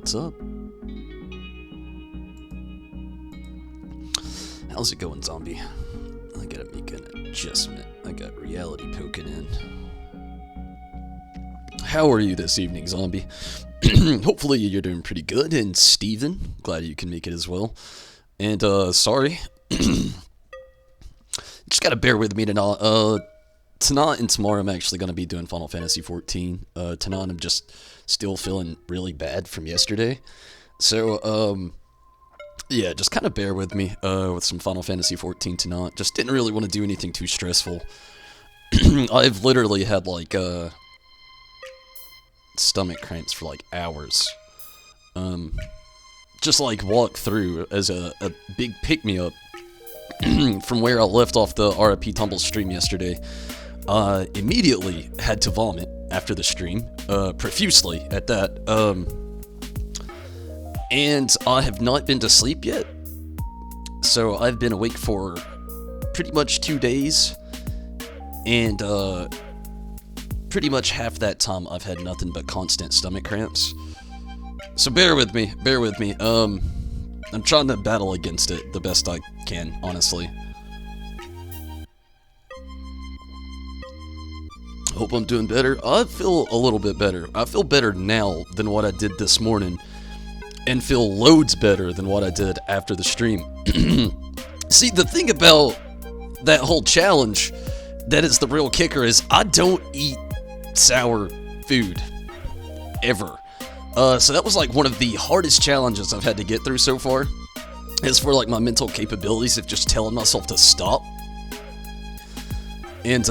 What's up? How's it going, zombie? I gotta make an adjustment. I got reality poking in. How are you this evening, zombie? Hopefully you're doing pretty good. And Steven, glad you can make it as well. And, sorry. Just gotta bear with me tonight. Tonight and tomorrow I'm actually gonna be doing Final Fantasy XIV. Tonight I'm just still feeling really bad from yesterday. So, yeah, just kind of bear with me, with some Final Fantasy XIV tonight. Just didn't really want to do anything too stressful. I've literally had, like, stomach cramps for, like, hours. Just, like, walk through as a big pick-me-up from where I left off the RIP Tumble stream yesterday. Immediately had to vomit after the stream, profusely at that, and I have not been to sleep yet, so I've been awake for pretty much 2 days, and, pretty much half that time I've had nothing but constant stomach cramps. So bear with me, I'm trying to battle against it the best I can, honestly. Hope I'm doing better. I feel a little bit better. I feel better now than what I did this morning, and feel loads better than what I did after the stream. See, the thing about that whole challenge that is the real kicker is I don't eat sour food. Ever. So that was like one of the hardest challenges I've had to get through so far. As for like my mental capabilities of just telling myself to stop. And,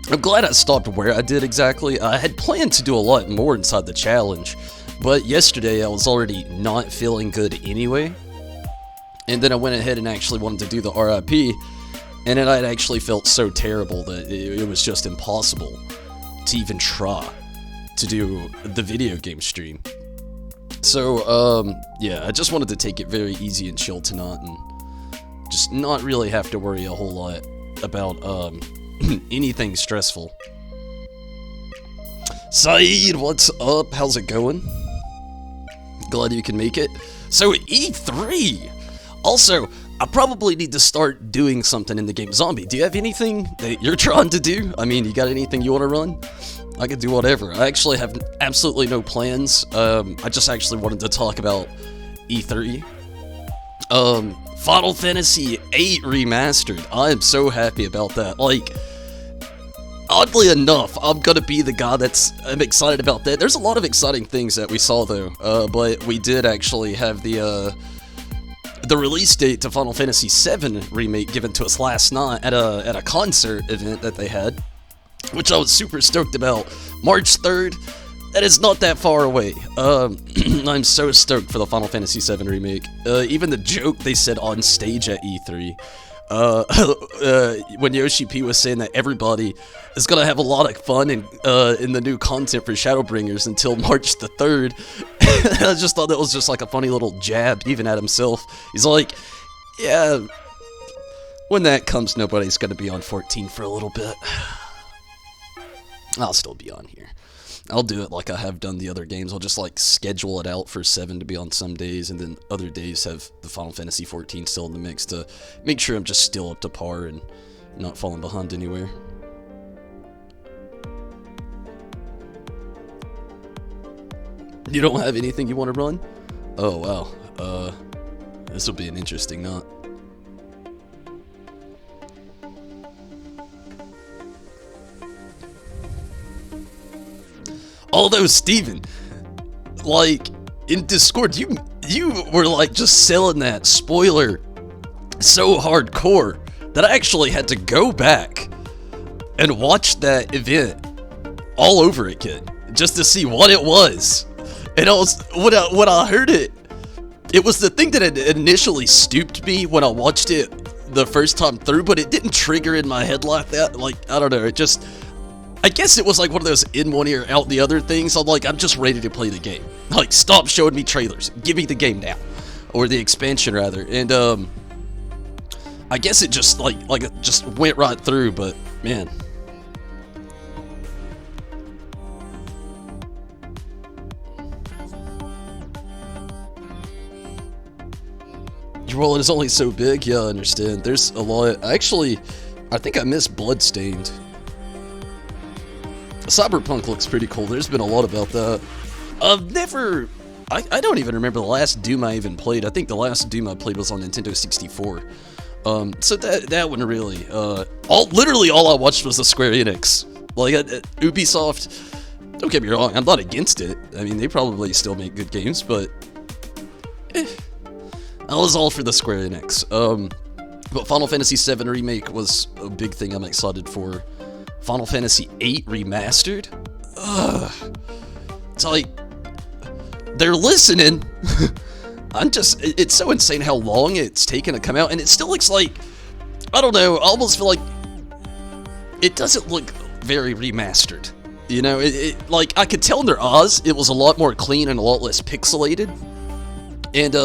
I'm glad I stopped where I did exactly. I had planned to do a lot more inside the challenge, but yesterday I was already not feeling good anyway. And then I went ahead and actually wanted to do the RIP, and then I actually felt so terrible that it was just impossible to even try to do the video game stream. So, yeah, I just wanted to take it very easy and chill tonight, and just not really have to worry a whole lot about, anything stressful. Saeed, what's up? How's it going? Glad you can make it. So, E3! Also, I probably need to start doing something in the game. Zombie, do you have anything that you're trying to do? I mean, you got anything you want to run? I could do whatever. I actually have absolutely no plans. I just actually wanted to talk about E3. Final Fantasy VIII Remastered. I am so happy about that. Like, oddly enough, I'm gonna be the guy I'm excited about that. There's a lot of exciting things that we saw though, but we did actually have the release date to Final Fantasy VII Remake given to us last night at a concert event that they had, which I was super stoked about. March 3rd, that is not that far away. I'm so stoked for the Final Fantasy VII Remake. Even the joke they said on stage at E3, when Yoshi P was saying that everybody is gonna have a lot of fun in the new content for Shadowbringers until March the 3rd. I just thought that was just like a funny little jab, even at himself. He's like, yeah, when that comes, nobody's gonna be on 14 for a little bit. I'll still be on here. I'll do it like I have done the other games. I'll just like schedule it out for 7 to be on some days, and then other days have the Final Fantasy XIV still in the mix to make sure I'm just still up to par and not falling behind anywhere. You don't have anything you want to run? Oh wow. This will be an interesting night. Although, Steven, like, in Discord, you were, like, just selling that spoiler so hardcore that I actually had to go back and watch that event all over again just to see what it was. And when I heard it, it was the thing that had initially stooped me when I watched it the first time through, but it didn't trigger in my head like that. Like, I don't know, it just... I guess it was like one of those in one ear, out the other things. I'm like, I'm just ready to play the game. Like, stop showing me trailers. Give me the game now. Or the expansion, rather. And, I guess it just, it just went right through, but, man. world is only so big. Yeah, I understand. There's a lot. Actually, I think I missed Bloodstained. Cyberpunk looks pretty cool. There's been a lot about that. I've never... I don't even remember the last Doom I even played. I think the last Doom I played was on Nintendo 64. So that one really... literally all I watched was the Square Enix. Like, Ubisoft... Don't get me wrong, I'm not against it. I mean, they probably still make good games, but... I was all for the Square Enix. But Final Fantasy VII Remake was a big thing I'm excited for. Final Fantasy VIII Remastered? Ugh. It's like... They're listening. It's so insane how long it's taken to come out, and it still looks like... I don't know, I almost feel like... It doesn't look very remastered. You know, like, I could tell in their Oz, it was a lot more clean and a lot less pixelated. And,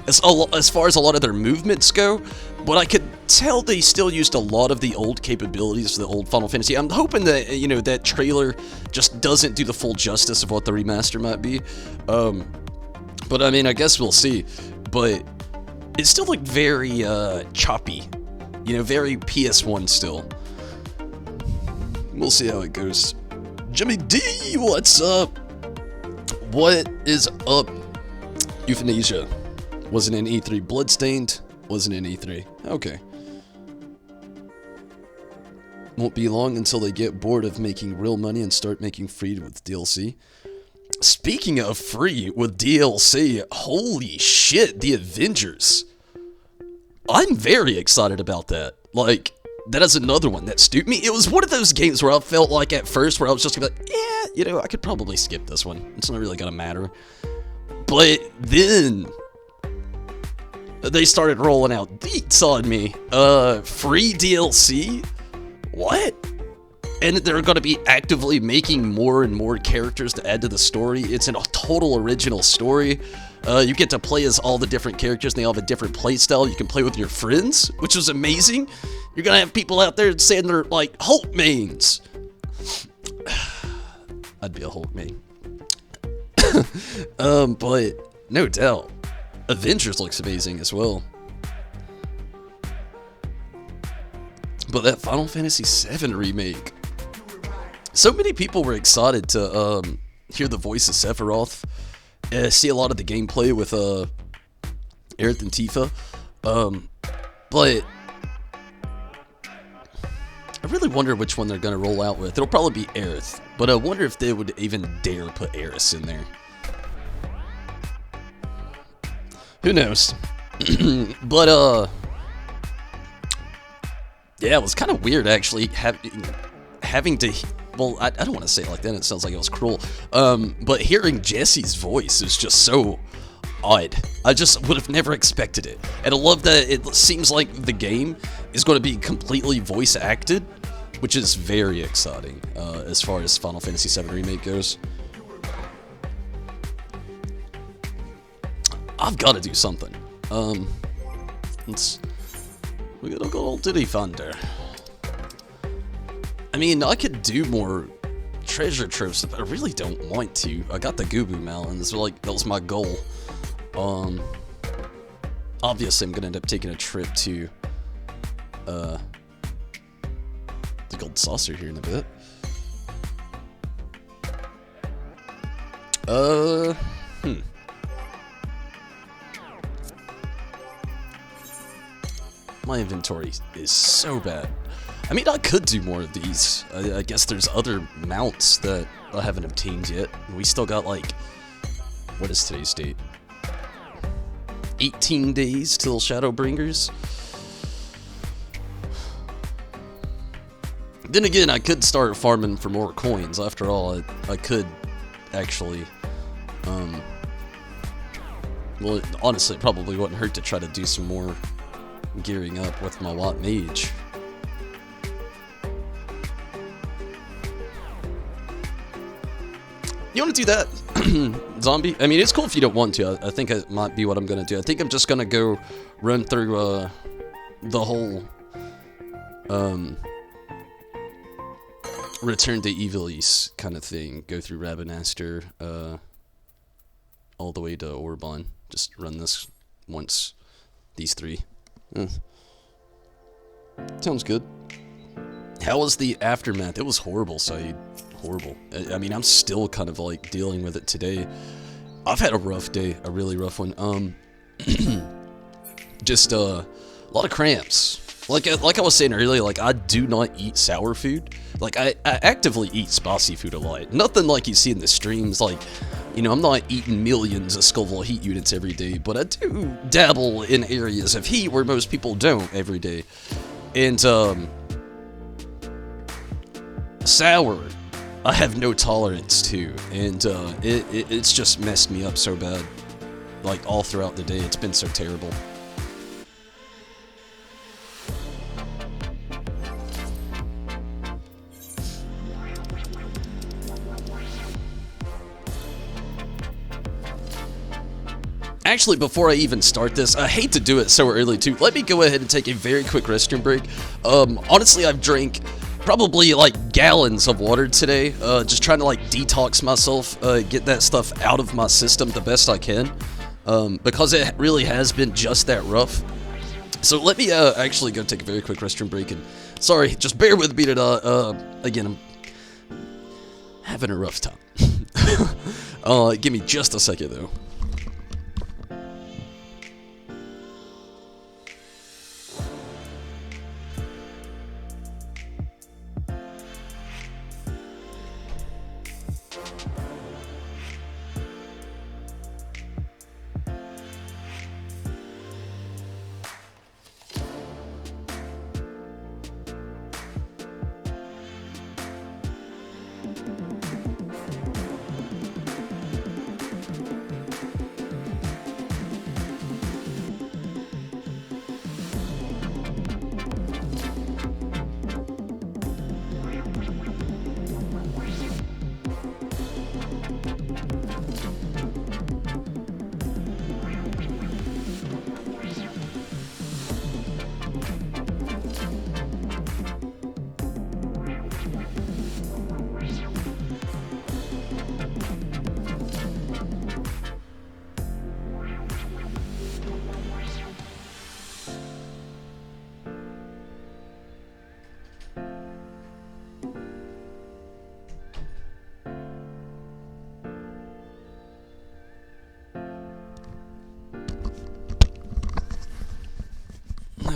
as far as a lot of their movements go, but I could tell they still used a lot of the old capabilities of the old Final Fantasy. I'm hoping that, you know, that trailer just doesn't do the full justice of what the remaster might be. But, I mean, I guess we'll see. But it still looked very, choppy. You know, very PS1 still. We'll see how it goes. Jimmy D, what's up? What is up? Euthanasia. Wasn't in E3. Bloodstained. Wasn't in E3. Okay. Won't be long until they get bored of making real money and start making free with DLC. Speaking of free with DLC, holy shit, the Avengers. I'm very excited about that. Like, that is another one that stooped me. It was one of those games where I felt like at first where I was just gonna be like, yeah, you know, I could probably skip this one. It's not really gonna matter. But then they started rolling out deets on me. Free DLC? What? And they're gonna be actively making more and more characters to add to the story. It's a total original story. You get to play as all the different characters, and they all have a different playstyle. You can play with your friends, which was amazing. You're gonna have people out there saying they're like Hulk mains. I'd be a Hulk main. But no doubt, Avengers looks amazing as well. But that Final Fantasy VII Remake, so many people were excited to hear the voice of Sephiroth, see a lot of the gameplay with Aerith and Tifa, but I really wonder which one they're going to roll out with. It'll probably be Aerith, but I wonder if they would even dare put Aerith in there. Who knows? But, yeah, it was kind of weird, actually, having to... Well, I don't want to say it like that, it sounds like it was cruel. But hearing Jesse's voice is just so odd. I just would have never expected it. And I love that it seems like the game is going to be completely voice acted, which is very exciting, as far as Final Fantasy VII Remake goes. I've got to do something. We got a good old Diddy Thunder. I mean, I could do more treasure trips, but I really don't want to. I got the Gubu Mountains, like, that was my goal. Obviously I'm gonna end up taking a trip to, the Gold Saucer here in a bit. My inventory is so bad. I mean, I could do more of these. I guess there's other mounts that I haven't obtained yet. We still got, like, what is today's date? 18 days till Shadowbringers. Then again, I could start farming for more coins. After all, I could actually, well, honestly, it probably wouldn't hurt to try to do some more gearing up with my Watt Mage. You want to do that, Zombie? I mean, it's cool if you don't want to. I think it might be what I'm going to do. I think I'm just going to go run through the whole Return to Ivalice kind of thing. Go through Rabanastre all the way to Orban. Just run this once These three. Sounds good. How was the aftermath? It was horrible, Saeed. Horrible. I mean, I'm still kind of like dealing with it today. I've had a rough day, a really rough one. Just a lot of cramps. Like I was saying earlier, like I do not eat sour food. Like I actively eat spicy food a lot. Nothing like you see in the streams. Like, you know, I'm not eating millions of Scoville heat units every day, but I do dabble in areas of heat where most people don't every day. And sour, I have no tolerance to, and it's just messed me up so bad. Like all throughout the day, it's been so terrible. Actually, before I even start this, I hate to do it so early too. Let me go ahead and take a very quick restroom break. Honestly, I've drank probably like gallons of water today, just trying to like detox myself, get that stuff out of my system the best I can, because it really has been just that rough. So let me actually go take a very quick restroom break, and sorry, just bear with me today. Again, I'm having a rough time. Give me just a second though.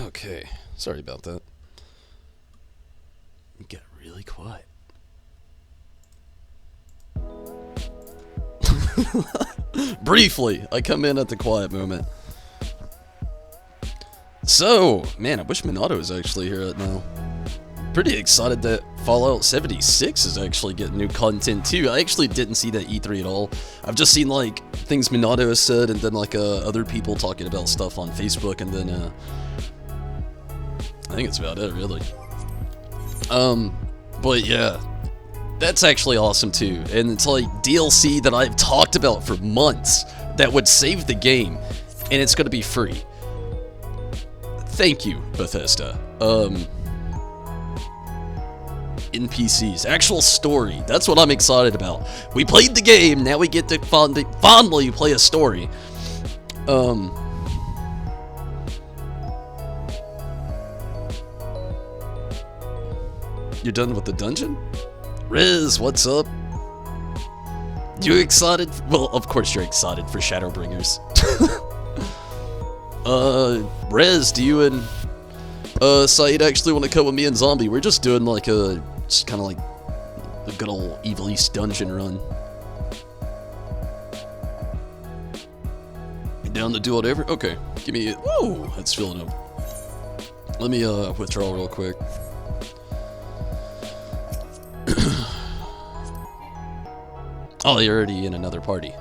Okay, sorry about that. Get really quiet. Briefly, I come in at the quiet moment. So, man, I wish Minato was actually here right now. Pretty excited that Fallout 76 is actually getting new content too. I actually didn't see that E3 at all. I've just seen like things Minato has said, and then like other people talking about stuff on Facebook, and then I think it's about it, really. But yeah, that's actually awesome too. And it's like DLC that I've talked about for months that would save the game, and it's gonna be free. Thank you, Bethesda. NPCs, actual story. That's what I'm excited about. We played the game, now we get to fondly play a story. You're done with the dungeon? Riz, what's up? You excited? Well, of course you're excited for Shadowbringers. Riz, do you and Saeed actually want to come with me and Zombie? We're just doing like just kind of like a good old Evil East dungeon run. You down to do whatever? Okay, give me. Whoa, that's filling up. Let me withdraw real quick. Oh, you're already in another party.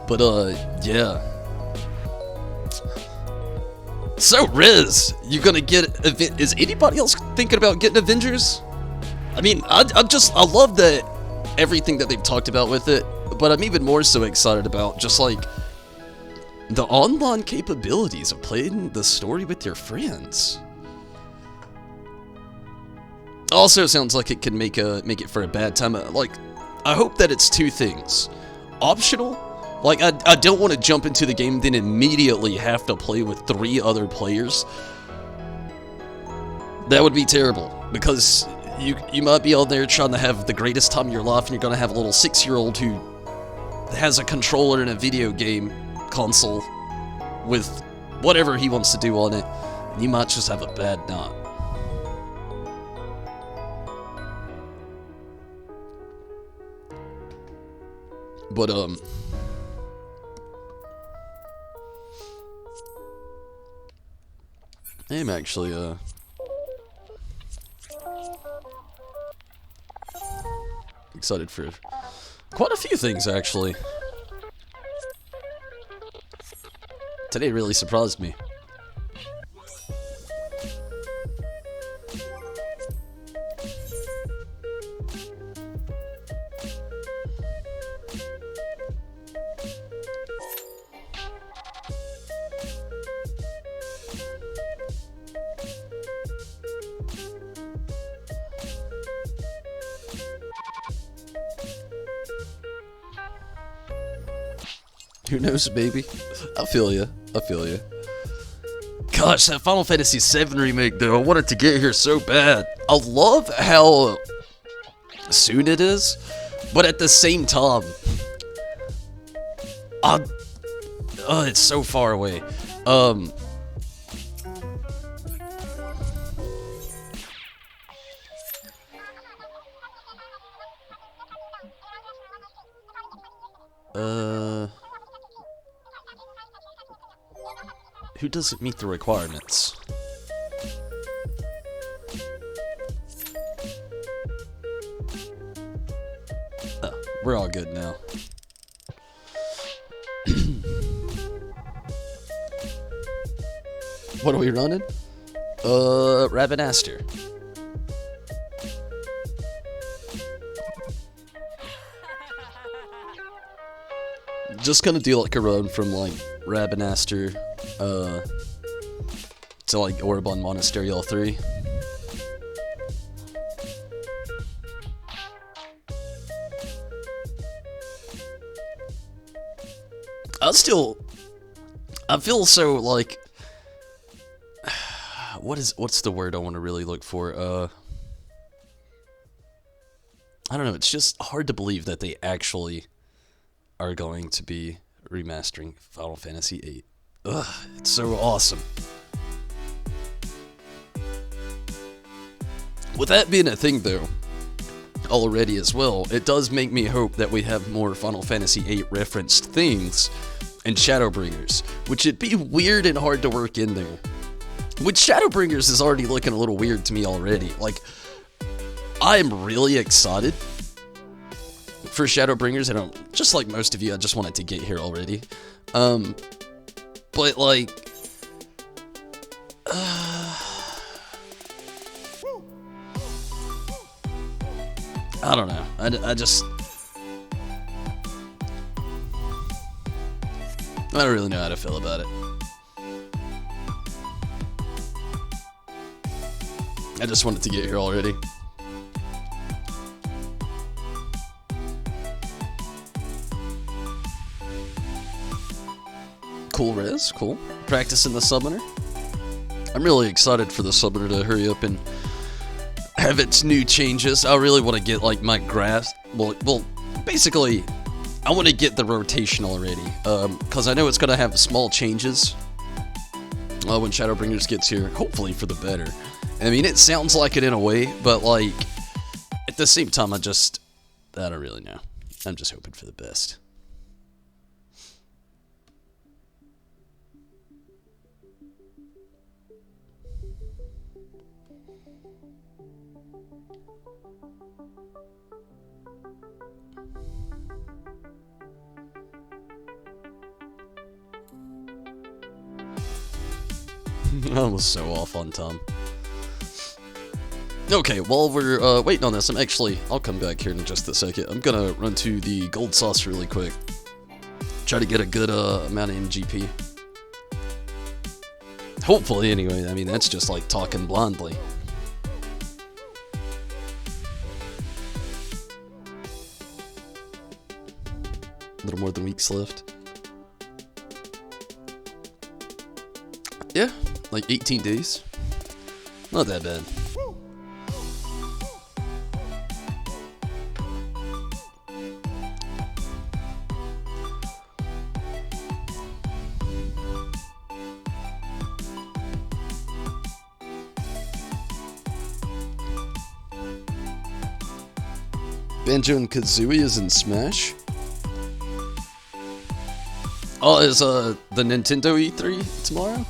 But, yeah. So, Riz, you gonna get... Is anybody else thinking about getting Avengers? I mean, I love everything that they've talked about with it, but I'm even more so excited about just, like, The online capabilities of playing the story with your friends. Also sounds like it can make it for a bad time. Like, I hope that it's two things. Optional. Like, I don't want to jump into the game then immediately have to play with 3 other players. That would be terrible, because you might be out there trying to have the greatest time of your life, and you're going to have a little 6-year-old who has a controller and a video game console with whatever he wants to do on it, and you might just have a bad night. But, I'm actually, excited for quite a few things, actually. Today really surprised me. Who knows, baby? I feel ya. I feel ya. Gosh, that Final Fantasy VII remake, though, I wanted to get here so bad. I love how soon it is, but at the same time, it's so far away. Who doesn't meet the requirements? Oh, we're all good now. What are we running? Rabbit Aster. Just gonna do like a run from like Rabinaster to like Oribon Monastery L3. I feel so like, what's the word I want to really look for? I don't know, it's just hard to believe that they actually are going to be remastering Final Fantasy VIII. Ugh, it's so awesome. With that being a thing, though, already as well, it does make me hope that we have more Final Fantasy VIII referenced things in Shadowbringers, which would be weird and hard to work in there. Which Shadowbringers is already looking a little weird to me already. Like, I am really excited for Shadowbringers, and just like most of you, I just wanted to get here already. But like, I don't know. I don't really know how to feel about it. I just wanted to get here already. Cool res, cool. Practicing the summoner. I'm really excited for the summoner to hurry up and have its new changes. I really want to get like my grasp. Well, basically, I want to get the rotation already, because I know it's gonna have small changes when Shadowbringers gets here. Hopefully for the better. I mean, it sounds like it in a way, but like at the same time, I don't really know. I'm just hoping for the best. I was so off on time. Okay, while we're waiting on this, I'll come back here in just a second. I'm gonna run to the gold sauce really quick. Try to get a good amount of MGP. Hopefully, anyway. I mean, that's just like talking blindly. A little more than weeks left. Yeah, like 18 days. Not that bad. Banjo and Kazooie is in Smash. Oh, is the Nintendo E3 tomorrow?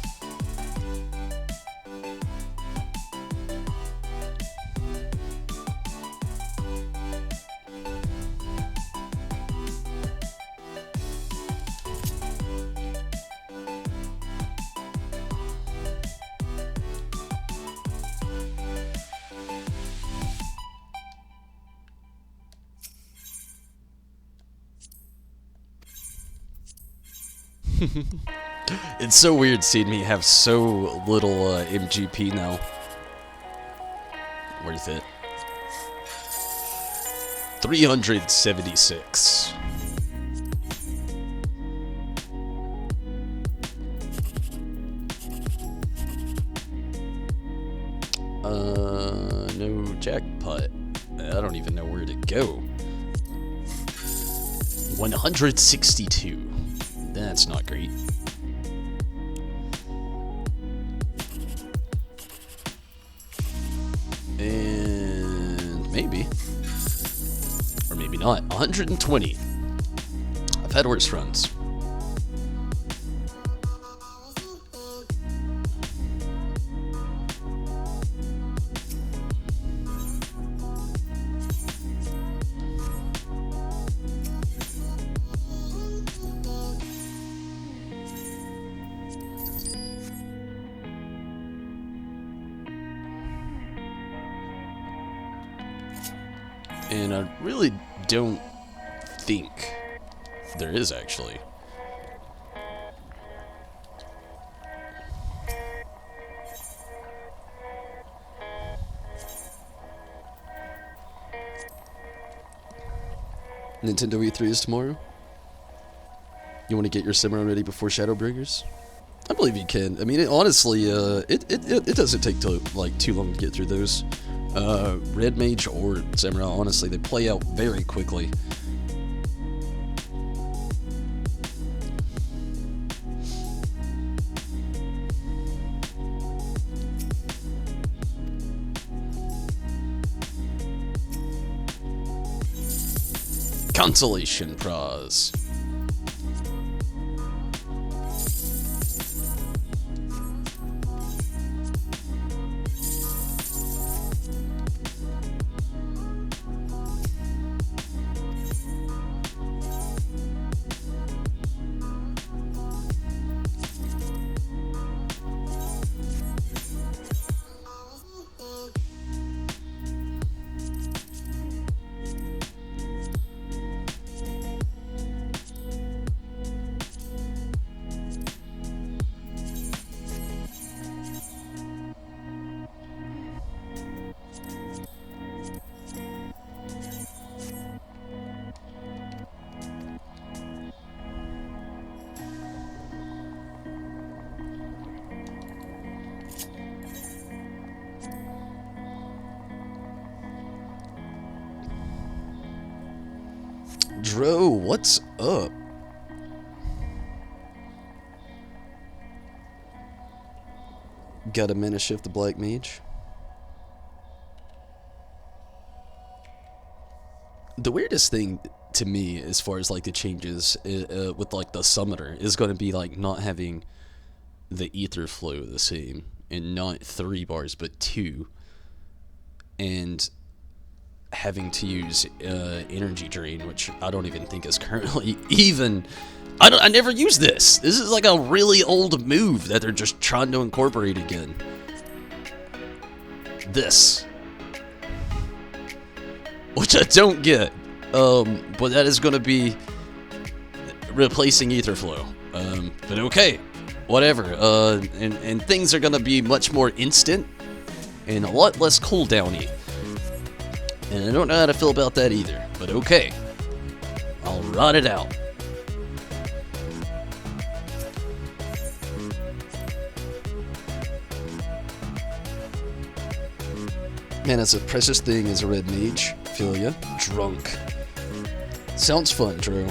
It's so weird seeing me have so little MGP now. Worth it. 376. No jackpot. I don't even know where to go. 162. That's not great. And maybe. Or maybe not. 120. I've had worse runs. And I really don't think there is actually. Nintendo E3 is tomorrow. You want to get your Simran ready before Shadowbringers? I believe you can. I mean, honestly, it doesn't take too long to get through those. Red Mage or Samurai, honestly, they play out very quickly. Consolation Prize. Dro, what's up? Got a mana shift the Black Mage. The weirdest thing to me, as far as like the changes with like the Summoner, is going to be like not having the ether flow the same, and not 3 bars but 2, and having to use energy drain, which I don't even think is currently even. I never use this. This is like a really old move that they're just trying to incorporate again. This, which I don't get, but that is going to be replacing ether flow. But okay, whatever. And things are gonna be much more instant and a lot less cooldowny. And I don't know how to feel about that either. But okay, I'll rot it out. Man, it's a precious thing as a red mage. Feel ya? Drunk. Sounds fun, Drew.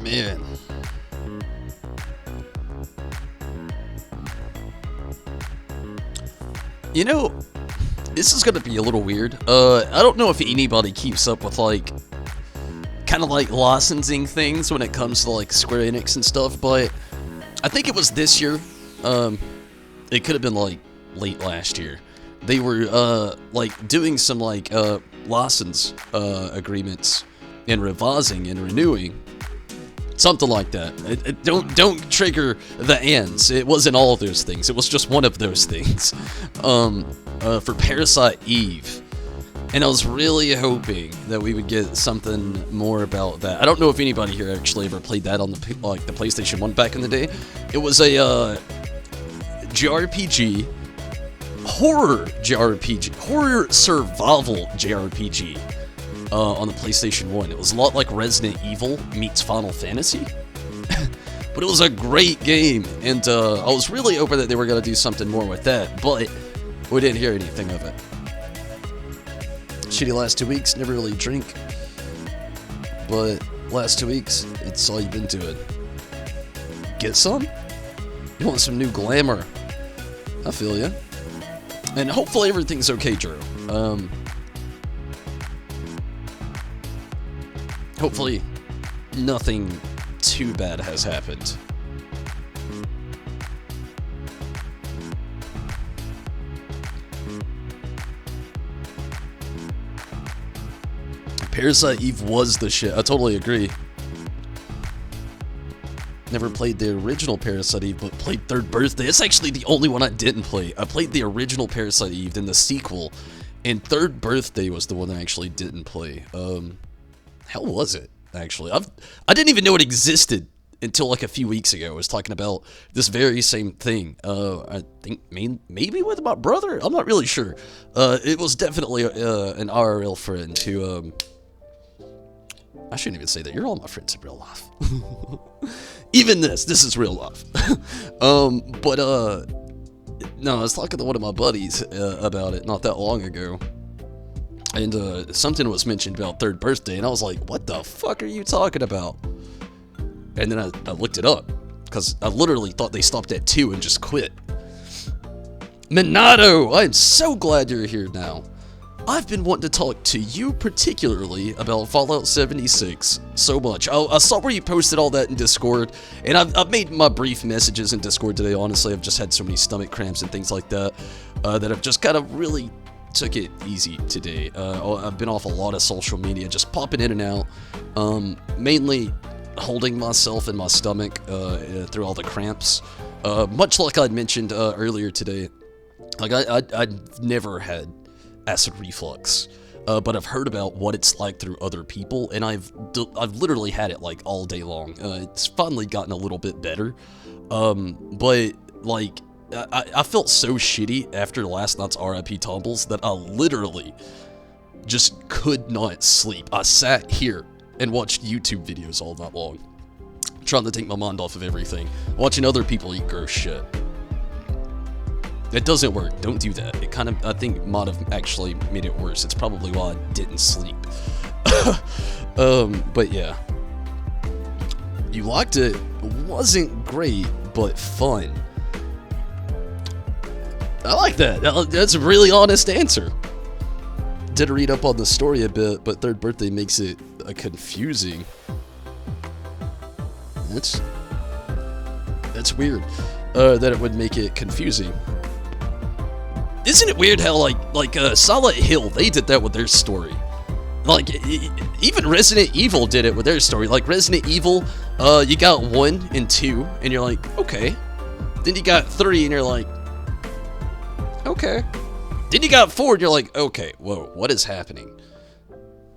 Man. You know, this is gonna be a little weird. I don't know if anybody keeps up with, like, kind of like licensing things when it comes to, like, Square Enix and stuff, but I think it was this year. It could have been, like, late last year. They were, like, doing some, like, license, agreements and revising and renewing. Something like that. Don't trigger the ands. It wasn't all of those things. It was just one of those things. For Parasite Eve. And I was really hoping that we would get something more about that. I don't know if anybody here actually ever played that on the PlayStation 1 back in the day. It was a JRPG, horror JRPG, horror survival JRPG. On the PlayStation 1. It was a lot like Resident Evil meets Final Fantasy. But it was a great game, and I was really hoping that they were going to do something more with that, but we didn't hear anything of it. Shitty last 2 weeks, never really drink. But last 2 weeks, it's all you've been doing. Get some? You want some new glamour? I feel ya. And hopefully everything's okay, Drew. Hopefully, nothing too bad has happened. Parasite Eve was the shit. I totally agree. Never played the original Parasite Eve, but played Third Birthday. It's actually the only one I didn't play. I played the original Parasite Eve, then the sequel, and Third Birthday was the one I actually didn't play. Hell was it, actually? I didn't even know it existed until like a few weeks ago. I was talking about this very same thing. I think maybe with my brother? I'm not really sure. It was definitely an IRL friend who, I shouldn't even say that. You're all my friends in real life. Even this is real life. But no, I was talking to one of my buddies about it not that long ago. And something was mentioned about Third Birthday, and I was like, what the fuck are you talking about? And then I looked it up, because I literally thought they stopped at 2 and just quit. Minato, I'm so glad you're here now. I've been wanting to talk to you particularly about Fallout 76 so much. I saw where you posted all that in Discord, and I've made my brief messages in Discord today. Honestly, I've just had so many stomach cramps and things like that, that I've just kind of really took it easy today. I've been off a lot of social media, just popping in and out, mainly holding myself in my stomach through all the cramps. Much like I'd mentioned earlier today, like I'd never had acid reflux, but I've heard about what it's like through other people, and I've literally had it like all day long. It's finally gotten a little bit better, but like I felt so shitty after last night's RIP tumbles that I literally just could not sleep. I sat here and watched YouTube videos all night long, trying to take my mind off of everything, watching other people eat gross shit. It doesn't work. Don't do that. It kind of, I think, might have actually made it worse. It's probably why I didn't sleep. But yeah. You liked it. Wasn't great, but fun. I like that. That's a really honest answer. Did read up on the story a bit, but third birthday makes it confusing. That's weird. That it would make it confusing. Isn't it weird how like Silent Hill, they did that with their story? Like even Resident Evil did it with their story. Like Resident Evil, you got 1 and 2, and you're like, okay. Then you got 3, and you're like, okay. Then you got 4, and you're like, okay, whoa, what is happening?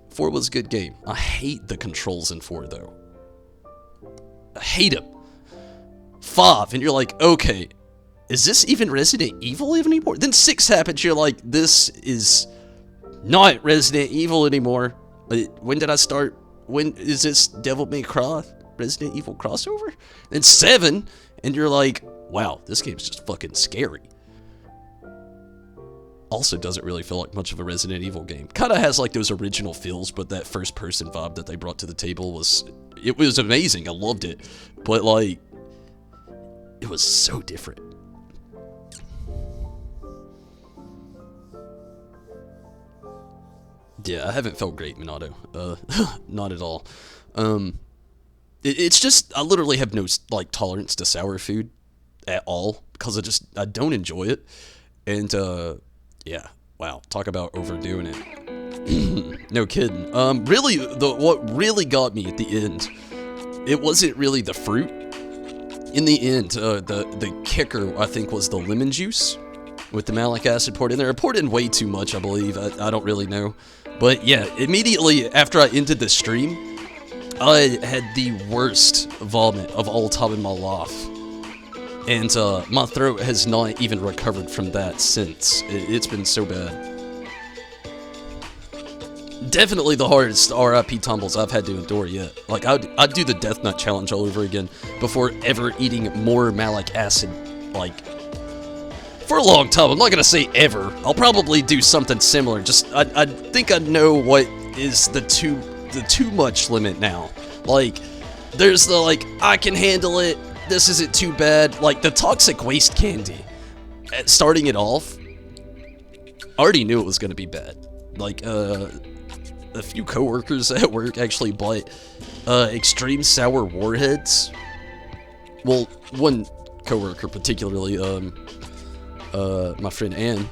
4 was a good game. I hate the controls in 4, though. I hate them. 5, and you're like, okay, is this even Resident Evil anymore? Then 6 happens, you're like, this is not Resident Evil anymore. When did I start? When is this Devil May Cry Resident Evil crossover? Then 7, and you're like, wow, this game's just fucking scary. Also doesn't really feel like much of a Resident Evil game. Kind of has like those original feels, but that first person vibe that they brought to the table was amazing. I loved it. But like, it was so different. Yeah, I haven't felt great, Minato. Not at all. It's just, I literally have no like tolerance to sour food at all, because I don't enjoy it. And yeah, wow, talk about overdoing it. No kidding. Really, what really got me at the end, it wasn't really the fruit. In the end, the kicker, I think, was the lemon juice with the malic acid poured in there. I poured in way too much, I believe. I don't really know. But yeah, immediately after I ended the stream, I had the worst vomit of all time in my life. And my throat has not even recovered from that since. It's been so bad. Definitely the hardest RIP tumbles I've had to endure yet. Like, I'd do the Death Nut Challenge all over again before ever eating more malic acid, like, for a long time. I'm not gonna say ever. I'll probably do something similar. Just, I think I know what is the too much limit now. Like, there's the, like, I can handle it, this isn't too bad. Like, the toxic waste candy, starting it off, I already knew it was gonna be bad. Like, a few coworkers at work actually bought extreme sour warheads. Well, one coworker particularly, my friend Ann,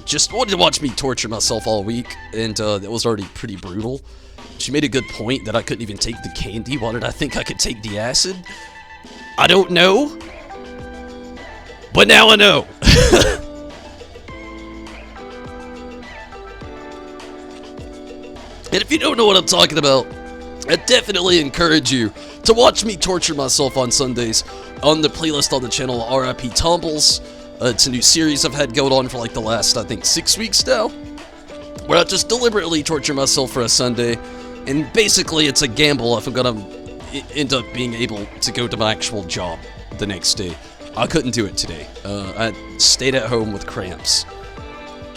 just wanted to watch me torture myself all week, and that was already pretty brutal. She made a good point that I couldn't even take the candy. Why did I think I could take the acid? I don't know, but now I know. And if you don't know what I'm talking about, I definitely encourage you to watch me torture myself on Sundays on the playlist on the channel, RIP Tumbles. It's a new series I've had going on for like the last, I think, 6 weeks now, where I just deliberately torture myself for a Sunday, and basically it's a gamble if I'm gonna end up being able to go to my actual job the next day. I couldn't do it today. I stayed at home with cramps.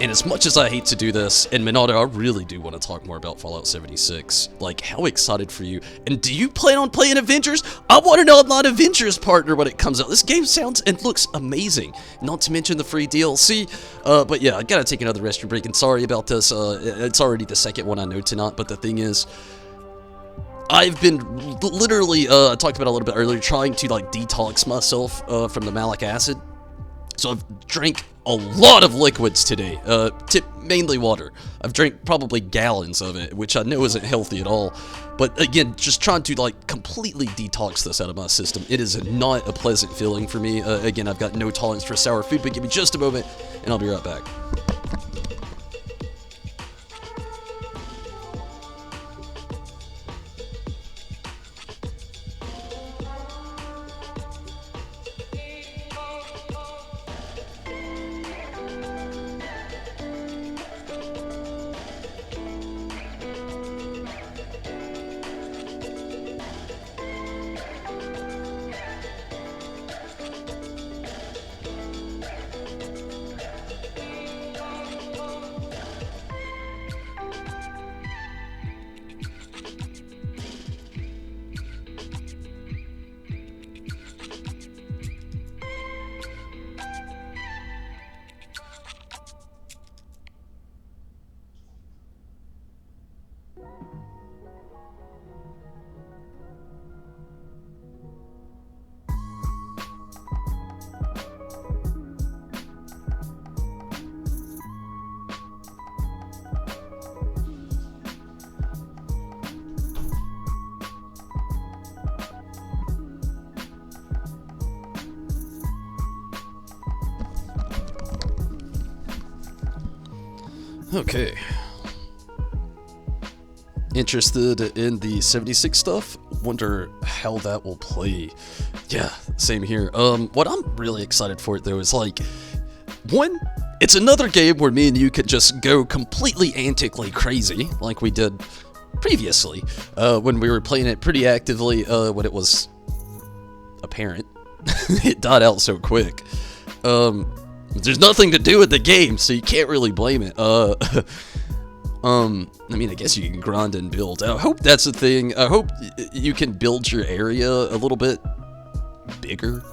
And as much as I hate to do this, and Minato, I really do want to talk more about Fallout 76. Like, how excited for you? And do you plan on playing Avengers? I want to know I'm not Avengers partner when it comes out. This game sounds and looks amazing. Not to mention the free DLC. But yeah, I gotta take another restroom break, and sorry about this. It's already the second one I know tonight, but the thing is, I've been literally, I talked about it a little bit earlier, trying to like detox myself from the malic acid. So I've drank a lot of liquids today, mainly water. I've drank probably gallons of it, which I know isn't healthy at all. But again, just trying to like completely detox this out of my system. It is not a pleasant feeling for me. Again, I've got no tolerance for sour food, but give me just a moment and I'll be right back. Okay. Interested in the 76 stuff? Wonder how that will play. Yeah, same here. What I'm really excited for though is like, one, it's another game where me and you could just go completely antically crazy, like we did previously, when we were playing it pretty actively, when it was apparent. It died out so quick. There's nothing to do with the game, so you can't really blame it. I mean, I guess you can grind and build. I hope that's a thing. I hope you can build your area a little bit bigger.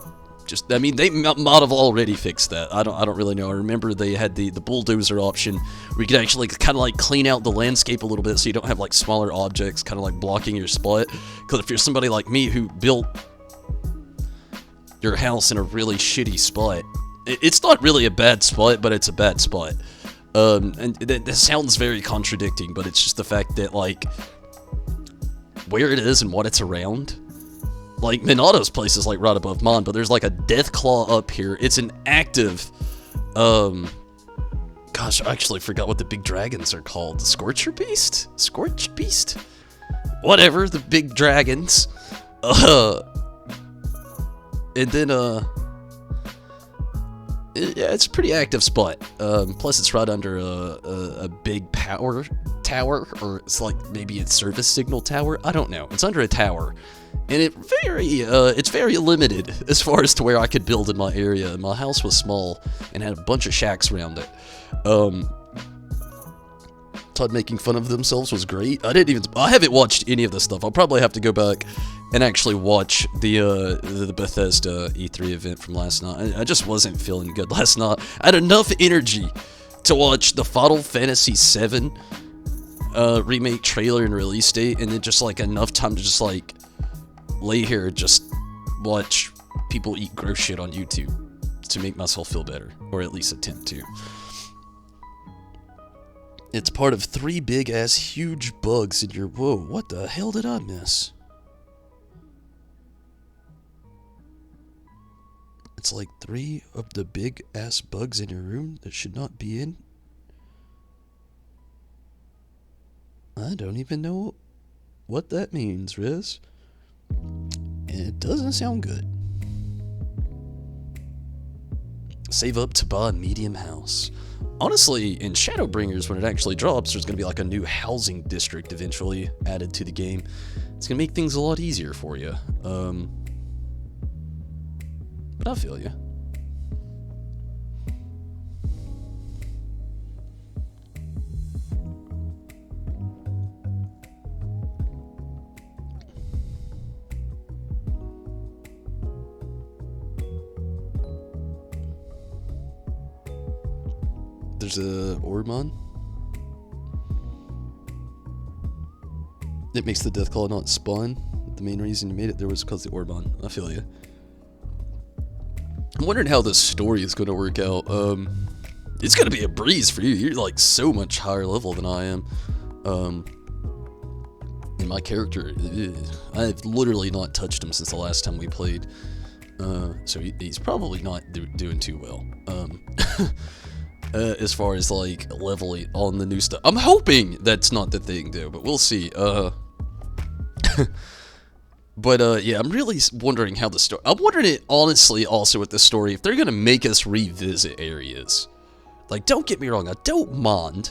Just, I mean, they might have already fixed that. I don't really know. I remember they had the bulldozer option where you could actually kind of like clean out the landscape a little bit so you don't have like smaller objects kind of like blocking your spot. Because if you're somebody like me who built your house in a really shitty spot, it's not really a bad spot, but it's a bad spot. And that sounds very contradicting, but it's just the fact that, like, where it is and what it's around. Like, Minato's place is, like, right above mine, but there's, like, a death claw up here. It's an active, gosh, I actually forgot what the big dragons are called. The Scorcher Beast? Scorch Beast? Whatever, the big dragons. And then, yeah, it's a pretty active spot. Plus, it's right under a big power tower, or it's like maybe a service signal tower. I don't know. It's under a tower, and it's very limited as far as to where I could build in my area. My house was small and had a bunch of shacks around it. Todd making fun of themselves was great. I haven't watched any of this stuff. I'll probably have to go back and actually watch the Bethesda E3 event from last night. I just wasn't feeling good last night. I had enough energy to watch the Final Fantasy VII remake trailer and release date, and then just like enough time to just like lay here and just watch people eat gross shit on YouTube to make myself feel better, or at least attempt to. It's part of 3 big-ass huge bugs in your... Whoa, what the hell did I miss? It's like 3 of the big-ass bugs in your room that should not be in? I don't even know what that means, Riz. It doesn't sound good. Save up to buy a medium house. Honestly, in Shadowbringers, when it actually drops, there's going to be like a new housing district eventually added to the game. It's going to make things a lot easier for you. But I feel you. There's a Ormon. It makes the Deathclaw not spawn. The main reason you made it there was because of the Ormon. I feel you. I'm wondering how this story is going to work out. It's going to be a breeze for you. You're like so much higher level than I am. And my character, I've literally not touched him since the last time we played. So he's probably not doing too well. As far as like leveling on the new stuff. I'm hoping that's not the thing though, but we'll see. But yeah, I'm really wondering how the story... I'm wondering it honestly also with the story if they're gonna make us revisit areas. Like, don't get me wrong, I don't mind.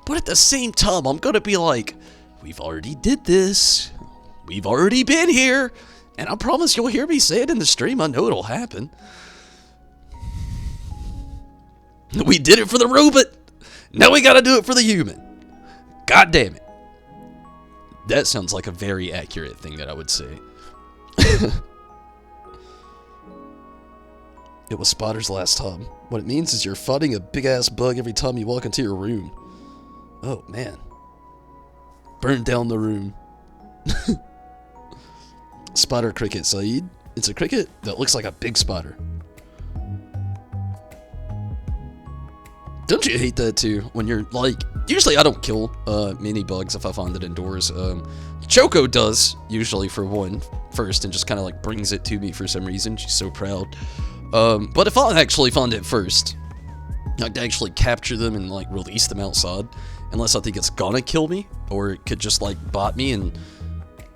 But at the same time, I'm gonna be like, we've already did this. We've already been here. And I promise you'll hear me say it in the stream. I know it'll happen. We did it for the robot. Now we gotta do it for the human. God damn it. That sounds like a very accurate thing that I would say. It was Spotter's last time. What it means is you're fighting a big-ass bug every time you walk into your room. Oh, man. Burn down the room. Spider cricket, Saeed. It's a cricket that looks like a big spider. Don't you hate that too? When you're like, usually I don't kill mini bugs if I find it indoors. Choco does, usually for one, first, and just kind of like brings it to me for some reason. She's so proud. But if I actually find it first, like, to actually capture them and, like, release them outside. Unless I think it's gonna kill me, or it could just, like, bite me and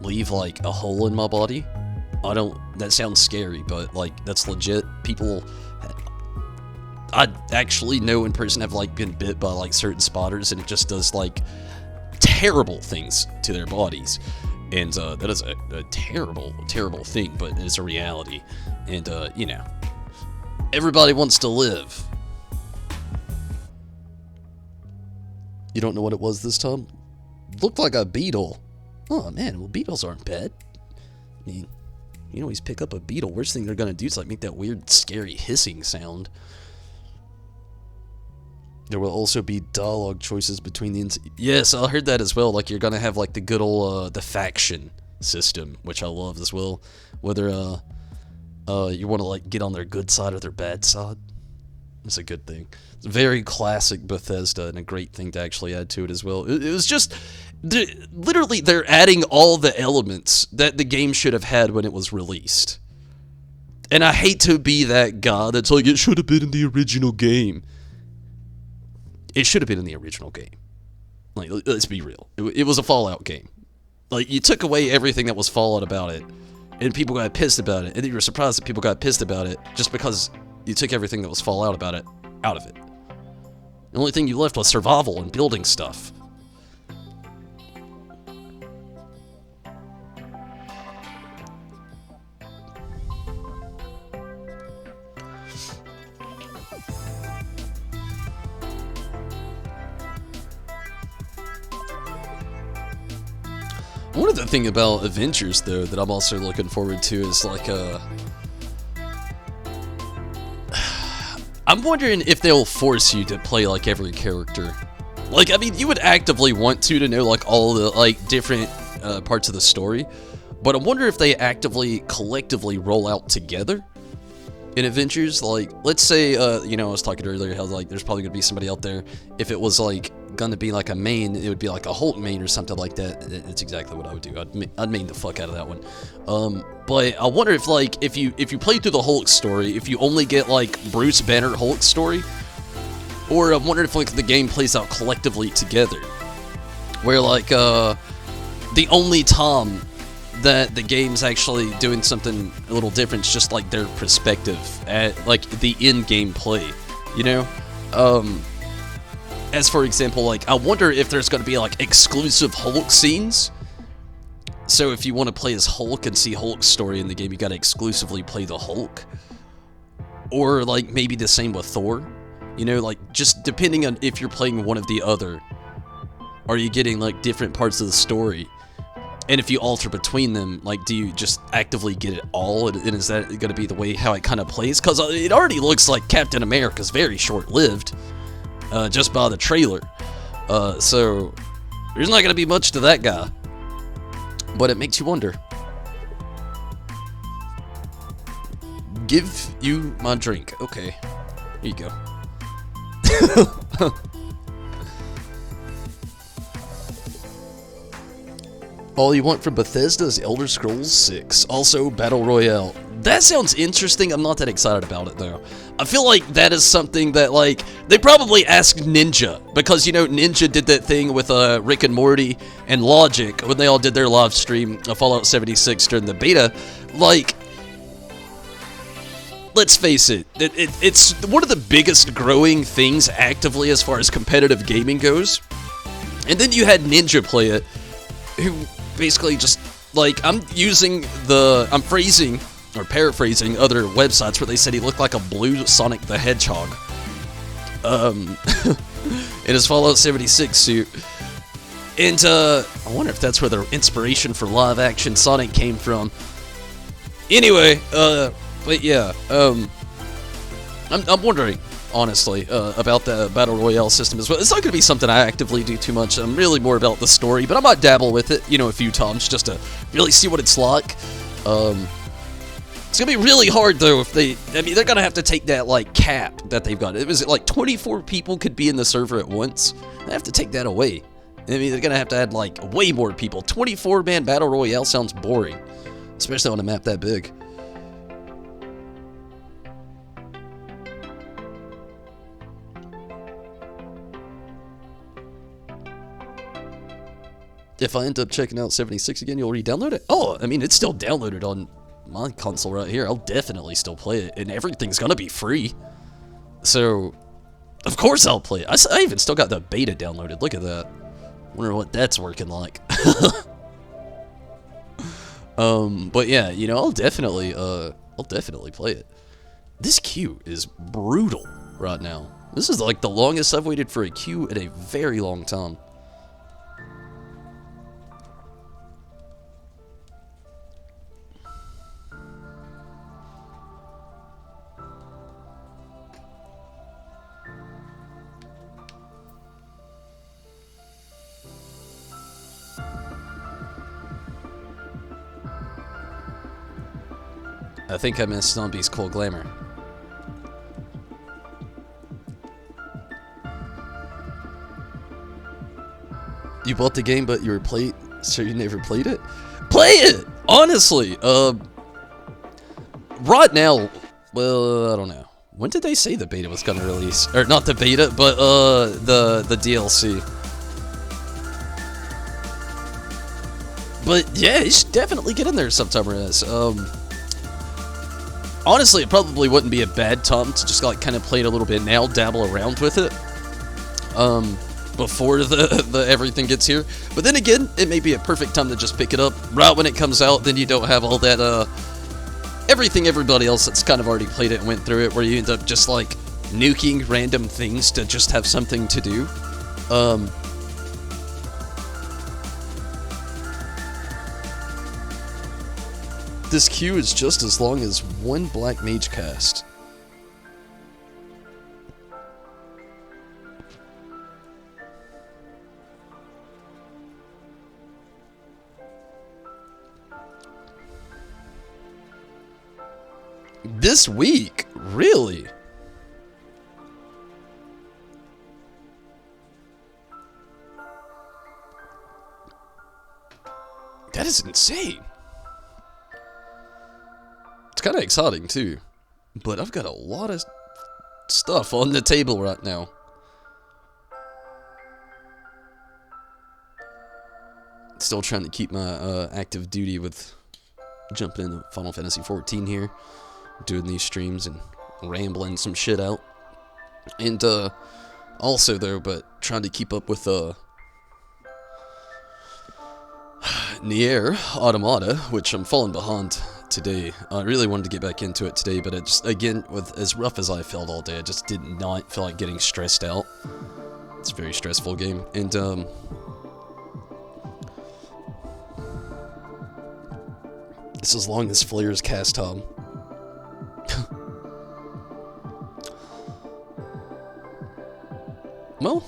leave, like, a hole in my body. That sounds scary, but, like, that's legit. People, I actually know in person have, like, been bit by, like, certain spotters, and it just does, like, terrible things to their bodies. And, that is a terrible, terrible thing, but it's a reality. And, you know, everybody wants to live. You don't know what it was this time? Looked like a beetle. Oh, man, well, beetles aren't bad. I mean, you always pick up a beetle. Worst thing they're gonna do is, like, make that weird, scary hissing sound. There will also be dialogue choices between the... Yes, I heard that as well. Like, you're gonna have, like, the good old, the faction system, which I love as well. Whether, you want to, like, get on their good side or their bad side. It's a good thing. It's very classic Bethesda, and a great thing to actually add to it as well. It was just... Literally, they're adding all the elements that the game should have had when it was released. And I hate to be that guy that's like, it should have been in the original game. It should have been in the original game. Like, let's be real. It was a Fallout game. Like, you took away everything that was Fallout about it, and people got pissed about it, and then you were surprised that people got pissed about it just because you took everything that was Fallout about it out of it. The only thing you left was survival and building stuff. One of the thing about Avengers, though, that I'm also looking forward to is, like, I'm wondering if they'll force you to play, like, every character. Like, I mean, you would actively want to know, like, all the, like, different parts of the story, but I wonder if they actively, collectively roll out together in Avengers. Like, let's say, you know, I was talking earlier how, like, there's probably gonna be somebody out there, if it was, like, gonna be like a main, it would be like a Hulk main or something like that. It's exactly what I would do. I'd main the fuck out of that one. But I wonder if, like, if you play through the Hulk story, if you only get, like, Bruce Banner Hulk story, or I wonder if, like, the game plays out collectively together, where, like, the only time that the game's actually doing something a little different is just, like, their perspective at, like, the in-game play, you know? As for example, like, I wonder if there's going to be, like, exclusive Hulk scenes. So if you want to play as Hulk and see Hulk's story in the game, you got to exclusively play the Hulk. Or, like, maybe the same with Thor. You know, like, just depending on if you're playing one of the other, are you getting, like, different parts of the story? And if you alter between them, like, do you just actively get it all? And is that going to be the way how it kind of plays? Because it already looks like Captain America's very short-lived. Just by the trailer. So, there's not going to be much to that guy. But it makes you wonder. Give you my drink. Okay. Here you go. All you want from Bethesda is Elder Scrolls 6. Also, Battle Royale. That sounds interesting. I'm not that excited about it, though. I feel like that is something that, like, they probably asked Ninja, because, you know, Ninja did that thing with Rick and Morty and Logic when they all did their live stream of Fallout 76 during the beta. Like, let's face it, it's one of the biggest growing things actively as far as competitive gaming goes. And then you had Ninja play it, who basically just, like, I'm phrasing or paraphrasing other websites where they said he looked like a blue Sonic the Hedgehog in his Fallout 76 suit. And I wonder if that's where the inspiration for live action Sonic came from. Anyway, but yeah, I'm wondering, honestly, about the Battle Royale system as well. It's not going to be something I actively do too much. I'm really more about the story, but I might dabble with it, you know, a few times just to really see what it's like. It's going to be really hard, though, if they're going to have to take that, like, cap that they've got. It was, like, 24 people could be in the server at once. They have to take that away. I mean, they're going to have to add, like, way more people. 24-man Battle Royale sounds boring, especially on a map that big. if I end up checking out 76 again, you'll re-download it? Oh, I mean, it's still downloaded on my console right here. I'll definitely still play it, and everything's gonna be free. So, of course I'll play it. I even still got the beta downloaded. Look at that. Wonder what that's working like. But yeah, you know, I'll definitely play it. This queue is brutal right now. This is like the longest I've waited for a queue in a very long time. I think I missed Zombie's Cool Glamour. You bought the game, but you were so you never played it? Play it! Honestly, right now, well, I don't know. When did they say the beta was gonna release? Or not the beta, but the DLC. But yeah, you should definitely get in there sometime, Renez. Honestly, it probably wouldn't be a bad time to just like kind of play it a little bit now, dabble around with it. Before the everything gets here. But then again, it may be a perfect time to just pick it up right when it comes out. Then you don't have all that everybody else that's kind of already played it and went through it, where you end up just like nuking random things to just have something to do. This queue is just as long as one Black Mage cast. This week? Really? That is insane. It's kind of exciting too, but I've got a lot of stuff on the table right now. Still trying to keep my active duty with jumping into Final Fantasy XIV here, doing these streams and rambling some shit out. And also though, but trying to keep up with Nier Automata, which I'm falling behind today. I really wanted to get back into it today, but it just, again, with as rough as I felt all day, I just did not feel like getting stressed out. It's a very stressful game, and it's as long as Flair's cast time. Well,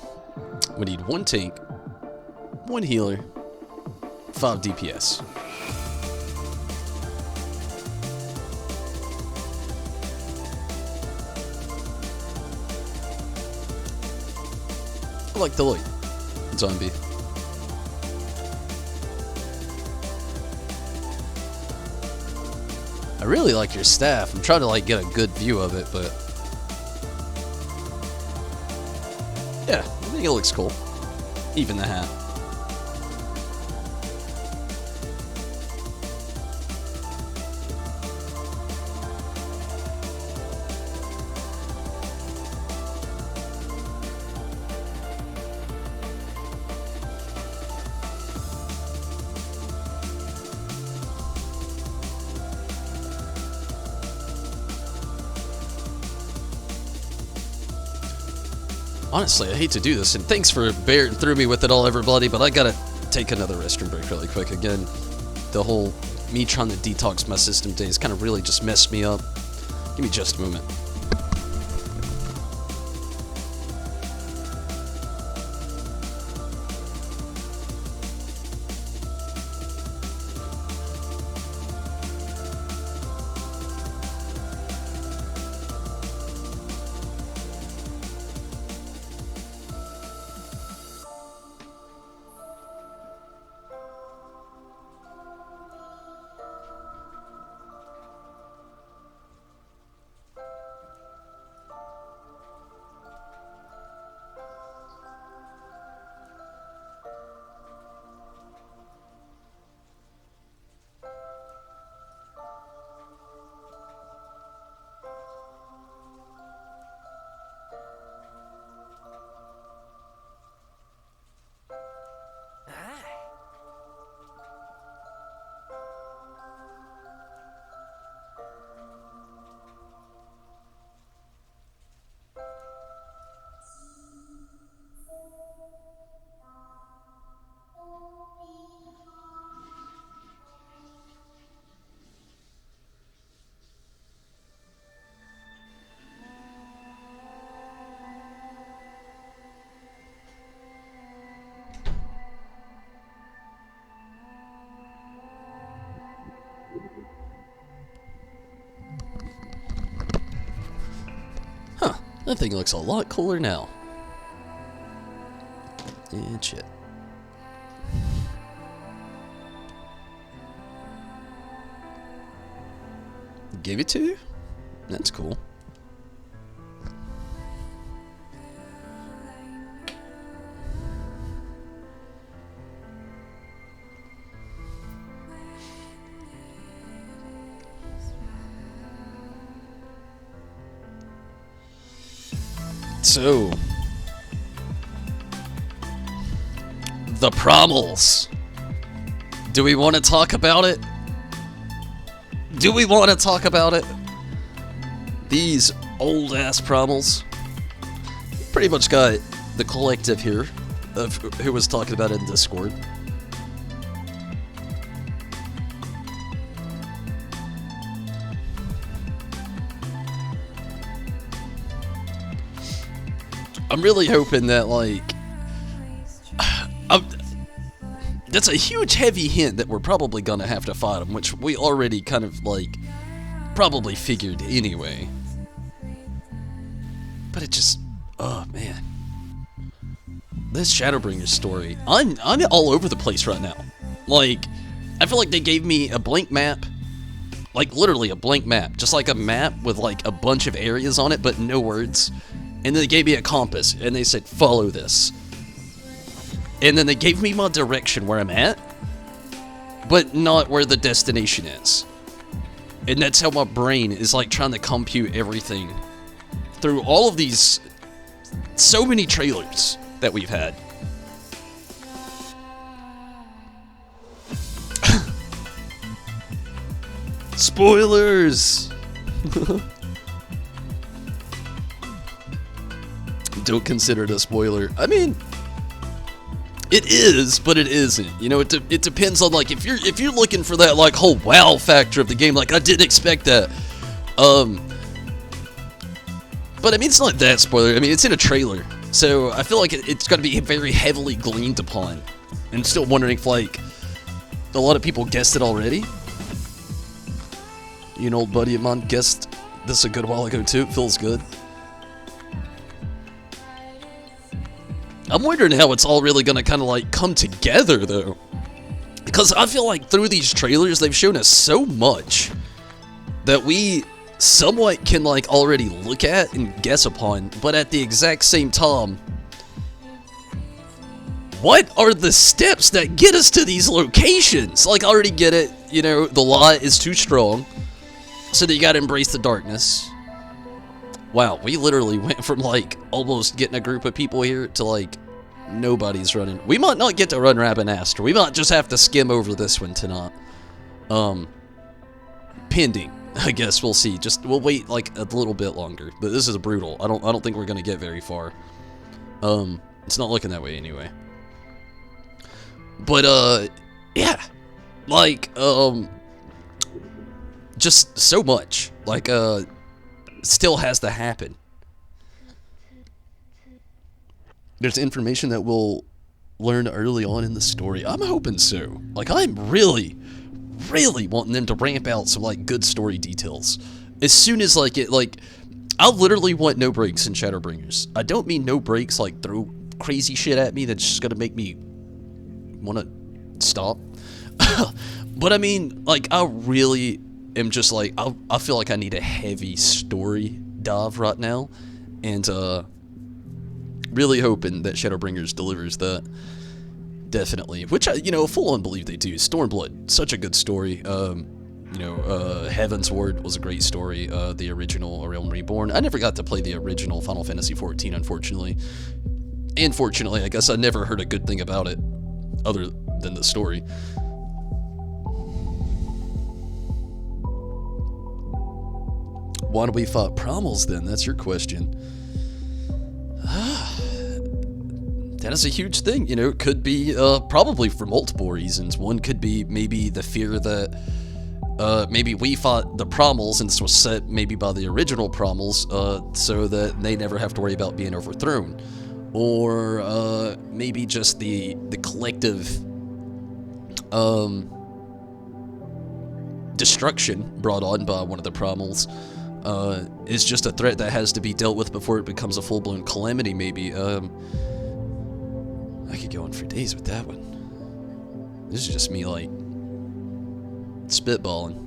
we need one tank, one healer, 5 DPS. I like the light zombie. I really like your staff. I'm trying to like get a good view of it, but yeah, I think it looks cool. Even the hat. Honestly, I hate to do this, and thanks for bearing through me with it all, everybody, but I gotta take another restroom break really quick. Again, the whole me trying to detox my system days kind of really just messed me up. Give me just a moment. That thing looks a lot cooler now. And shit. Gave it to you? That's cool. So, the Promels. Do we want to talk about it? Do we want to talk about it? These old-ass Promels. Pretty much got the collective here of who was talking about it in Discord. I'm really hoping that, like, that's a huge heavy hint that we're probably gonna have to fight them, which we already kind of, like, probably figured anyway. But it just, oh man. This Shadowbringer story, I'm all over the place right now. Like, I feel like they gave me a blank map, like literally a blank map, just like a map with like a bunch of areas on it, but no words. And then they gave me a compass, and they said, follow this. And then they gave me my direction where I'm at, but not where the destination is. And that's how my brain is like trying to compute everything through all of these, so many trailers that we've had. Spoilers! Don't consider it a spoiler. I mean, it is, but it isn't. You know, it depends on, like, if you're looking for that, like, whole wow factor of the game, like, I didn't expect that. But I mean, it's not that spoiler. I mean, it's in a trailer, so I feel like it's got to be very heavily gleaned upon. And I'm still wondering if, like, a lot of people guessed it already. You, an old buddy of mine, guessed this a good while ago too. It feels good. I'm wondering how it's all really gonna kind of like come together though, because I feel like through these trailers they've shown us so much that we somewhat can like already look at and guess upon, but at the exact same time, what are the steps that get us to these locations? Like, I already get it, you know, the light is too strong, so that you gotta embrace the darkness. Wow, we literally went from, like, almost getting a group of people here to, like, nobody's running. We might not get to run Rabanastre. We might just have to skim over this one tonight. Pending. I guess we'll see. We'll wait, like, a little bit longer. But this is brutal. I don't think we're gonna get very far. It's not looking that way anyway. But, yeah. Like, just so much. Like, still has to happen. There's information that we'll learn early on in the story. I'm hoping so. Like, I'm really wanting them to ramp out some, like, good story details. As soon as, like, I literally want no breaks in Shadowbringers. I don't mean no breaks, like, throw crazy shit at me that's just gonna make me wanna stop. But I mean, like, I really am just like, I feel like I need a heavy story dive right now, and really hoping that Shadowbringers delivers that. Definitely, which I, you know, full on believe they do. Stormblood, such a good story. You know, Heaven's Ward was a great story. The original A Realm Reborn. I never got to play the original Final Fantasy XIV, unfortunately. And fortunately, I guess I never heard a good thing about it, other than the story. Why do we fight Promels then? That's your question. That is a huge thing, you know. It could be probably for multiple reasons. One could be maybe the fear that maybe we fought the Promels, and this was set maybe by the original Promels, so that they never have to worry about being overthrown. Or maybe just the collective destruction brought on by one of the Promels. is just a threat that has to be dealt with before it becomes a full-blown calamity, maybe. I could go on for days with that one. This is just me, like, spitballing.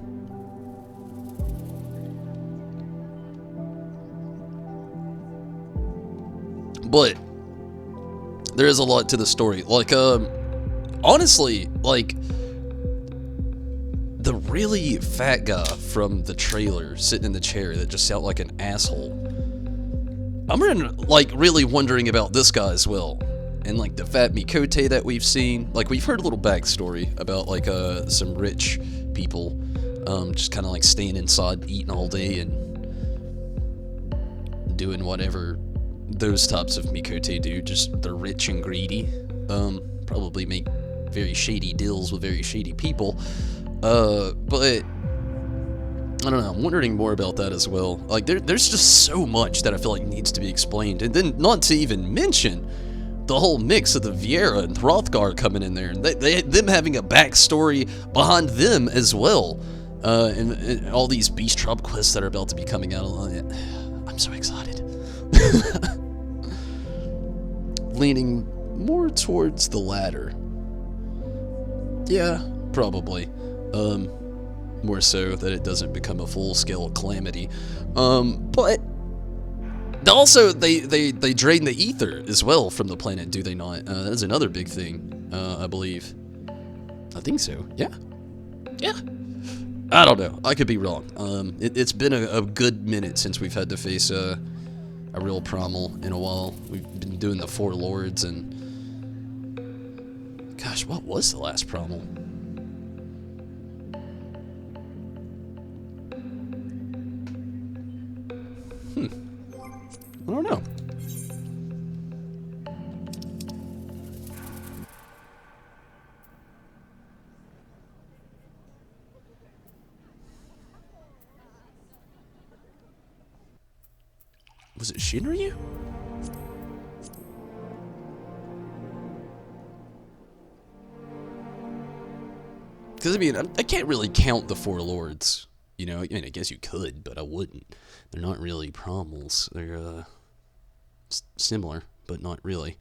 But there is a lot to the story. Like, honestly, like, the really fat guy from the trailer sitting in the chair that just sounded like an asshole. I'm really wondering about this guy as well. And, like, the fat Mikote that we've seen. Like, we've heard a little backstory about, like, some rich people just kind of, like, staying inside, eating all day, and doing whatever those types of Mikote do. Just, they're rich and greedy. Probably make very shady deals with very shady people. But I don't know, I'm wondering more about that as well. Like, there's just so much that I feel like needs to be explained. And then, not to even mention the whole mix of the Vieira and Hrothgar coming in there, and them having a backstory behind them as well. And all these Beast Tribe quests that are about to be coming out. I'm so excited. Leaning more towards the latter. Yeah, probably. More so that it doesn't become a full-scale calamity. But also, they drain the ether as well from the planet, do they not? That's another big thing, I believe. I think so, yeah. Yeah. I don't know, I could be wrong. It's been a good minute since we've had to face a real primal in a while. We've been doing the Four Lords, and gosh, what was the last primal? I don't know. Was it Shinryu? Because, I mean, I can't really count the Four Lords. You know, I mean, I guess you could, but I wouldn't. They're not really primals. They're, similar, but not really.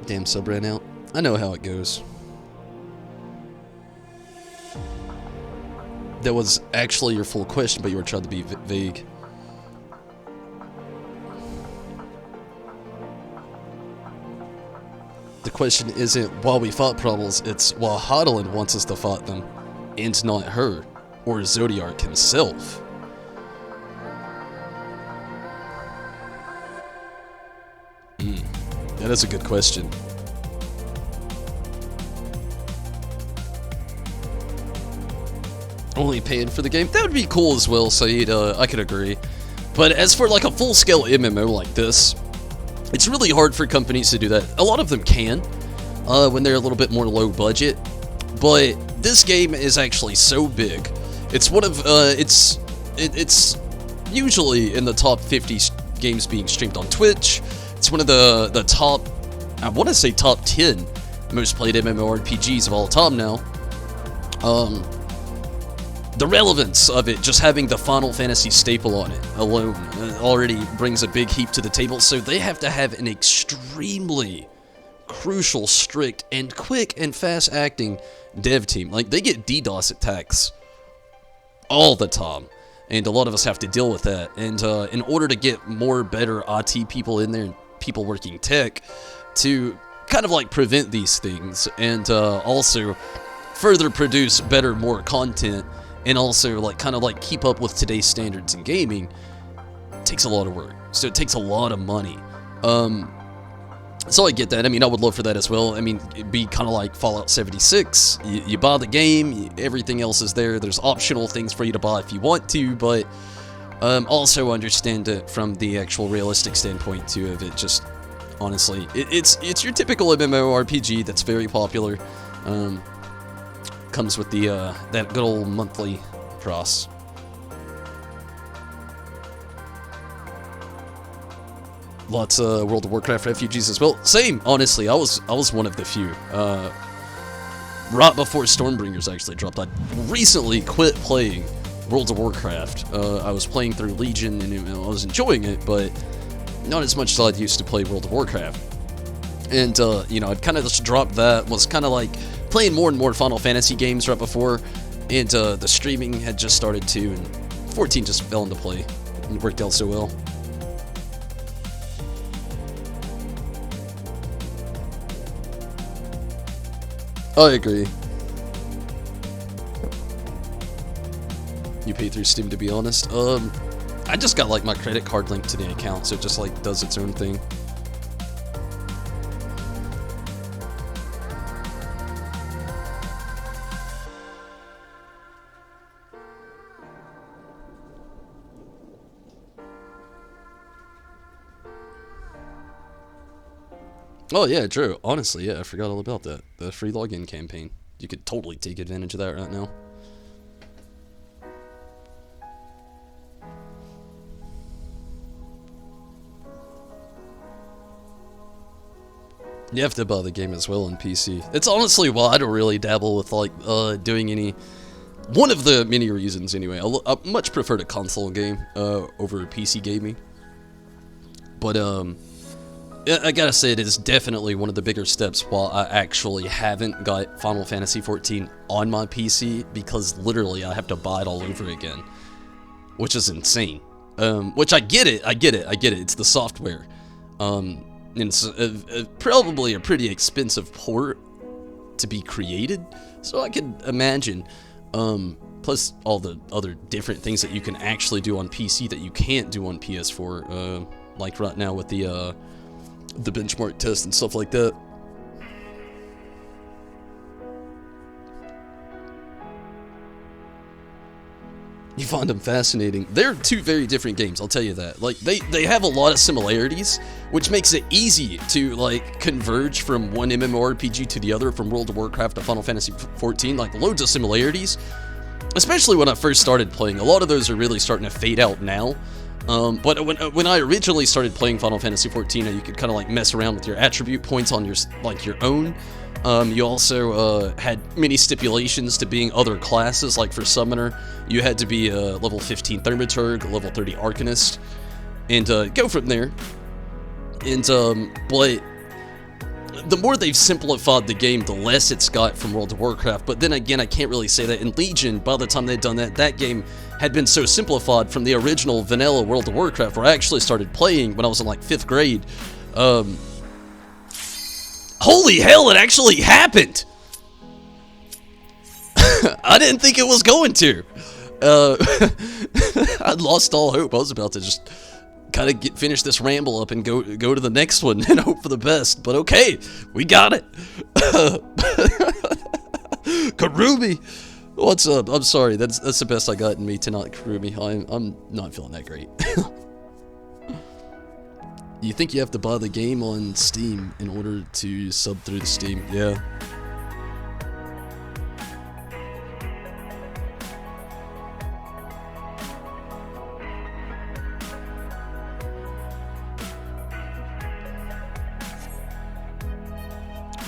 Damn, sub ran out. I know how it goes. That was actually your full question, but you were trying to be vague. The question isn't while we fought primals, it's while Hodelin wants us to fight them, and not her, or Zodiark himself. That is a good question. Only paying for the game? That would be cool as well, Saeed, I could agree. But as for like a full-scale MMO like this, it's really hard for companies to do that. A lot of them can, when they're a little bit more low budget. But this game is actually so big. It's one of, it's usually in the top 50 games being streamed on Twitch. It's one of the top, I want to say top 10 most played MMORPGs of all time now. The relevance of it, just having the Final Fantasy staple on it alone, already brings a big heap to the table, so they have to have an extremely crucial, strict, and quick and fast-acting dev team. Like, they get DDoS attacks all the time, and a lot of us have to deal with that. And in order to get more better IT people in there, and people working tech, to kind of like prevent these things, and also further produce better, more content, and also like kind of like keep up with today's standards in gaming, it takes a lot of work. So it takes a lot of money. So I get that. I mean, I would love for that as well. I mean, it'd be kind of like Fallout 76. You buy the game, everything else is there. There's optional things for you to buy if you want to, but also understand it from the actual realistic standpoint too of it. Just honestly, it's your typical MMORPG that's very popular. Comes with the that good old monthly price. Lots of World of Warcraft refugees as well. Same, honestly. I was one of the few. Right before Stormbringers actually dropped, I recently quit playing World of Warcraft. I was playing through Legion and I was enjoying it, but not as much as I used to play World of Warcraft. And, you know, I'd kind of just dropped that, was kind of like playing more and more Final Fantasy games right before, and the streaming had just started too, and 14 just fell into play. It worked out so well. I agree. You pay through Steam, to be honest. I just got like my credit card linked to the account, so it just like does its own thing. Oh yeah, true. Honestly, yeah, I forgot all about that. The free login campaign. You could totally take advantage of that right now. You have to buy the game as well on PC. It's honestly why I don't really dabble with like doing any. One of the many reasons, anyway. I much prefer to console game over PC gaming. But I gotta say, it is definitely one of the bigger steps while I actually haven't got Final Fantasy XIV on my PC, because literally I have to buy it all over again, which is insane. Which I get it, it's the software. And it's probably a pretty expensive port to be created, so I could imagine, plus all the other different things that you can actually do on PC that you can't do on PS4, like right now with the benchmark test and stuff like that. You find them fascinating. They're two very different games, I'll tell you that. Like, they have a lot of similarities, which makes it easy to, like, converge from one MMORPG to the other, from World of Warcraft to Final Fantasy XIV. Like, loads of similarities. Especially when I first started playing. A lot of those are really starting to fade out now. But when I originally started playing Final Fantasy XIV, you could kind of like mess around with your attribute points on your own. You also had many stipulations to being other classes. Like for Summoner, you had to be a level 15 Thaumaturg, level 30 Arcanist, and go from there. And but the more they've simplified the game, the less it's got from World of Warcraft. But then again, I can't really say that. In Legion, by the time they'd done that, that game had been so simplified from the original vanilla World of Warcraft, where I actually started playing when I was in like 5th grade. Holy hell, it actually happened! I didn't think it was going to. I'd lost all hope. I was about to just kind of finish this ramble up and go to the next one and hope for the best. But okay, we got it. Karumi, what's up? I'm sorry. That's the best I got in me tonight, Karumi. I'm not feeling that great. You think you have to buy the game on Steam in order to sub through the Steam? Yeah.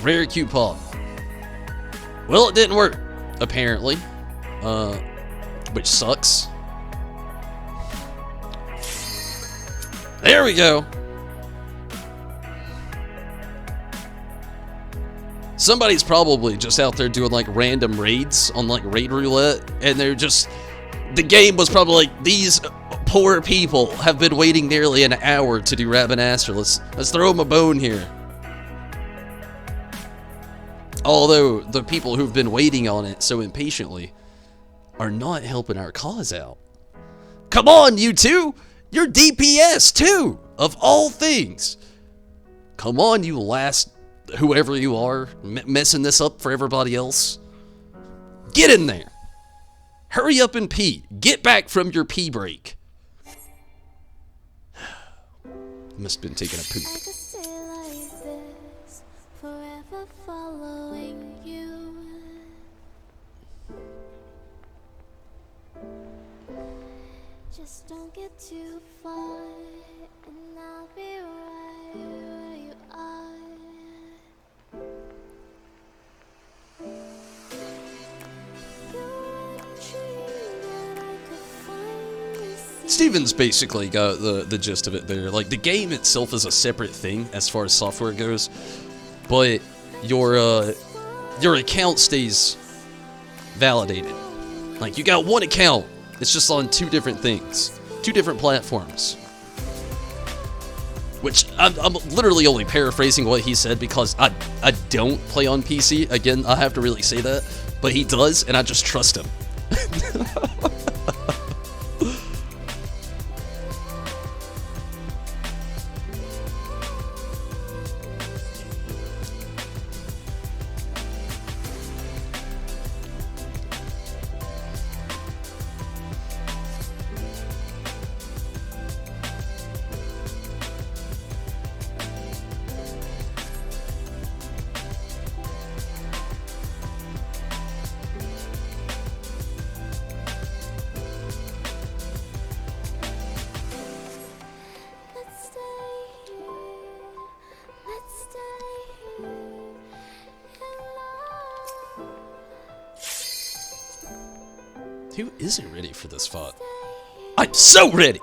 Rare coupon. Well, it didn't work, apparently. Which sucks. There we go. Somebody's probably just out there doing like random raids on like raid roulette, and they're just, the game was probably like, these poor people have been waiting nearly an hour to do Rabanastre. Let's throw them a bone here. Although the people who've been waiting on it so impatiently are not helping our cause out. Come on, you two! You're DPS too, of all things. Come on, you last, whoever you are, messing this up for everybody else. Get in there. Hurry up and pee. Get back from your pee break. Must have been taking a poop. Following you, just don't get too far, and I'll be right. Steven's basically got the gist of it there. Like, the game itself is a separate thing as far as software goes, but your account stays validated. Like, you got one account, it's just on 2 different things, 2 different platforms. Which, I'm literally only paraphrasing what he said because I don't play on PC. Again, I have to really say that. But he does, and I just trust him. Who isn't ready for this fight? I'm so ready!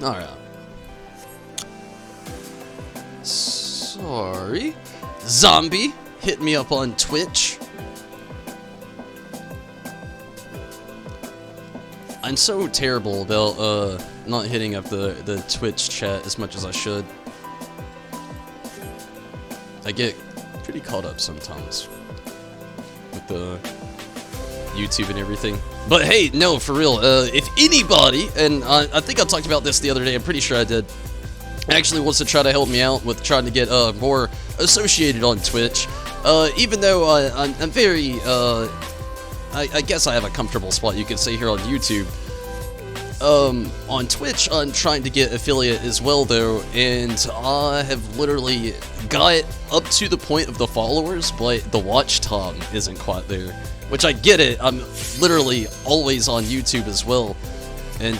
Alright. Sorry. Zombie, hit me up on Twitch. I'm so terrible about not hitting up the Twitch chat as much as I should. I get pretty caught up sometimes with the YouTube and everything. But hey, no, for real, if anybody, and I think I talked about this the other day, I'm pretty sure I did, actually wants to try to help me out with trying to get more associated on Twitch, even though I'm very, I guess I have a comfortable spot, you could say, here on YouTube. On Twitch, I'm trying to get affiliate as well, though, and I have literally got up to the point of the followers, but the watch time isn't quite there. Which I get it, I'm literally always on YouTube as well, and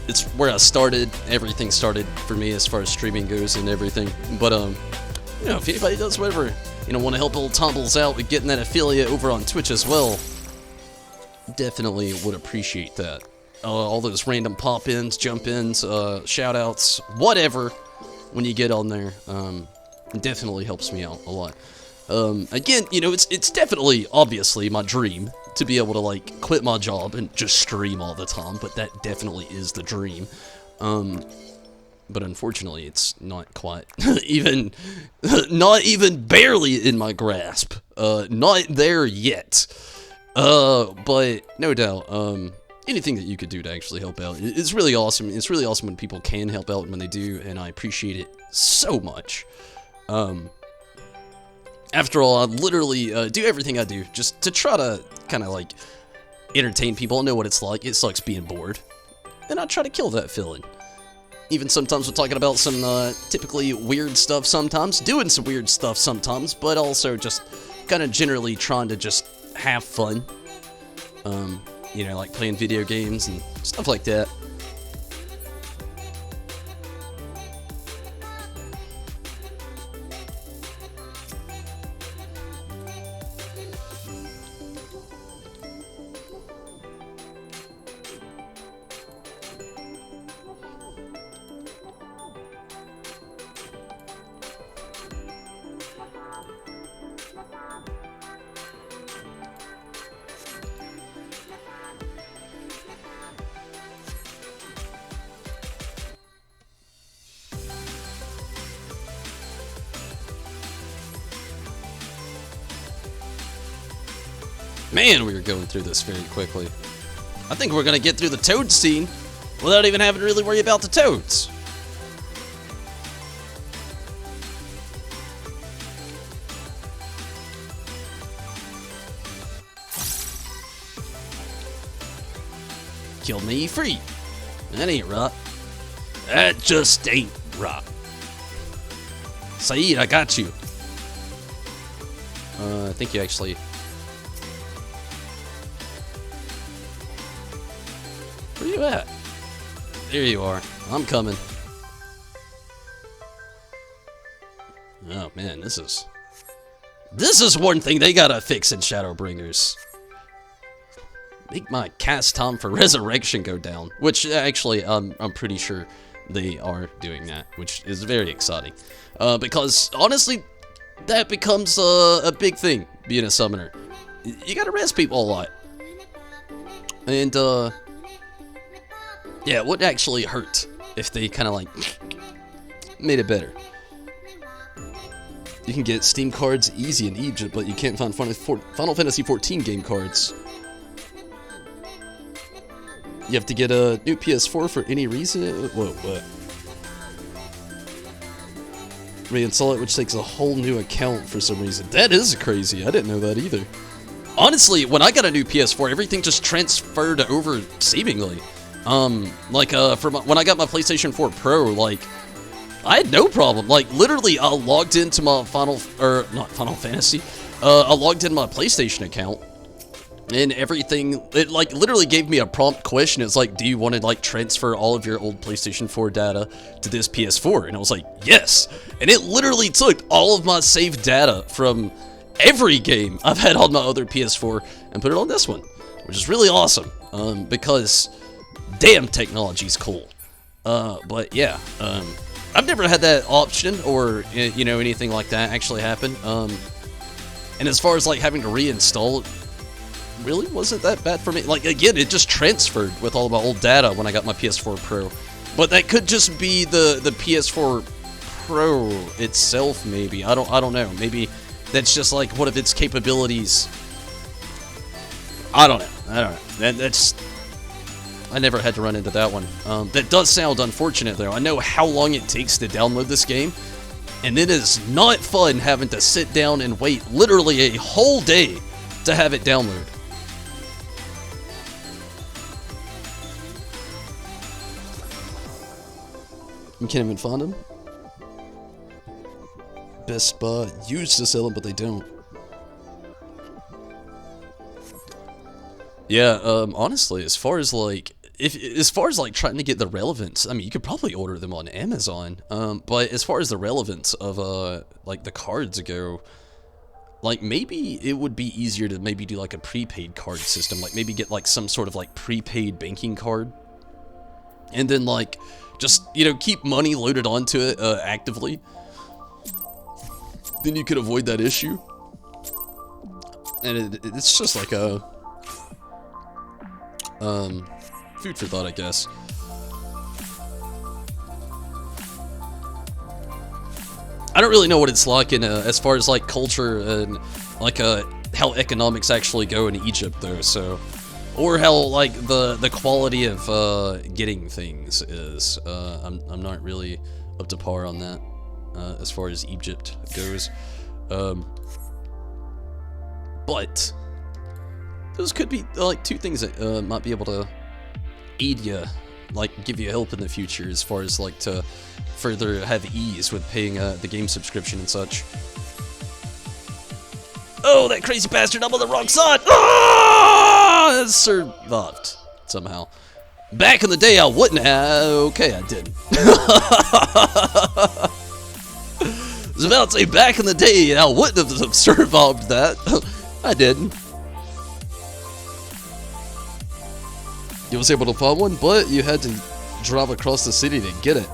it's where I started, everything started for me as far as streaming goes and everything, but you know, if anybody does whatever, you know, want to help old Tumbles out with getting that affiliate over on Twitch as well, definitely would appreciate that. All those random pop-ins, jump-ins, shout-outs, whatever, when you get on there, definitely helps me out a lot. Again, you know, it's definitely, obviously, my dream to be able to, like, quit my job and just stream all the time, but that definitely is the dream. But unfortunately, it's not quite, not even barely in my grasp. Not there yet. But no doubt, anything that you could do to actually help out is really awesome. It's really awesome when people can help out when they do, and I appreciate it so much. After all, I literally do everything I do just to try to kind of like entertain people. I know what it's like. It sucks being bored. And I try to kill that feeling. Even sometimes we're talking about some typically weird stuff sometimes, doing some weird stuff sometimes, but also just kind of generally trying to just have fun. You know, like playing video games and stuff like that. Man, we were going through this very quickly. I think we're gonna get through the toad scene without even having to really worry about the toads. Kill me free. That ain't right. That just ain't right. Saeed, I got you. I think you actually... Where you at? There you are. I'm coming. Oh man, this is one thing they gotta fix in Shadowbringers. Make my cast time for resurrection go down, which actually I'm pretty sure they are doing that, which is very exciting. Because honestly, that becomes a big thing being a summoner. You gotta res people a lot, and yeah, it wouldn't actually hurt if they kind of like made it better. You can get Steam cards easy in Egypt, but you can't find Final Fantasy XIV game cards. You have to get a new PS4 for any reason? Whoa, what? Reinstall it, which takes a whole new account for some reason. That is crazy. I didn't know that either. Honestly, when I got a new PS4, everything just transferred over seemingly. When I got my PlayStation 4 Pro, like, I had no problem. Like, literally, I logged into my not Final Fantasy. I logged in my PlayStation account, and everything, it, like, literally gave me a prompt question. It's like, do you want to, like, transfer all of your old PlayStation 4 data to this PS4? And I was like, yes. And it literally took all of my saved data from every game I've had on my other PS4 and put it on this one, which is really awesome, because damn, technology's cool. But yeah, I've never had that option or, you know, anything like that actually happen. And as far as like having to reinstall it, really wasn't that bad for me. Like, again, it just transferred with all of my old data when I got my PS4 Pro. But that could just be the PS4 Pro itself, maybe. I don't know. Maybe that's just like one of its capabilities. I don't know. That's... I never had to run into that one. That does sound unfortunate, though. I know how long it takes to download this game, and it is not fun having to sit down and wait literally a whole day to have it download. You can't even find them? Best Spot used to sell them, but they don't. Yeah, honestly, as far as like trying to get the relevance, I mean, you could probably order them on Amazon. But as far as the relevance of like the cards go, like maybe it would be easier to maybe do like a prepaid card system, like maybe get like some sort of like prepaid banking card, and then like just, you know, keep money loaded onto it actively. Then you could avoid that issue. And it's just like a food for thought, I guess. I don't really know what it's like in as far as like culture and like how economics actually go in Egypt, though. So, or how like the quality of getting things is. I'm not really up to par on that as far as Egypt goes. But those could be like two things that might be able to aid you, like give you help in the future as far as like to further have ease with paying the game subscription and such. Oh, that crazy bastard! I'm on the wrong side. Ah! Survived somehow. Back in the day, I wouldn't have. Okay, I didn't. I was about to say back in the day, I wouldn't have survived that. I didn't. You was able to find one, but you had to drive across the city to get it.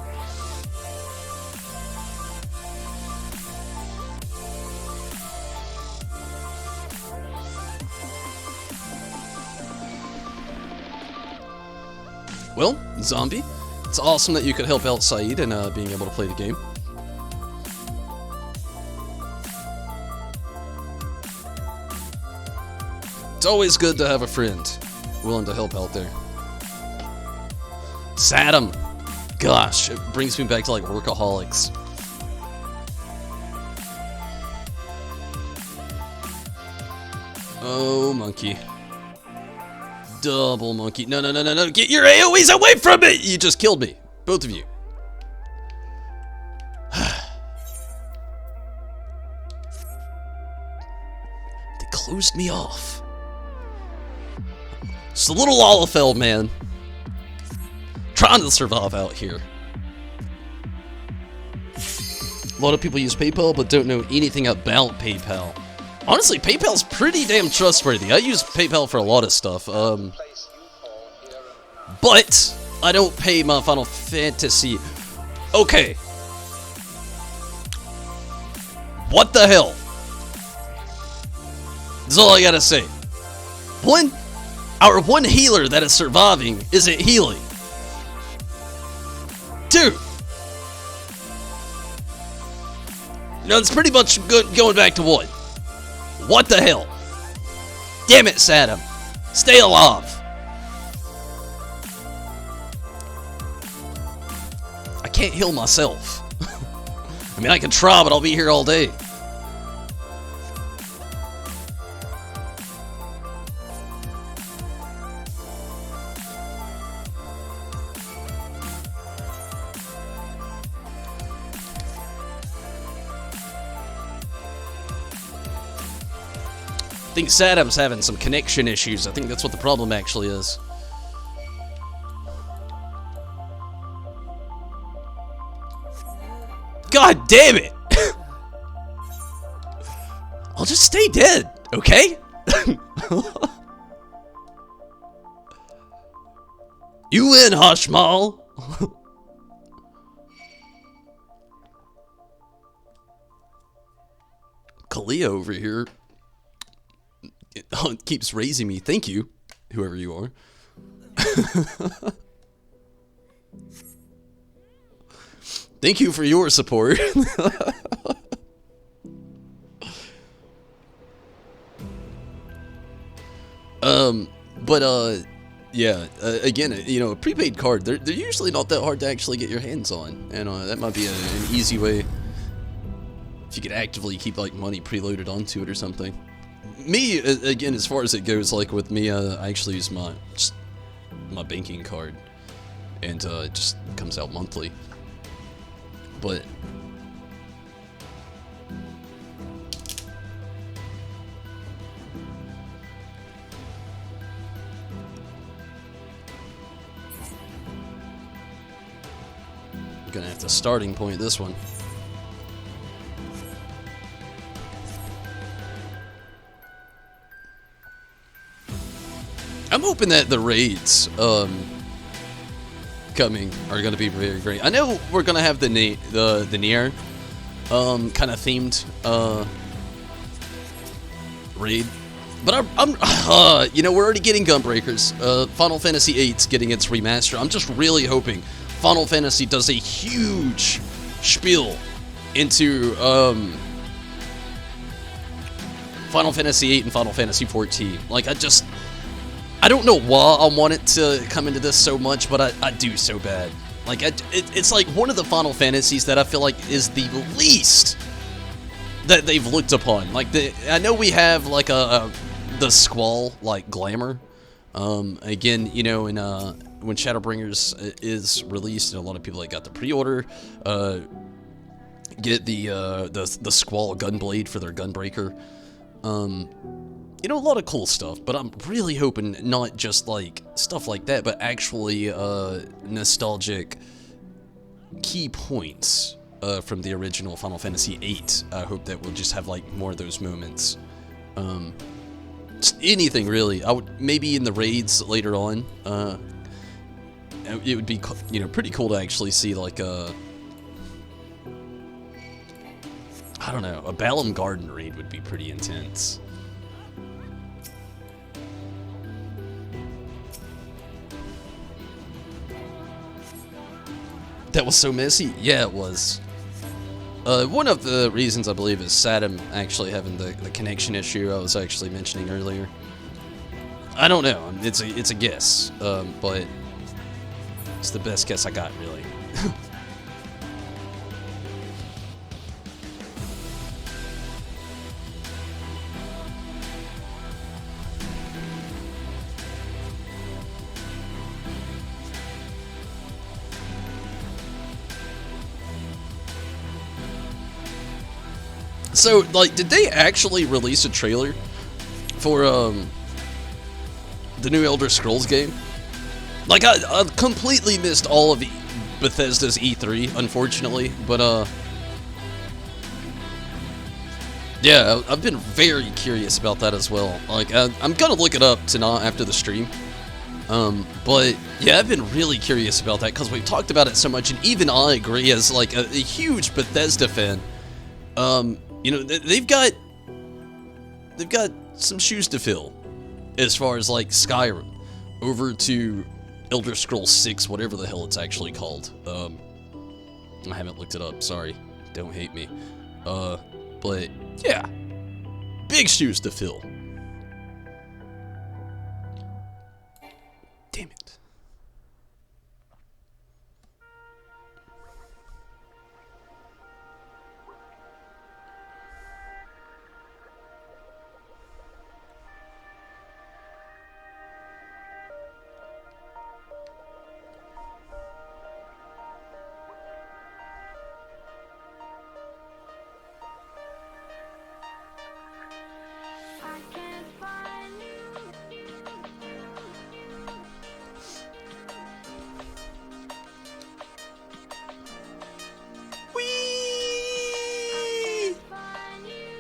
Well, Zombie, it's awesome that you could help out Saeed in being able to play the game. It's always good to have a friend willing to help out there. Saddam! Gosh, it brings me back to like Workaholics. Oh, monkey. Double monkey. No, no, no, no, no. Get your AoEs away from me! You just killed me. Both of you. closed me off. It's a little Lalafell, man. Trying to survive out here. A lot of people use PayPal, but don't know anything about PayPal. Honestly, PayPal's pretty damn trustworthy. I use PayPal for a lot of stuff. But I don't pay my Final Fantasy. Okay. What the hell? That's all I gotta say. Our one healer that is surviving isn't healing. Dude. No, it's pretty much going back to one. What the hell? Damn it, Saddam. Stay alive. I can't heal myself. I mean, I can try, but I'll be here all day. I think Saddam's having some connection issues. I think that's what the problem actually is. God damn it! I'll just stay dead, okay? You win, Hashmal! Kalia over here keeps raising me. Thank you, whoever you are. Thank you for your support. Yeah, again, you know, a prepaid card, they're usually not that hard to actually get your hands on, and that might be an easy way if you could actively keep, like, money preloaded onto it or something. Me, again, as far as it goes, like, with me, I actually use my banking card, and it just comes out monthly. But I'm gonna have to starting point this one. I'm hoping that the raids coming are gonna be very great. I know we're gonna have the Nier kind of themed raid, but I'm you know, we're already getting Gunbreakers. Final Fantasy VIII's getting its remaster. I'm just really hoping Final Fantasy does a huge spiel into Final Fantasy VIII and Final Fantasy XIV. Like, I don't know why I want it to come into this so much, but I do so bad. Like, it's like one of the Final Fantasies that I feel like is the least that they've looked upon. Like, I know we have like the Squall like glamour. Again, you know, when Shadowbringers is released, and a lot of people that got the pre-order get the Squall Gunblade for their Gunbreaker. You know, a lot of cool stuff, but I'm really hoping not just like stuff like that, but actually nostalgic key points from the original Final Fantasy VIII. I hope that we'll just have like more of those moments. Just anything really. I would maybe in the raids later on. It would be, you know, pretty cool to actually see like I don't know, a Balam Garden raid would be pretty intense. That was so messy? Yeah, it was. One of the reasons, I believe, is Saddam actually having the connection issue I was actually mentioning earlier. I don't know. It's a guess, but it's the best guess I got, really. So, like, did they actually release a trailer for the new Elder Scrolls game. Like, I completely missed all of Bethesda's E3, unfortunately, but yeah, I've been very curious about that as well. Like, I'm gonna look it up tonight after the stream. But yeah, I've been really curious about that because we've talked about it so much, and even I agree as like a huge Bethesda fan. You know, they've got some shoes to fill as far as like Skyrim over to Elder Scrolls 6, whatever the hell it's actually called. I haven't looked it up. Sorry, don't hate me. But yeah, big shoes to fill. Damn it.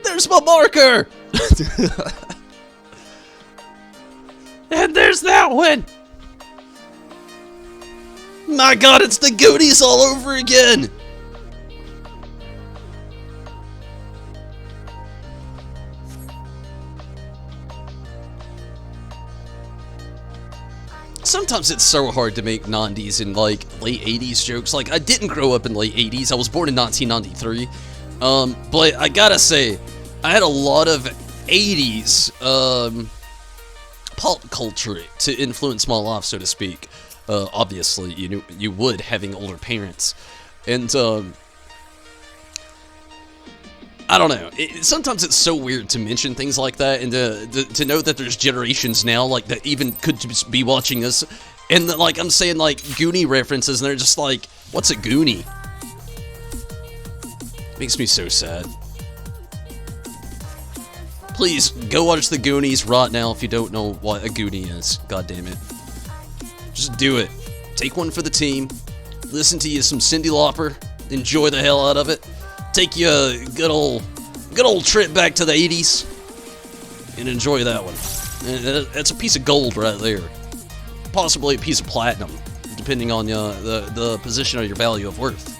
There's my marker! And there's that one! My god, it's the Goonies all over again! Sometimes it's so hard to make 90s and like late 80s jokes. Like, I didn't grow up in late 80s. I was born in 1993. But I gotta say, I had a lot of 80s pop culture to influence my life, so to speak. Obviously, you would, having older parents. And I don't know. Sometimes it's so weird to mention things like that, and to know that there's generations now like that even could just be watching this, and that, like, I'm saying like Goonie references, and they're just like, "What's a Goonie?" Makes me so sad. Please go watch the Goonies right now if you don't know what a Goonie is. God damn it. Just do it. Take one for the team. Listen to you some Cyndi Lauper. Enjoy the hell out of it. Take you a good old trip back to the 80s. And enjoy that one. That's a piece of gold right there. Possibly a piece of platinum, depending on the position of your value of worth.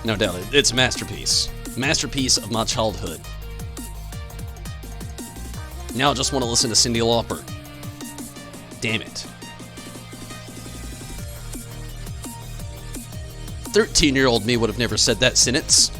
No doubt, it's a masterpiece. Masterpiece of my childhood. Now I just want to listen to Cyndi Lauper. Damn it. 13-year-old me would have never said that sentence.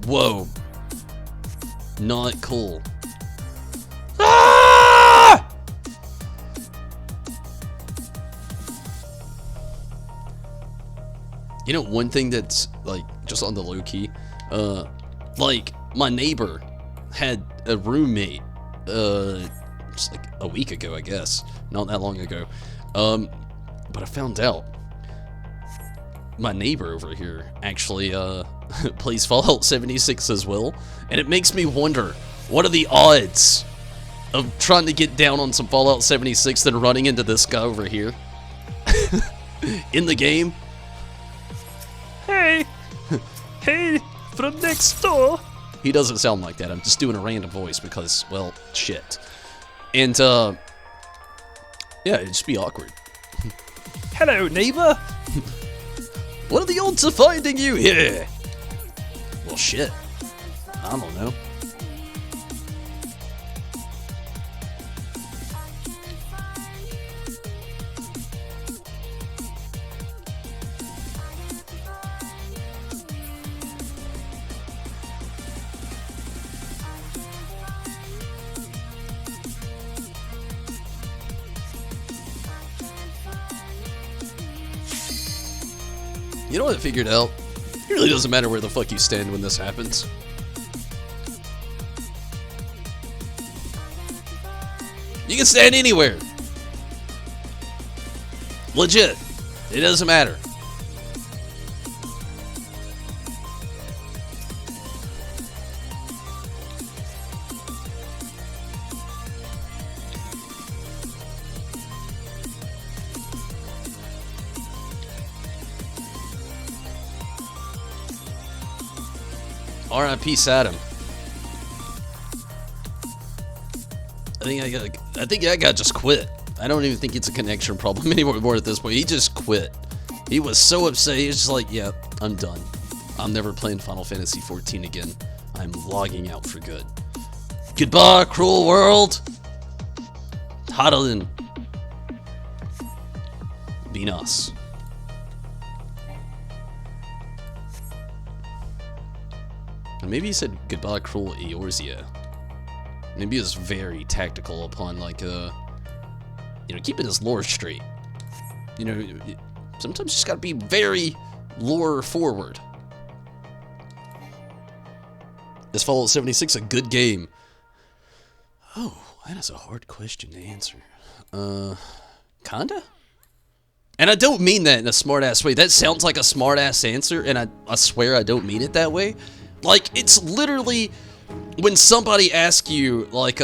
Whoa. Not cool. Ah! You know, one thing that's, like, just on the low key, like, my neighbor had a roommate, just like a week ago, I guess. Not that long ago. But I found out my neighbor over here actually, plays Fallout 76 as well, and it makes me wonder, what are the odds of trying to get down on some Fallout 76 than running into this guy over here in the game? Hey, hey, from next door. He doesn't sound like that. I'm just doing a random voice because, well, shit. And yeah, it'd just be awkward. Hello, neighbor. What are the odds of finding you here? Well, shit. I don't know. You know what I figured out? It really doesn't matter where the fuck you stand when this happens. You can stand anywhere. Legit. It doesn't matter. R.I.P. Saddam. I think that guy just quit. I don't even think it's a connection problem anymore at this point. He just quit. He was so upset. He was just like, yeah, I'm done. I'm never playing Final Fantasy XIV again. I'm logging out for good. Goodbye, cruel world. Hadalin. Be nice. Maybe he said goodbye, cruel Eorzea. Maybe he was very tactical upon, like, keeping his lore straight. You know, sometimes you just gotta be very lore forward. Is Fallout 76 a good game? Oh, that is a hard question to answer. Kinda? And I don't mean that in a smart-ass way. That sounds like a smart-ass answer, and I swear I don't mean it that way. Like, it's literally when somebody asks you, like,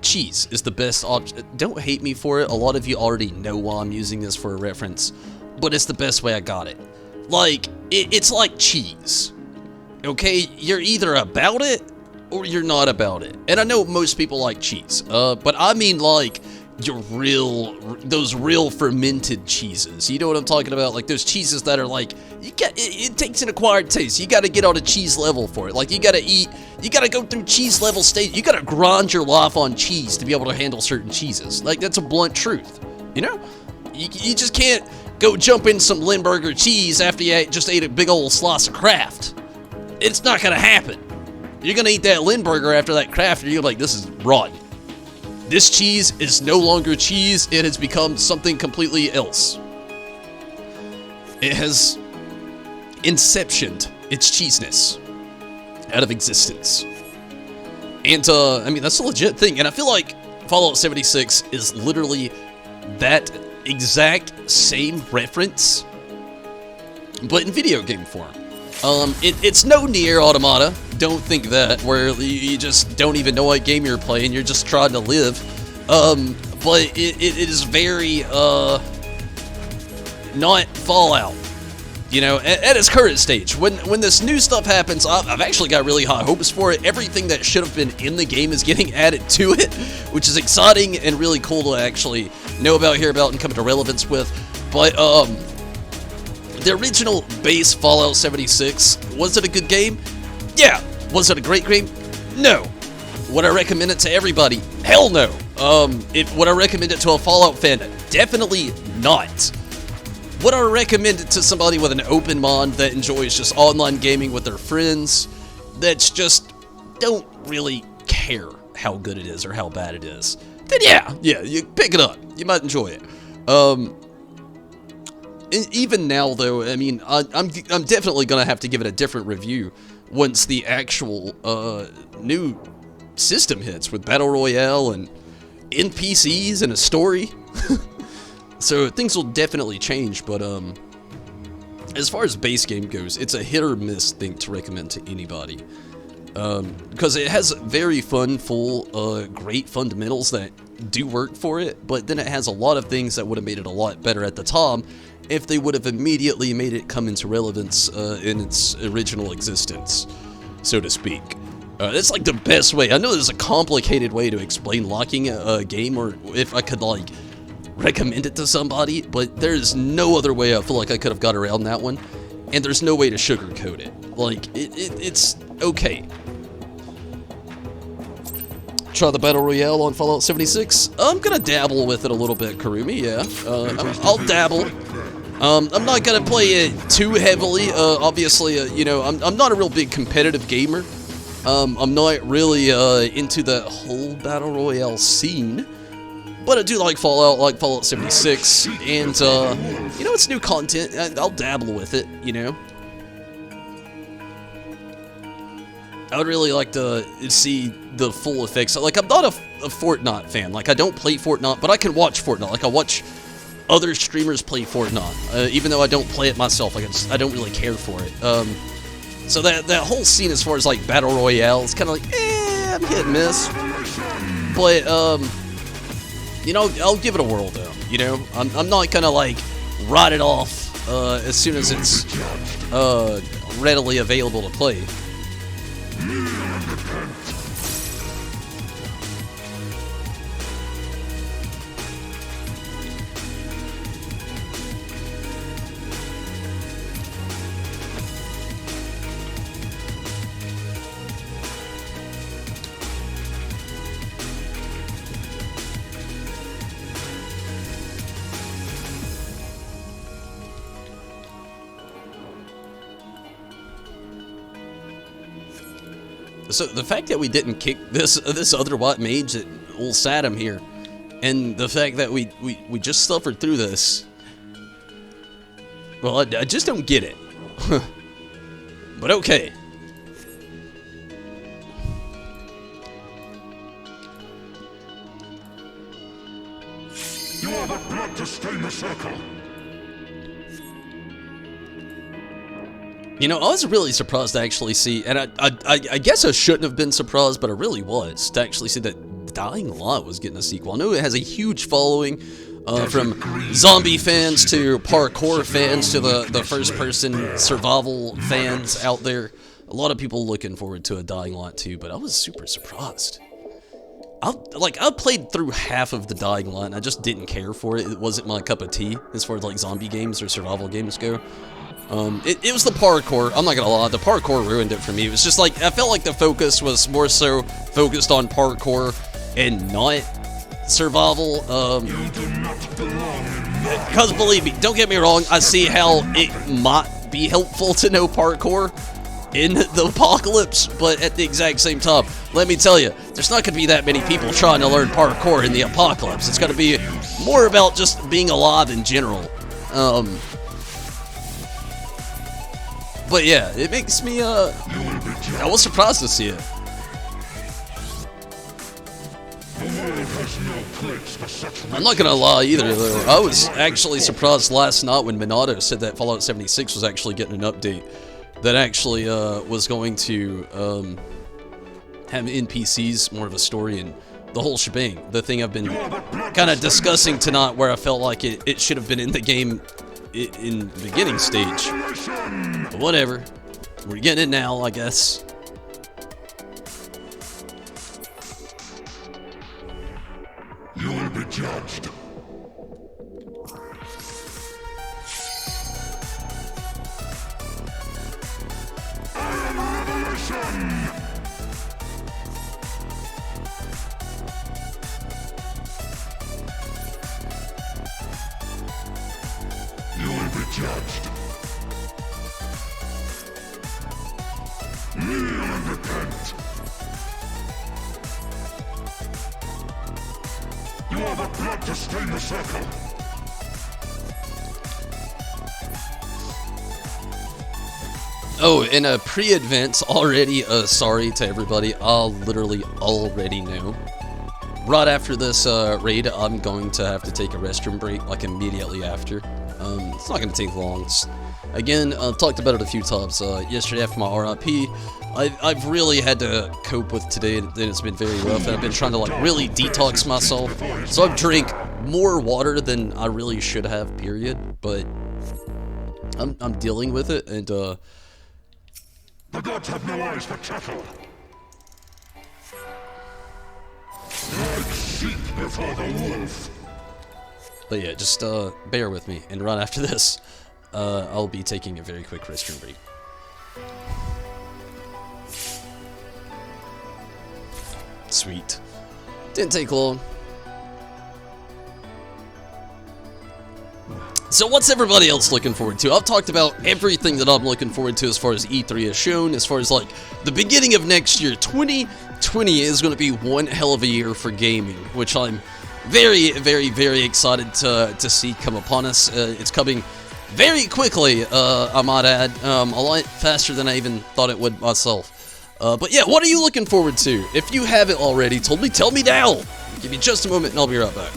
cheese is the best option. Don't hate me for it. A lot of you already know why I'm using this for a reference, but it's the best way I got it. Like, it's like cheese. Okay, you're either about it or you're not about it. And I know most people like cheese, but I mean like those real fermented cheeses. You know what I'm talking about? Like those cheeses that are like, it takes an acquired taste. You gotta get on a cheese level for it. Like you gotta go through cheese level stage. You gotta grind your life on cheese to be able to handle certain cheeses. Like that's a blunt truth, you know? You just can't go jump in some Limburger cheese after you just ate a big old slice of Kraft. It's not gonna happen. You're gonna eat that Limburger after that Kraft and you're like, this is rotten. This cheese is no longer cheese, it has become something completely else. It has inceptioned its cheeseness out of existence. And, I mean, that's a legit thing, and I feel like Fallout 76 is literally that exact same reference, but in video game form. It's no Nier Automata, don't think that, where you just don't even know what game you're playing, you're just trying to live, but it is very, not Fallout, you know, at its current stage. When this new stuff happens, I've actually got really high hopes for it. Everything that should have been in the game is getting added to it, which is exciting and really cool to actually know about, hear about, and come to relevance with, but, the original base Fallout 76, was it a good game? Yeah. Was it a great game? No. Would I recommend it to everybody? Hell no. Would I recommend it to a Fallout fan? Definitely not. Would I recommend it to somebody with an open mind that enjoys just online gaming with their friends, that's just don't really care how good it is or how bad it is? Then yeah, you pick it up. You might enjoy it. Even now, though, I mean, I'm definitely gonna have to give it a different review once the actual new system hits with Battle Royale and NPCs and a story. So things will definitely change, but as far as base game goes, it's a hit or miss thing to recommend to anybody. Because it has very fun, full, great fundamentals that do work for it, but then it has a lot of things that would have made it a lot better at the time if they would have immediately made it come into relevance in its original existence, so to speak. That's like the best way. I know there's a complicated way to explain locking a game, or if I could like recommend it to somebody, but there's no other way I feel like I could have got around that one, and there's no way to sugarcoat it. Like, it's okay. Try the Battle Royale on Fallout 76? I'm gonna dabble with it a little bit, Karumi, yeah. I'll dabble. I'm not gonna play it too heavily. Obviously, you know, I'm not a real big competitive gamer. I'm not really into the whole Battle Royale scene. But I do like Fallout 76, and, you know, it's new content. I'll dabble with it, you know. I would really like to see the full effects. Like, I'm not a Fortnite fan. Like, I don't play Fortnite, but I can watch Fortnite. Like, I watch other streamers play Fortnite, even though I don't play it myself. Like, I don't really care for it. So that whole scene, as far as like Battle Royale, is kind of like, I'm hit and miss. But you know, I'll give it a whirl though. You know, I'm not gonna like write it off as soon as it's readily available to play. So the fact that we didn't kick this other white mage that will sat him here, and the fact that we just suffered through this, well, I just don't get it. But okay. You are the blood to stain the circle. You know, I was really surprised to actually see, and I guess I shouldn't have been surprised, but I really was, to actually see that Dying Light was getting a sequel. I know it has a huge following, from zombie fans to parkour fans to the first-person survival fans out there. A lot of people looking forward to a Dying Light 2, but I was super surprised. I played through half of the Dying Light, and I just didn't care for it. It wasn't my cup of tea, as far as like zombie games or survival games go. It was the parkour. I'm not gonna lie, the parkour ruined it for me. It was just like, I felt like the focus was more so focused on parkour and not survival. Because believe me, don't get me wrong, I see how it might be helpful to know parkour in the apocalypse, but at the exact same time, let me tell you, there's not gonna be that many people trying to learn parkour in the apocalypse. It's gonna be more about just being alive in general. But yeah, it makes me, I was surprised to see it. I'm not gonna lie either, though. I was actually surprised last night when Minato said that Fallout 76 was actually getting an update that actually, was going to, have NPCs, more of a story, and the whole shebang. The thing I've been kind of discussing tonight, where I felt like it should have been in the game in the beginning stage. But whatever. We're getting it now, I guess. You will be judged. I am revolution! You will be judged. Kneel and repent. You are the blood to stain the circle. Oh, in a pre-advance already, sorry to everybody, I literally already know. Right after this raid, I'm going to have to take a restroom break, like immediately after. It's not going to take long. Again, I've talked about it a few times. Yesterday after my RIP, I've really had to cope with today, and it's been very rough, and I've been trying to like really detox myself. So I've drank more water than I really should have, period. But I'm dealing with it, and the gods have no eyes for cattle. Like sheep before the wolf. But yeah, just bear with me, and right after this, I'll be taking a very quick restroom break. Sweet. Didn't take long. So what's everybody else looking forward to? I've talked about everything that I'm looking forward to as far as E3 has shown, as far as like the beginning of next year. 2020 is going to be one hell of a year for gaming, which I'm very, very, very excited to see come upon us. It's coming very quickly, I might add, a lot faster than I even thought it would myself. But yeah, what are you looking forward to? If you haven't already told me, tell me now. Give me just a moment and I'll be right back.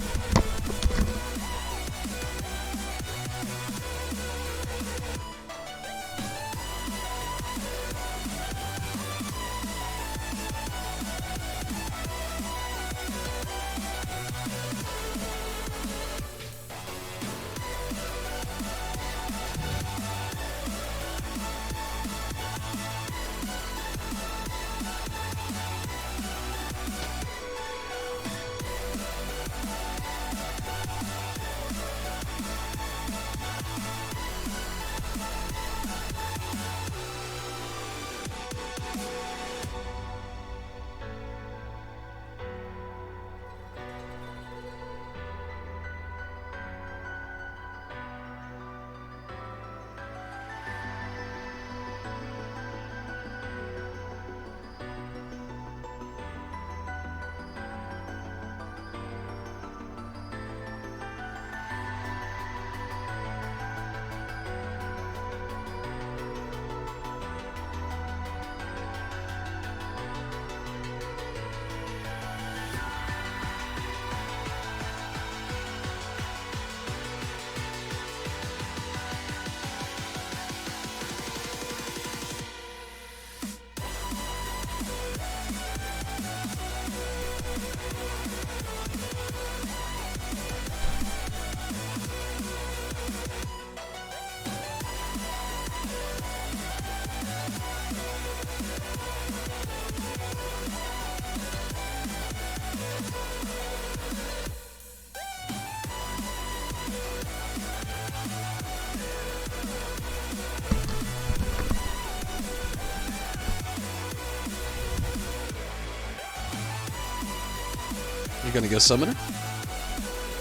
You're gonna go Summoner?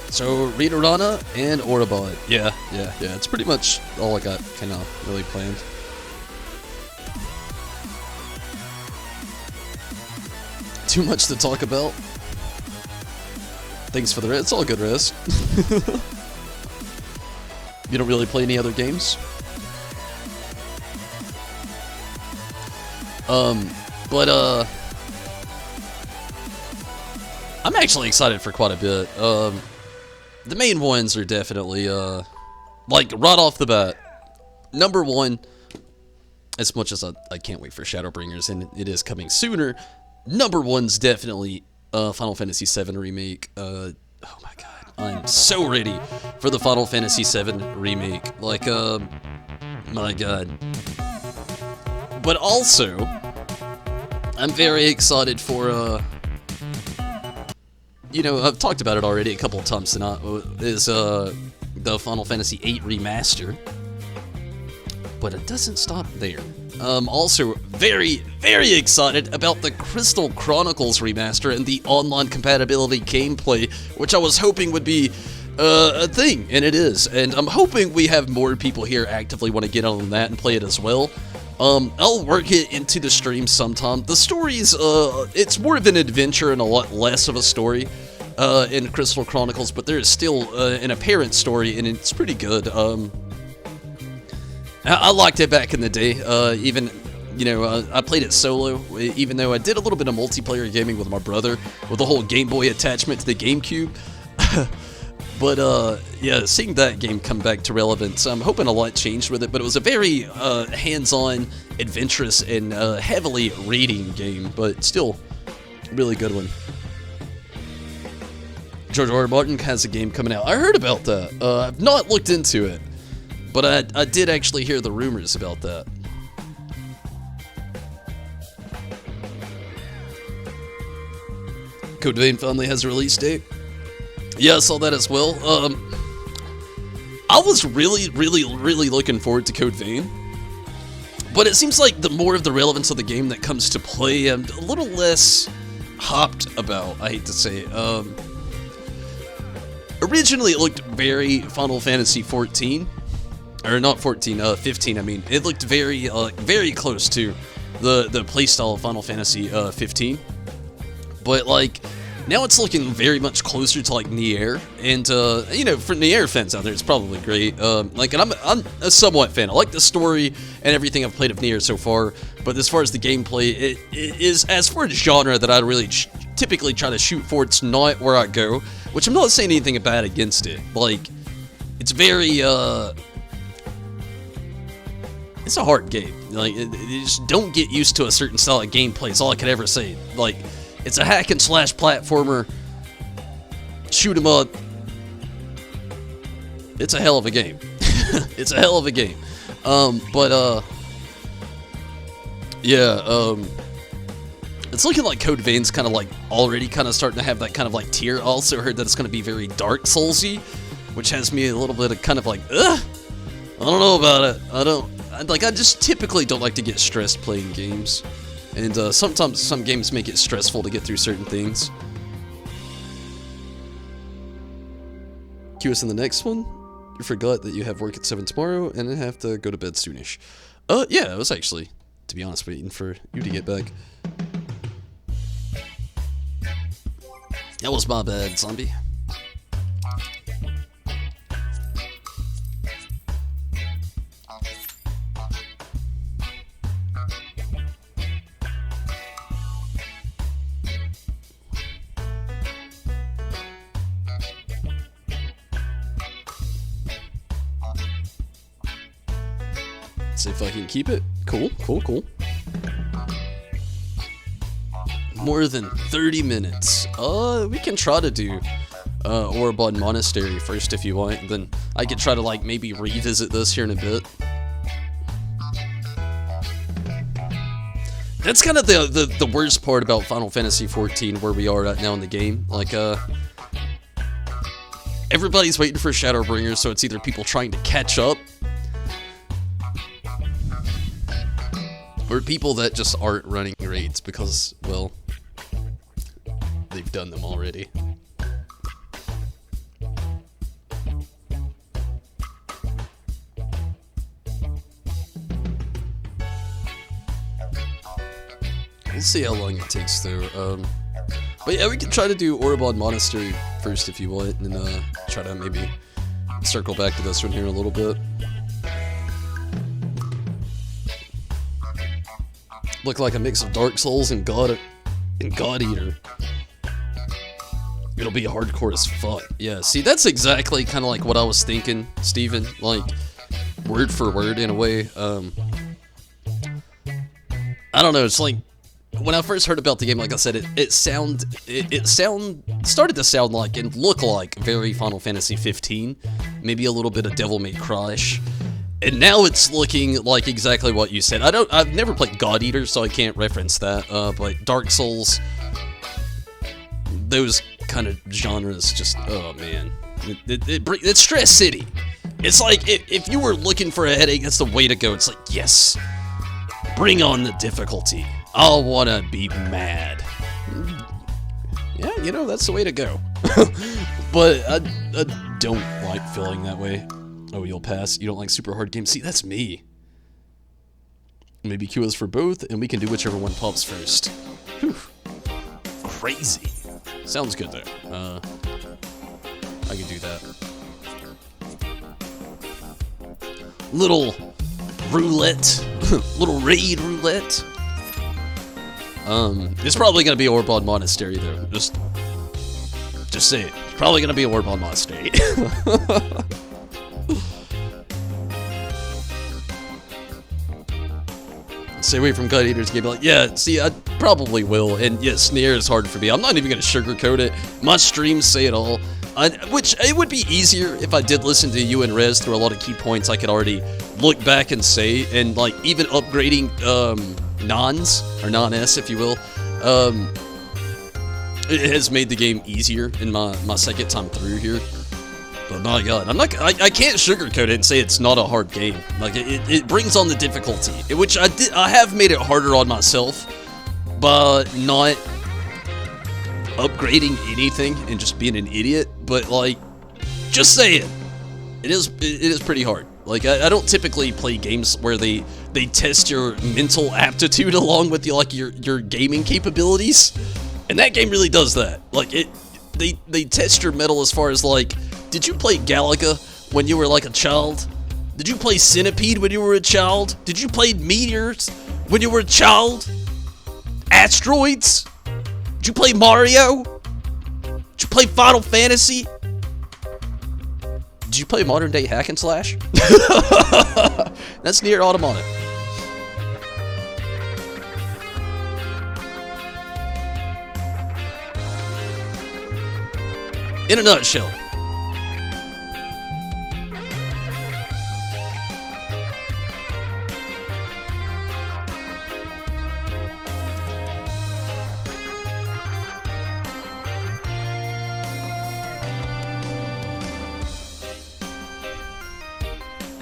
So, Readerana and Orabot. Yeah. It's pretty much all I got kind of really planned. Too much to talk about. Thanks for the rest. It's all good rest. You don't really play any other games? I'm actually excited for quite a bit. The main ones are definitely, like, right off the bat. Number one, as much as I can't wait for Shadowbringers, and it is coming sooner, number one's definitely Final Fantasy VII Remake. Oh my god, I'm so ready for the Final Fantasy VII Remake. Like, my god. But also, I'm very excited for, you know, I've talked about it already a couple of times tonight, is the Final Fantasy VIII Remaster. But it doesn't stop there. Also very, very excited about the Crystal Chronicles Remaster and the online compatibility gameplay, which I was hoping would be a thing, and it is. And I'm hoping we have more people here actively want to get on that and play it as well. I'll work it into the stream sometime. The story's, it's more of an adventure and a lot less of a story in Crystal Chronicles, but there is still an apparent story, and it's pretty good. I liked it back in the day, even, you know, I played it solo, even though I did a little bit of multiplayer gaming with my brother, with the whole Game Boy attachment to the GameCube. But, yeah, seeing that game come back to relevance, I'm hoping a lot changed with it, but it was a very hands-on, adventurous, and heavily reading game, but still, really good one. George R. R. Martin has a game coming out. I heard about that. I've not looked into it, but I did actually hear the rumors about that. Code Vein finally has a release date. Yeah, I saw that as well. I was really looking forward to Code Vein, but it seems like the more of the relevance of the game that comes to play, I'm a little less hopped about, I hate to say. Originally, it looked very Final Fantasy 14, or not 14, 15. I mean, it looked very close to the playstyle of Final Fantasy 15. But like, Now it's looking very much closer to like Nier, and you know, for Nier fans out there, it's probably great. Like, and I'm a somewhat fan. I like the story and everything I've played of Nier so far, but as far as the gameplay, it is, as for a genre that I really typically try to shoot for, it's not where I go. Which I'm not saying anything bad against it. Like, it's very it's a hard game. Like, you just don't get used to a certain style of gameplay. It's all I could ever say. Like, it's a hack and slash platformer, shoot 'em up. It's a hell of a game. It's a hell of a game. Yeah. It's looking like Code Vein's kind of like already kind of starting to have that kind of like tier. I also heard that it's going to be very Dark Soulsy, which has me a little bit of kind of like, ugh. I don't know about it. I just typically don't like to get stressed playing games. And sometimes some games make it stressful to get through certain things. Cue us in the next one. You forgot that you have work at 7 tomorrow and I have to go to bed soonish. Yeah, I was actually, to be honest, waiting for you to get back. That was my bad, zombie. See if I can keep it. Cool. More than 30 minutes. We can try to do Orabon Monastery first if you want. Then I could try to like maybe revisit this here in a bit. That's kind of the worst part about Final Fantasy XIV, where we are right now in the game. Like, everybody's waiting for Shadowbringers, so it's either people trying to catch up, or people that just aren't running raids because, well, they've done them already. We'll see how long it takes though. But yeah, we can try to do Orabon Monastery first if you want, and then try to maybe circle back to this one here in a little bit. Look like a mix of Dark Souls and God Eater. It'll be hardcore as fuck. Yeah, see, that's exactly kind of like what I was thinking, Steven. Like, word for word in a way. I don't know, it's like, when I first heard about the game, like I said, it started to sound like and look like very Final Fantasy 15, maybe a little bit of Devil May Cry-ish. And now it's looking like exactly what you said. I've never played God Eater, so I can't reference that. But Dark Souls, those kind of genres, just, oh man, it's Stress City. It's like if you were looking for a headache, that's the way to go. It's like, yes, bring on the difficulty. I wanna be mad. Yeah, you know, that's the way to go. But I don't like feeling that way. Oh, you'll pass. You don't like super hard games. See, that's me. Maybe Q is for both, and we can do whichever one pops first. Whew. Crazy. Sounds good, though. I can do that. Little roulette. Little raid roulette. It's probably gonna be Orabon Monastery, though. Just say it. It's probably gonna be Orabon Monastery. Stay away from God Eater's game. Like, yeah, see, I probably will. And yes, Nier is hard for me. I'm not even gonna sugarcoat it. My streams say it all. Which, it would be easier if I did listen to you and Rez through a lot of key points I could already look back and say. And, like, even upgrading, Nons, or Non-S, if you will, it has made the game easier in my second time through here. But my god, I can't sugarcoat it and say it's not a hard game. Like, it brings on the difficulty, which I have made it harder on myself, but not upgrading anything and just being an idiot. But, like, just say it. It is pretty hard. Like, I don't typically play games where they test your mental aptitude along with your gaming capabilities. And that game really does that. Like, they test your metal as far as, like, did you play Galaga when you were, like, a child? Did you play Centipede when you were a child? Did you play Meteors when you were a child? Asteroids? Did you play Mario? Did you play Final Fantasy? Did you play modern day hack and slash? That's Nier Automata. In a nutshell.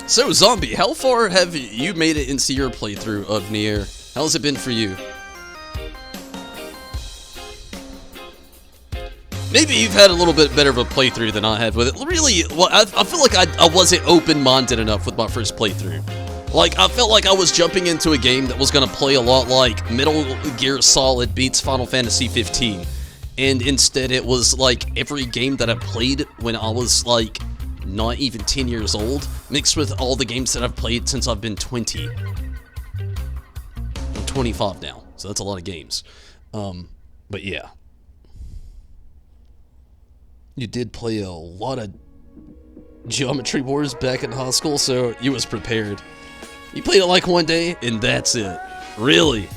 So, Zombie, how far have you made it into your playthrough of Nier? How's it been for you? Maybe you've had a little bit better of a playthrough than I have with it. Really, well, I feel like I wasn't open-minded enough with my first playthrough. Like, I felt like I was jumping into a game that was going to play a lot like Metal Gear Solid beats Final Fantasy 15. And instead it was like every game that I played when I was like not even 10 years old, mixed with all the games that I've played since I've been 20. I'm 25 now, so that's a lot of games. But yeah. You did play a lot of Geometry Wars back in high school, so you was prepared. You played it like one day, and that's it. Really?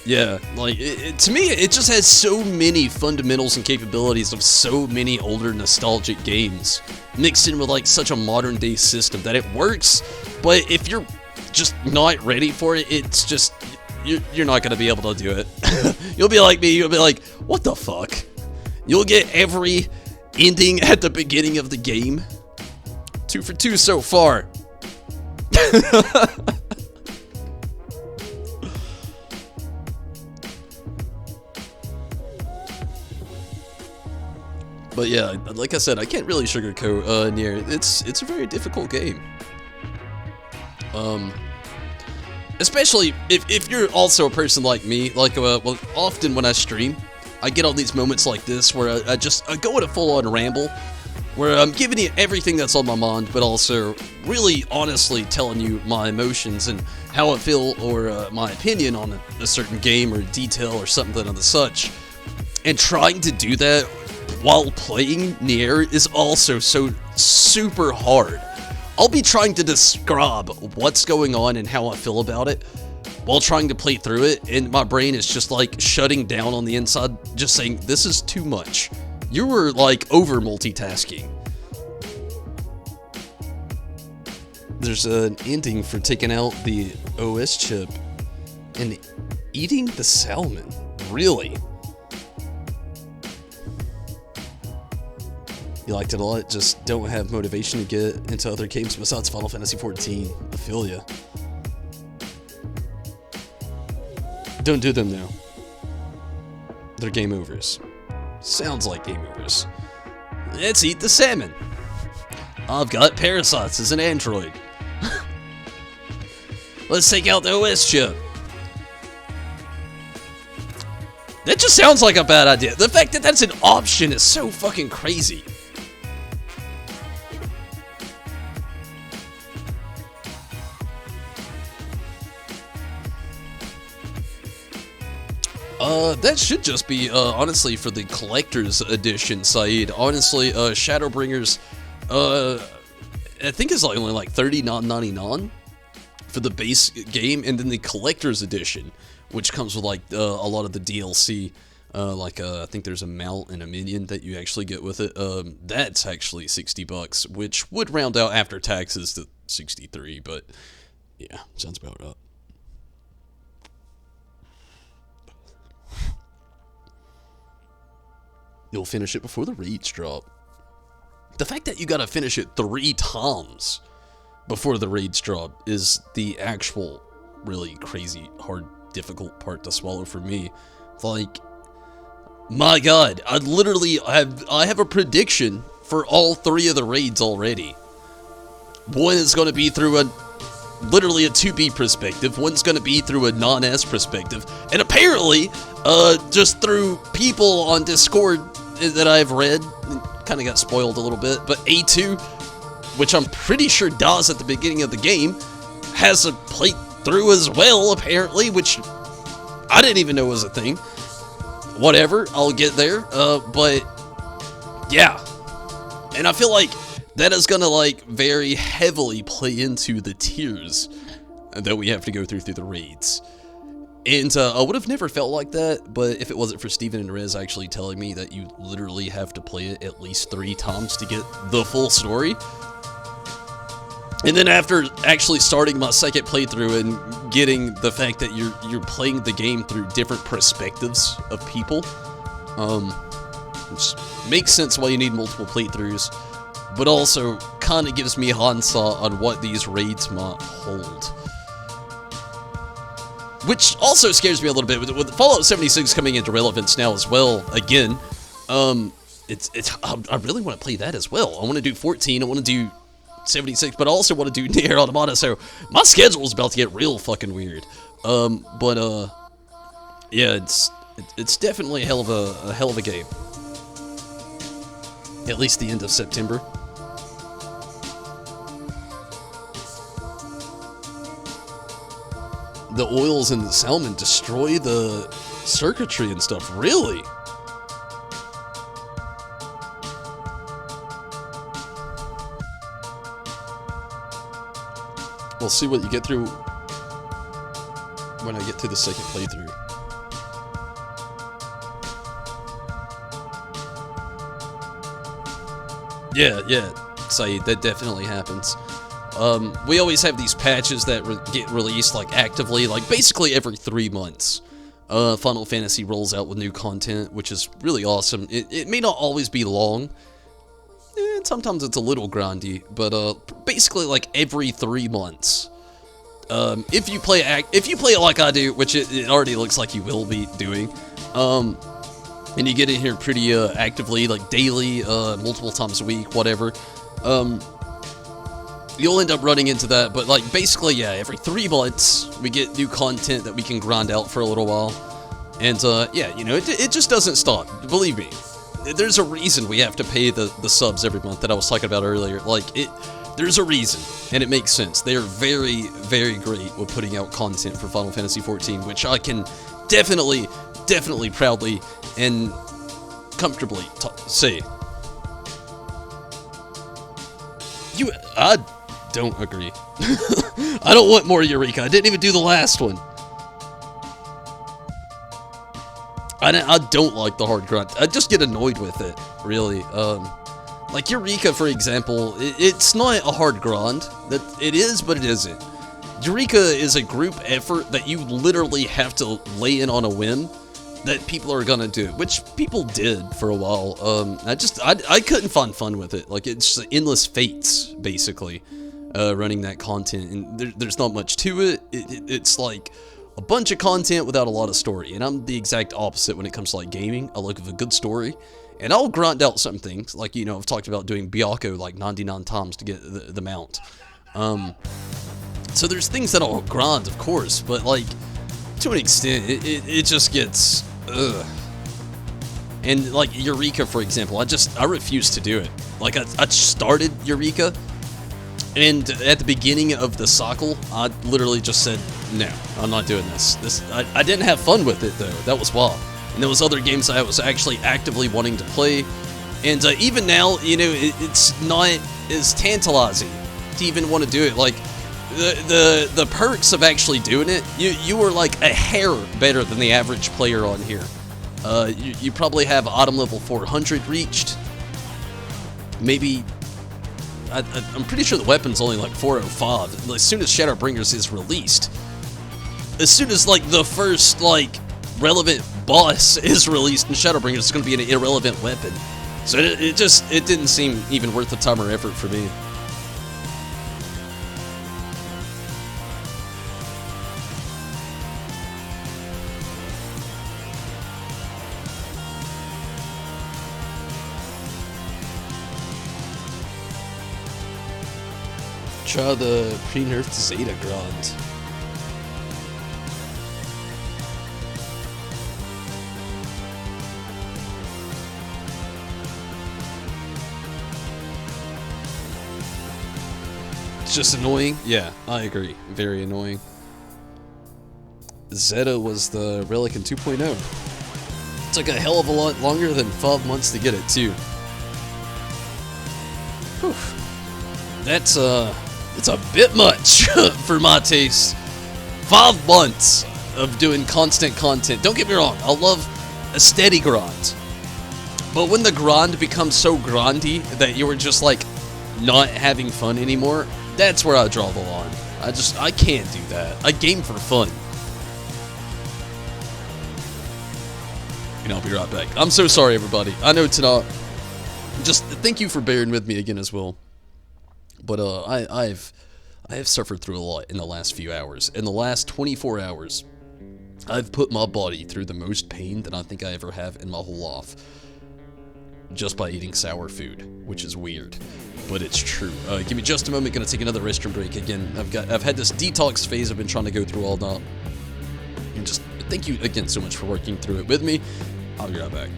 Yeah, like, to me, it just has so many fundamentals and capabilities of so many older nostalgic games, mixed in with, like, such a modern-day system that it works, but if you're just not ready for it, it's just, you're not gonna be able to do it. You'll be like me, you'll be like, what the fuck? You'll get every ending at the beginning of the game. 2 for 2 so far. But yeah, like I said, I can't really sugarcoat Nier. It's a very difficult game. Especially if you're also a person like me. Like, well, often when I stream, I get all these moments like this where I go in a full-on ramble, where I'm giving you everything that's on my mind, but also really honestly telling you my emotions and how I feel, or my opinion on a certain game or detail or something of the such. And trying to do that while playing Nier is also so super hard. I'll be trying to describe what's going on and how I feel about it while trying to play through it, and my brain is just like shutting down on the inside, just saying, this is too much. You were like over multitasking. There's an ending for taking out the OS chip and eating the salmon. Really? You liked it a lot, just don't have motivation to get into other games besides Final Fantasy XIV. I feel ya. Don't do them now. They're game overs. Sounds like game overs. Let's eat the salmon. I've got parasites as an android. Let's take out the OS chip. That just sounds like a bad idea. The fact that that's an option is so fucking crazy. That should just be, honestly, for the collector's edition, Saeed. Honestly, Shadowbringers, I think it's like only like $39.99 for the base game, and then the collector's edition, which comes with like a lot of the DLC, I think there's a mount and a minion that you actually get with it. That's actually $60, which would round out after taxes to 63, but yeah, sounds about right. You'll finish it before the raids drop. The fact that you gotta finish it 3 times before the raids drop is the actual really crazy, hard, difficult part to swallow for me. Like, my god, I have a prediction for all 3 of the raids already. One is gonna be through literally a 2B perspective, one's going to be through a non-S perspective, and apparently, just through people on Discord that I've read, kind of got spoiled a little bit, but A2, which I'm pretty sure does at the beginning of the game, has a playthrough as well, apparently, which I didn't even know was a thing. Whatever, I'll get there, but yeah, and I feel like that is gonna, like, very heavily play into the tiers that we have to go through the raids. And I would have never felt like that, but if it wasn't for Steven and Rez actually telling me that you literally have to play it at least 3 times to get the full story. And then after actually starting my second playthrough and getting the fact that you're playing the game through different perspectives of people, which makes sense why you need multiple playthroughs, but also kind of gives me hindsight on what these raids might hold. Which also scares me a little bit, with Fallout 76 coming into relevance now as well, again, I really want to play that as well. I want to do 14, I want to do 76, but I also want to do Nier Automata, so my schedule is about to get real fucking weird. Yeah, it's definitely a hell of a game. At least the end of September. The oils in the salmon destroy the circuitry and stuff. Really? We'll see what you get through when I get to the second playthrough. Yeah, Saeed, that definitely happens. We always have these patches that get released, like, actively, like, basically every 3 months. Final Fantasy rolls out with new content, which is really awesome. It may not always be long, and sometimes it's a little grindy, but, basically, like, every 3 months. If you play it like I do, which it already looks like you will be doing, and you get in here pretty, actively, like, daily, multiple times a week, whatever, you'll end up running into that, but, like, basically, yeah, every 3 months, we get new content that we can grind out for a little while, and, yeah, you know, it just doesn't stop, believe me. There's a reason we have to pay the subs every month that I was talking about earlier, like, there's a reason, and it makes sense. They are very, very great with putting out content for Final Fantasy XIV, which I can definitely proudly and comfortably say. I don't agree. I don't want more Eureka. I didn't even do the last one. I don't like the hard grind. I just get annoyed with it, really. Like Eureka, for example, it's not a hard grind. That it is, but it isn't. Eureka is a group effort that you literally have to lay in on a whim that people are gonna do, which people did for a while. I couldn't find fun with it. Like, it's just endless fates, basically, running that content, and there's not much to it. It's like a bunch of content without a lot of story, and I'm the exact opposite when it comes to, like, gaming. I look for a good story, and I'll grind out some things, like, you know, I've talked about doing Byakko like 99 times to get the mount. So there's things that I'll grind, of course, but, like, to an extent, it just gets, ugh. And, like, Eureka, for example, I refuse to do it. Like, I started Eureka, and at the beginning of the cycle, I literally just said, no, I'm not doing this. I didn't have fun with it, though. That was why. And there was other games I was actually actively wanting to play, and even now, you know, it's not as tantalizing to even want to do it. Like, the perks of actually doing it, you were like a hair better than the average player on here. You probably have item level 400 reached. Maybe, I'm pretty sure the weapon's only like 405. As soon as Shadowbringers is released, as soon as, like, the first, like, relevant boss is released in Shadowbringers, it's going to be an irrelevant weapon. So it didn't seem even worth the time or effort for me. Try the pre-nerfed Zeta grind. It's just annoying. Yeah, I agree. Very annoying. Zeta was the relic in 2.0. Took a hell of a lot longer than 5 months to get it too. Whew. That's it's a bit much for my taste. 5 months of doing constant content. Don't get me wrong, I love a steady grind. But when the grind becomes so grindy that you were just like not having fun anymore, that's where I draw the line. I can't do that. I game for fun. And I'll be right back. I'm so sorry, everybody. I know it's not. Just thank you for bearing with me again as well. But I have suffered through a lot in the last few hours. In the last 24 hours, I've put my body through the most pain that I think I ever have in my whole life. Just by eating sour food, which is weird, but it's true. Give me just a moment. Gonna take another restroom break again. I've had this detox phase I've been trying to go through all night. And just thank you again so much for working through it with me. I'll be right back.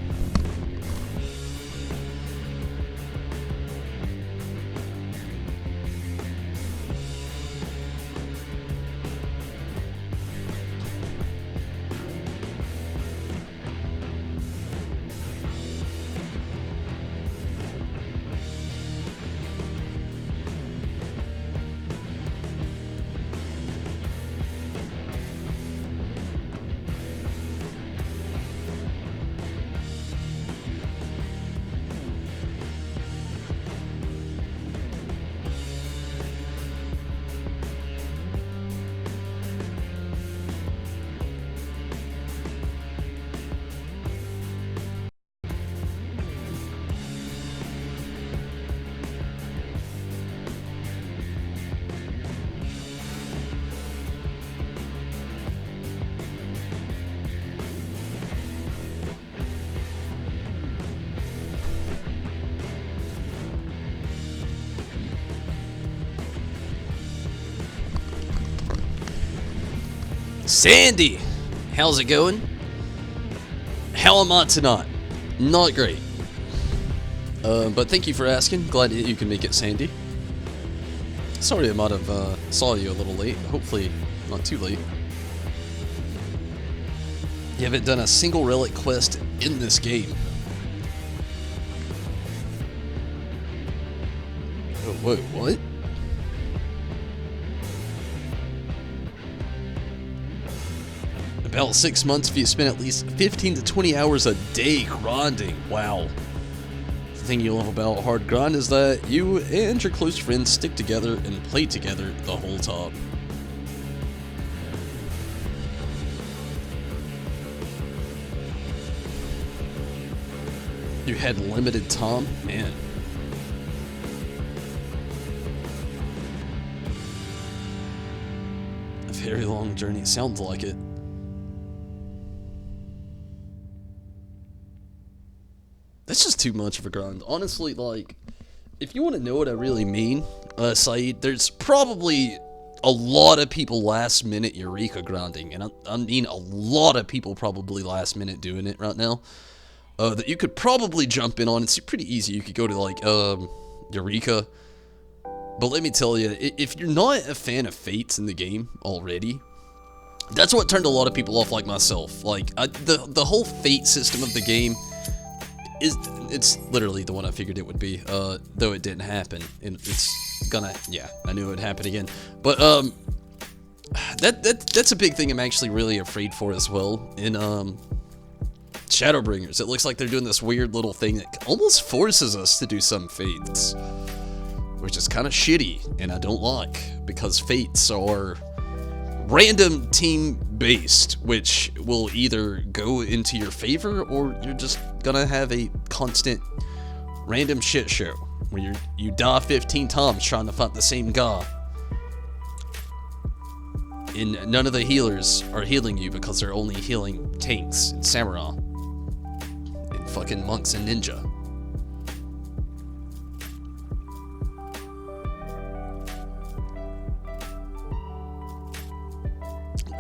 Sandy, how's it going? How am I tonight? Not great. But thank you for asking. Glad that you can make it, Sandy. Sorry I might have saw you a little late. Hopefully not too late. You haven't done a single relic quest in this game. Oh, whoa, what? About 6 months if you spend at least 15 to 20 hours a day grinding. Wow. The thing you love about hard grind is that you and your close friends stick together and play together the whole time. You had limited time? Man. A very long journey. Sounds like it. That's just too much of a grind. Honestly, like, if you want to know what I really mean, Saeed, there's probably a lot of people last minute Eureka grinding, and I mean a lot of people probably last minute doing it right now, that you could probably jump in on. It's pretty easy. You could go to, like, Eureka, but let me tell you, if you're not a fan of Fates in the game already, that's what turned a lot of people off like myself. Like, the whole Fate system of the game, it's literally the one I figured it would be, though it didn't happen, and it's gonna, yeah, I knew it would happen again, but, that's a big thing I'm actually really afraid for as well, in, Shadowbringers. It looks like they're doing this weird little thing that almost forces us to do some Fates, which is kind of shitty, and I don't like, because Fates are random team based, which will either go into your favor or you're just gonna have a constant random shit show where you die 15 times trying to fight the same guy, and none of the healers are healing you because they're only healing tanks and samurai and fucking monks and ninja.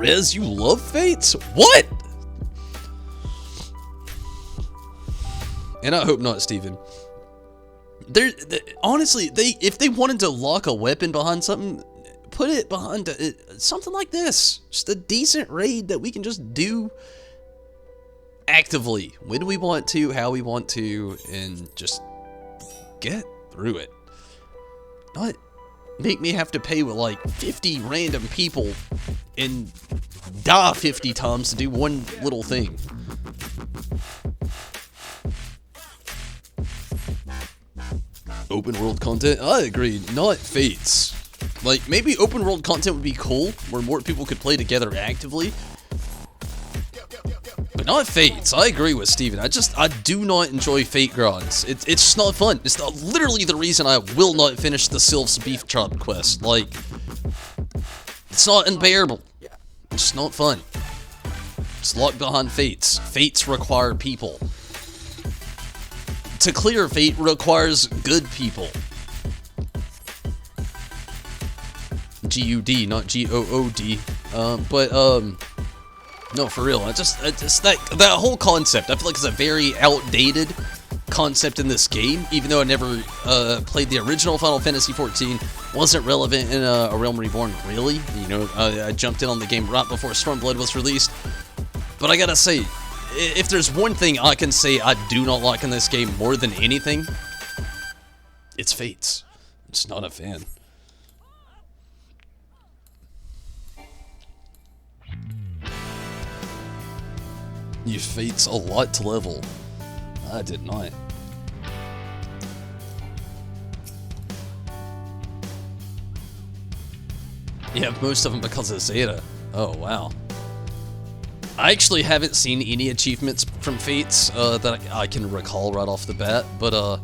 Rez, you love Fates? What? And I hope not, Steven. Honestly, if they wanted to lock a weapon behind something, put it behind something like this. Just a decent raid that we can just do actively when we want to, how we want to, and just get through it. Not make me have to pay with like 50 random people and die 50 times to do one little thing. Open world content? I agree, not Fates. Like, maybe open world content would be cool, where more people could play together actively. But not Fates. I agree with Steven. I do not enjoy Fate grinds. It's just not fun. It's literally the reason I will not finish the Sylph's Beef Chop quest. Like, it's not unbearable. It's just not fun. It's locked behind Fates. Fates require people. To clear Fate requires good people. G-U-D, not G-O-O-D. No, for real. Just that whole concept, I feel like it's a very outdated concept in this game, even though I never played the original Final Fantasy XIV, wasn't relevant in A Realm Reborn, really. You know, I jumped in on the game right before Stormblood was released. But I gotta say, if there's one thing I can say I do not like in this game more than anything, it's Fates. I'm just not a fan. You Fates a lot to level. I did not. Yeah, most of them because of Zeta. Oh, wow. I actually haven't seen any achievements from Fates that I can recall right off the bat, but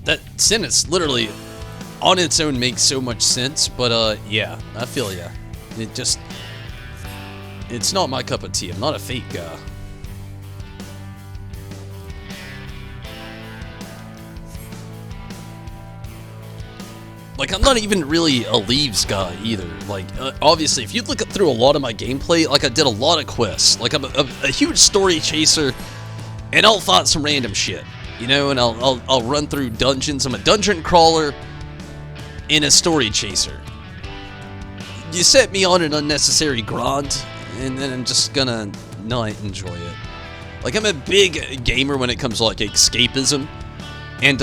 that sentence literally on its own makes so much sense, but yeah, I feel ya. It's not my cup of tea. I'm not a Fate guy. Like, I'm not even really a Leaves guy either. Like, obviously, if you look through a lot of my gameplay, like, I did a lot of quests. Like, I'm a huge story chaser, and I'll fight some random shit, you know, and I'll run through dungeons. I'm a dungeon crawler and a story chaser. You set me on an unnecessary grind, and then I'm just gonna not enjoy it. Like, I'm a big gamer when it comes to, like, escapism. And,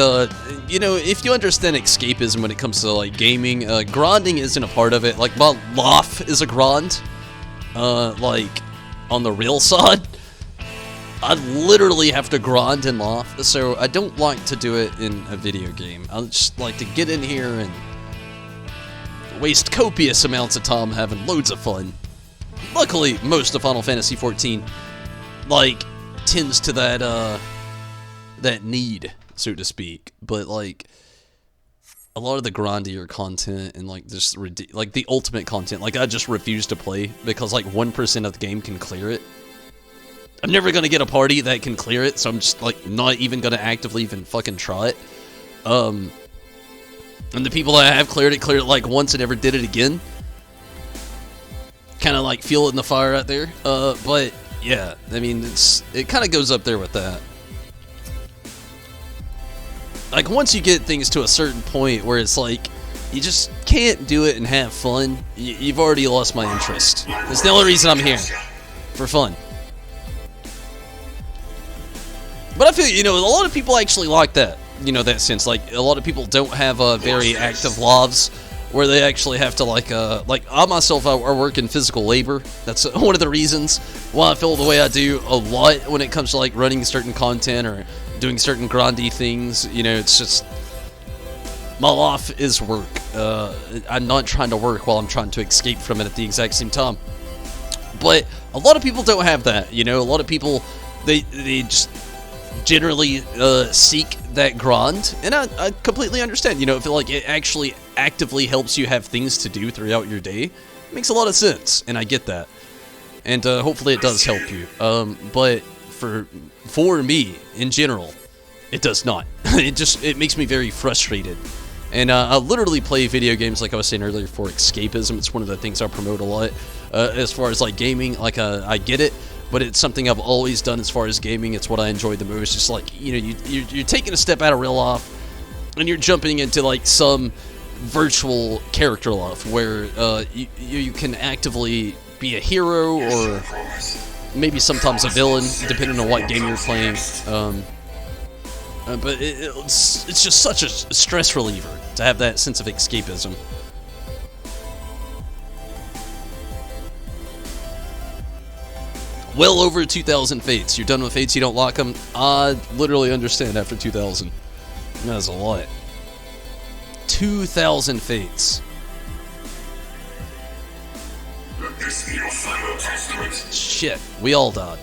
you know, if you understand escapism when it comes to, like, gaming, grinding isn't a part of it. Like, my life is a grind. Like, on the real side, I literally have to grind in life, so I don't like to do it in a video game. I just like to get in here and waste copious amounts of time having loads of fun. Luckily, most of Final Fantasy XIV, like, tends to that need, so to speak, but like a lot of the grindier content and like just like the ultimate content, like I just refuse to play because like 1% of the game can clear it. I'm never gonna get a party that can clear it, so I'm just like not even gonna actively even fucking try it. And the people that have cleared it like once and never did it again. Kind of like feel it in the fire out there. But yeah, I mean it kind of goes up there with that. Like, once you get things to a certain point where it's like, you just can't do it and have fun, you've already lost my interest. That's the only reason I'm here. For fun. But I feel, you know, a lot of people actually like that. You know, that sense. Like, a lot of people don't have very active lives where they actually have to, like I myself, I work in physical labor. That's one of the reasons why I feel the way I do a lot when it comes to, like, running certain content or doing certain grindy things. You know, it's just, my life is work. I'm not trying to work while I'm trying to escape from it at the exact same time. But a lot of people don't have that, you know. A lot of people, they just generally seek that grind, and I completely understand. You know, I feel like it actually actively helps you have things to do throughout your day. It makes a lot of sense, and I get that. And hopefully it does help you. But for me, in general, it does not. It makes me very frustrated. And I literally play video games, like I was saying earlier, for escapism. It's one of the things I promote a lot. As far as like gaming, like I get it, but it's something I've always done as far as gaming. It's what I enjoy the most. Just like, you know, you're taking a step out of real life, and you're jumping into like some virtual character life where you can actively be a hero or maybe sometimes a villain, depending on what game you're playing. But it's just such a stress reliever to have that sense of escapism. Well over 2,000 fates. You're done with fates, you don't lock them? I literally understand after 2,000. That's a lot. 2,000 fates. Let this be your final testament. Shit, we all died.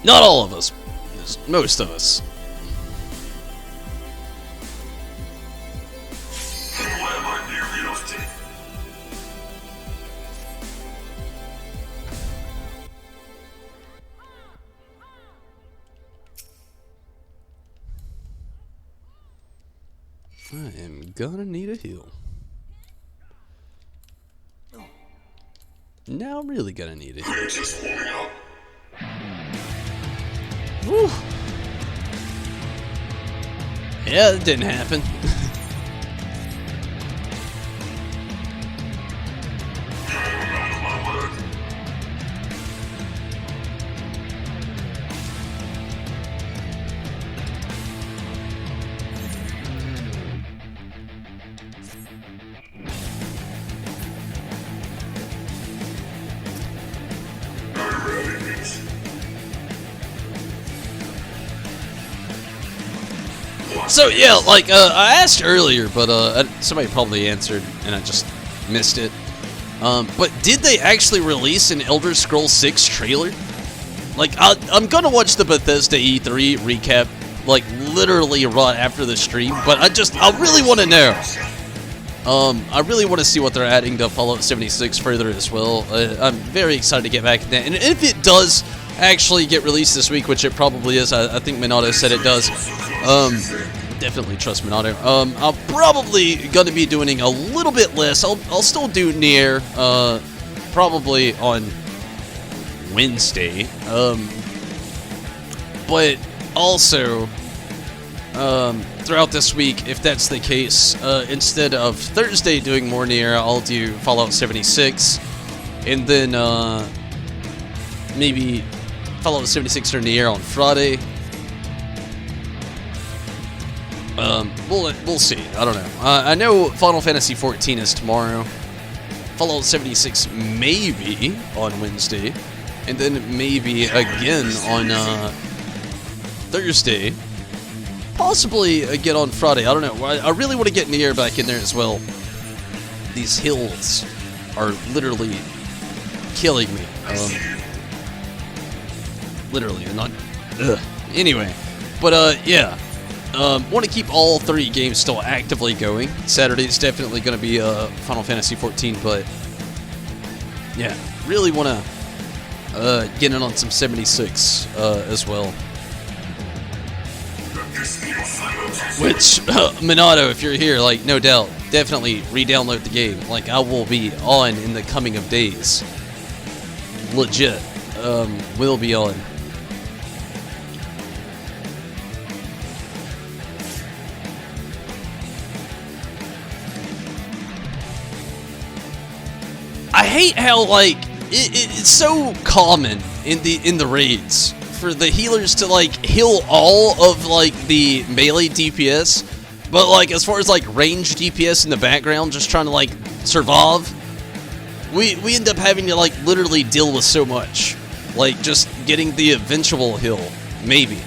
Not all of us. Most of us. Then why am I nearly off to? I am gonna need a heal. Now I'm really gonna need it. We're just warming up. Woo. Yeah, that didn't happen. So yeah, like I asked earlier, but somebody probably answered and I just missed it. But did they actually release an Elder Scrolls 6 trailer? Like I'm gonna watch the Bethesda E3 recap, like literally right after the stream. But I really want to know. I really want to see what they're adding to Fallout 76 further as well. I'm very excited to get back in that. And if it does actually get released this week, which it probably is, I think Minato said it does. Definitely trust Minato. I'm probably going to be doing a little bit less. I'll still do Nier, probably on Wednesday. But also, throughout this week, if that's the case, instead of Thursday doing more Nier, I'll do Fallout 76, and then maybe Fallout 76 or Nier on Friday. We'll see. I don't know. I know Final Fantasy 14 is tomorrow. Fallout 76 maybe on Wednesday, and then maybe again on Thursday. Possibly again on Friday. I don't know. I really want to get Nier back in there as well. These hills are literally killing me. Literally, and not. Ugh. Anyway, but yeah. Want to keep all 3 games still actively going. Saturday is definitely going to be Final Fantasy 14, but yeah, really want to get in on some 76 as well. Which, Minato, if you're here, like, no doubt, definitely re-download the game. Like, I will be on in the coming of days. Legit. Will be on. I hate how, like, it's so common in the raids for the healers to, like, heal all of, like, the melee DPS, but, like, as far as, like, range DPS in the background, just trying to, like, survive, we end up having to, like, literally deal with so much. Like, just getting the eventual heal, maybe.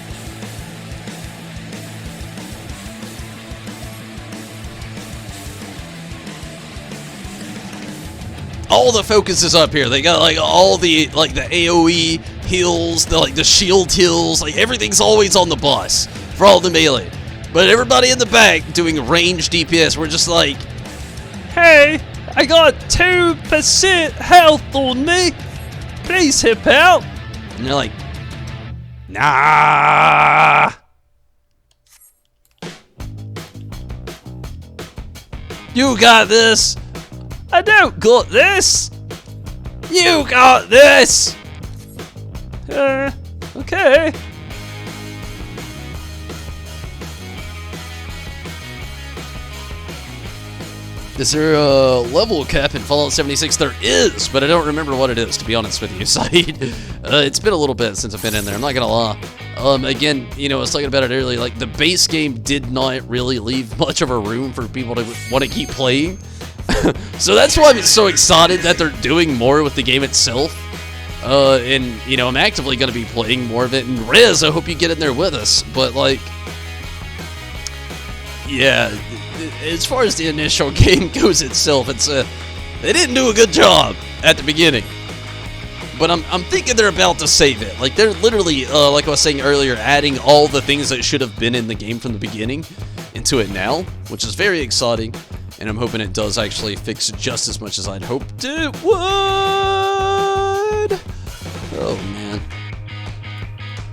All the focus is up here. They got like all the like the AoE heals, the shield heals, like everything's always on the boss for all the melee. But everybody in the back doing range DPS, we're just like, hey, I got 2% health on me. Please help out. And they're like, nah. You got this. I don't got this. You got this. Okay. Is there a level cap in Fallout 76? There is, but I don't remember what it is, to be honest with you, Saeed. It's been a little bit since I've been in there, I'm not gonna lie. Again, you know, I was talking about it earlier, like, the base game did not really leave much of a room for people to want to keep playing. So that's why I'm so excited that they're doing more with the game itself. And, you know, I'm actively gonna be playing more of it, and Riz, I hope you get in there with us, but, like, yeah, as far as the initial game goes itself, it's they didn't do a good job at the beginning. But I'm thinking they're about to save it. Like, they're literally, like I was saying earlier, adding all the things that should have been in the game from the beginning into it now, which is very exciting. And I'm hoping it does actually fix just as much as I'd hoped it would. Oh, man.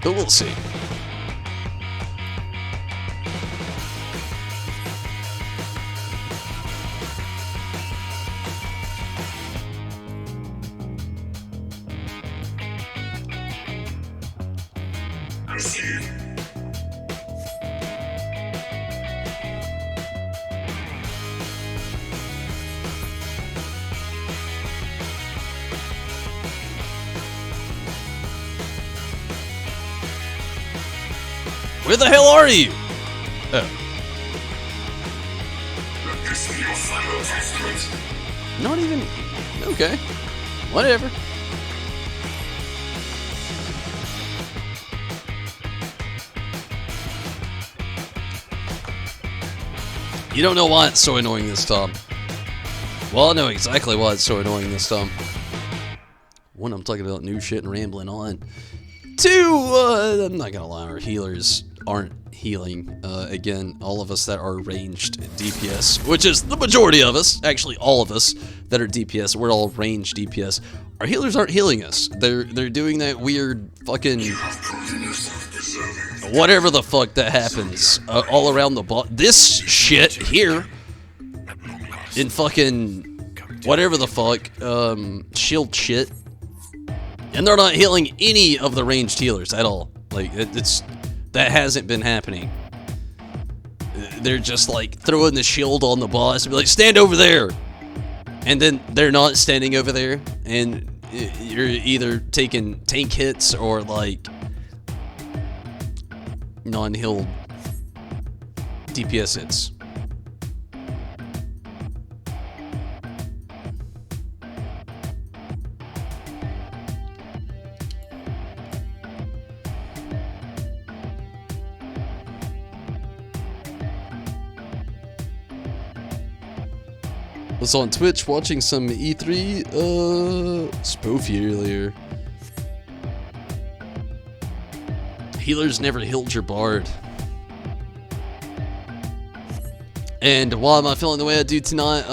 But we'll see. Where the hell are you? Oh. Not even... Okay. Whatever. You don't know why it's so annoying this time. Well, I know exactly why it's so annoying this time. One, I'm talking about new shit and rambling on. Two, I'm not gonna lie, our healers aren't healing. Again, all of us that are ranged DPS, which is the majority of us, actually all of us that are DPS, we're all ranged DPS. Our healers aren't healing us. They're doing that weird fucking whatever the fuck that happens all around the bot. This shit here in fucking whatever the fuck shield shit. And they're not healing any of the ranged healers at all. Like, that hasn't been happening. They're just, like, throwing the shield on the boss and be like, stand over there! And then they're not standing over there, and you're either taking tank hits or, like, non-heal DPS hits. Was on Twitch watching some E3 spoofy earlier. Healers never healed your bard. And why am I feeling the way I do tonight,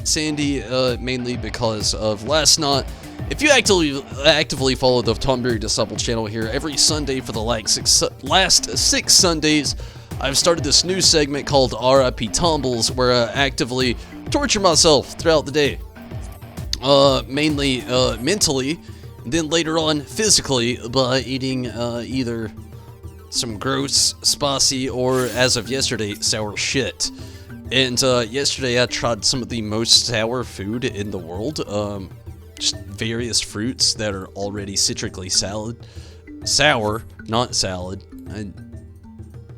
Sandy? Mainly because of last night. If you actively follow the Tomberry Disciple channel here, every Sunday for the last 6 Sundays, I've started this new segment called RIP Tumbles, where I actively torture myself throughout the day. Mainly mentally, then later on physically by eating either some gross, spicy, or as of yesterday, sour shit. And yesterday I tried some of the most sour food in the world. Just various fruits that are already citrically sour, not salad.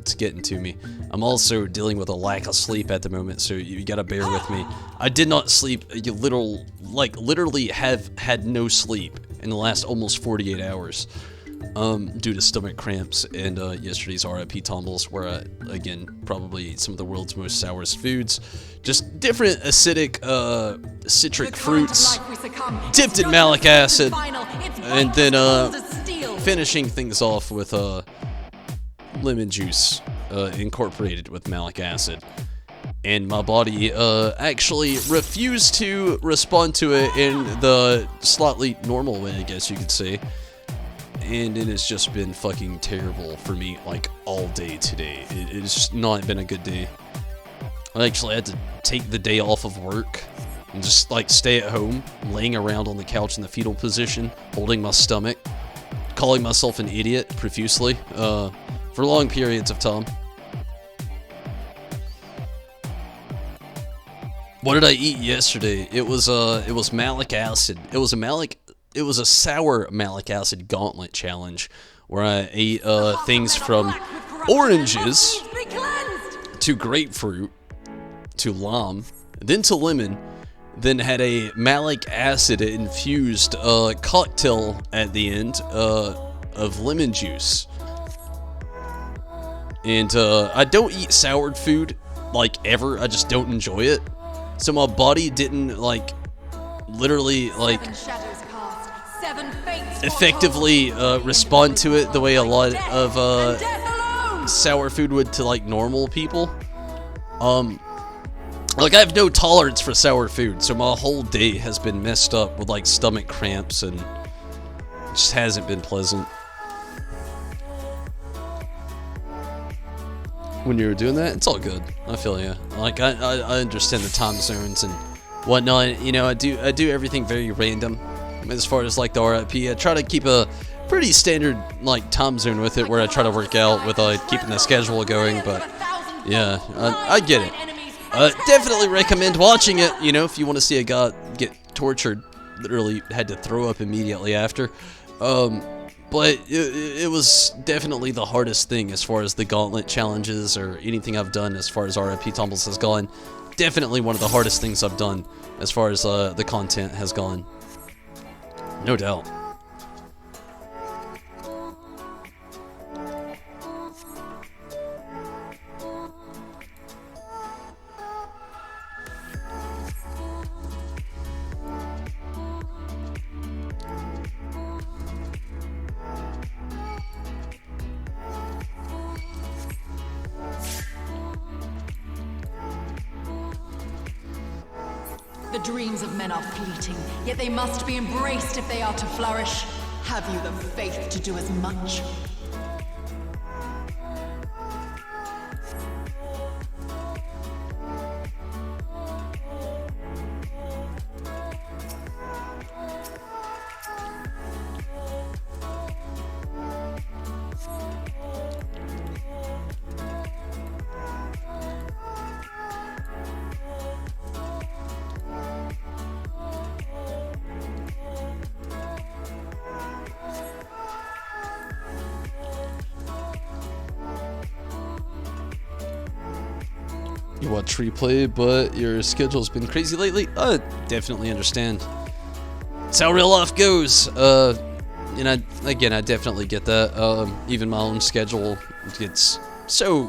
It's getting to me. I'm also dealing with a lack of sleep at the moment, so you gotta bear with me. I did not sleep. You literally have had no sleep in the last almost 48 hours, due to stomach cramps and yesterday's RIP Tumbles, where I again probably ate some of the world's most sourest foods, just different acidic citric fruits dipped in malic acid, and then finishing things off with lemon juice incorporated with malic acid. And my body actually refused to respond to it in the slightly normal way, I guess you could say. And it has just been fucking terrible for me, like, all day today. It's just not been a good day. I actually had to take the day off of work and just like stay at home, laying around on the couch in the fetal position, holding my stomach, calling myself an idiot profusely for long periods of time. What did I eat yesterday? It was malic acid. It was a sour malic acid gauntlet challenge where I ate things from oranges to grapefruit to lime, then to lemon, then had a malic acid infused cocktail at the end of lemon juice. And I don't eat soured food like ever. I just don't enjoy it. So my body didn't like literally like effectively respond to it the way a lot of sour food would to like normal people. Like I have no tolerance for sour food, so my whole day has been messed up with like stomach cramps and it just hasn't been pleasant. When you were doing that, it's all good. I feel you. Like I understand the time zones and whatnot. You know, I do everything very random. As far as like the RIP, I try to keep a pretty standard like time zone with it, where I try to work out with keeping the schedule going. But yeah, I get it. Definitely recommend watching it. You know, if you want to see a guy get tortured, literally had to throw up immediately after. But it was definitely the hardest thing as far as the gauntlet challenges or anything I've done as far as RIP tumbles has gone. Definitely one of the hardest things I've done as far as the content has gone. No doubt. The dreams of men are fleeting, yet they must be embraced if they are to flourish. Have you the faith to do as much? You watch replay, but your schedule's been crazy lately? I definitely understand. It's how real life goes. And I definitely get that. Even my own schedule gets so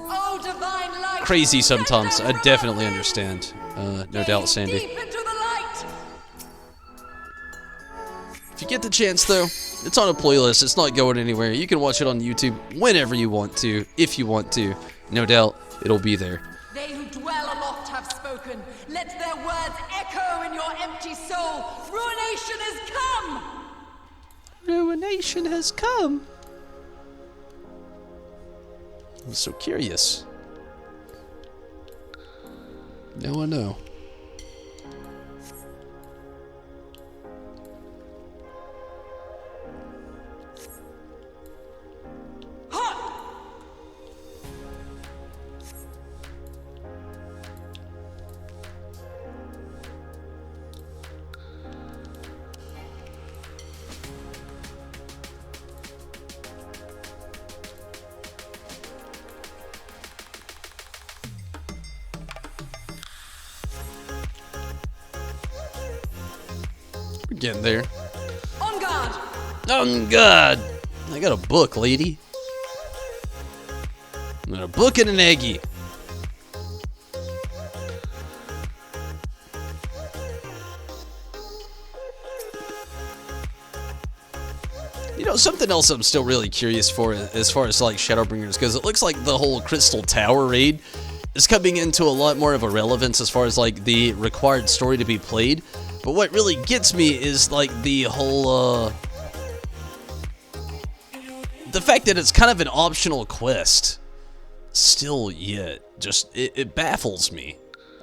crazy sometimes. I definitely understand. No doubt, Sandy. If you get the chance, though, it's on a playlist. It's not going anywhere. You can watch it on YouTube whenever you want to, if you want to. No doubt, it'll be there. They who dwell aloft have spoken. Let their words echo in your empty soul. Ruination has come! Ruination has come. I'm so curious. Now I know. We're getting there. On guard! On guard! I got a book, lady. I got a book and an eggie. You know, something else I'm still really curious for as far as like Shadowbringers goes, it looks like the whole Crystal Tower raid is coming into a lot more of a relevance as far as like the required story to be played. But what really gets me is like the whole the fact that it's kind of an optional quest still yet. Just it baffles me.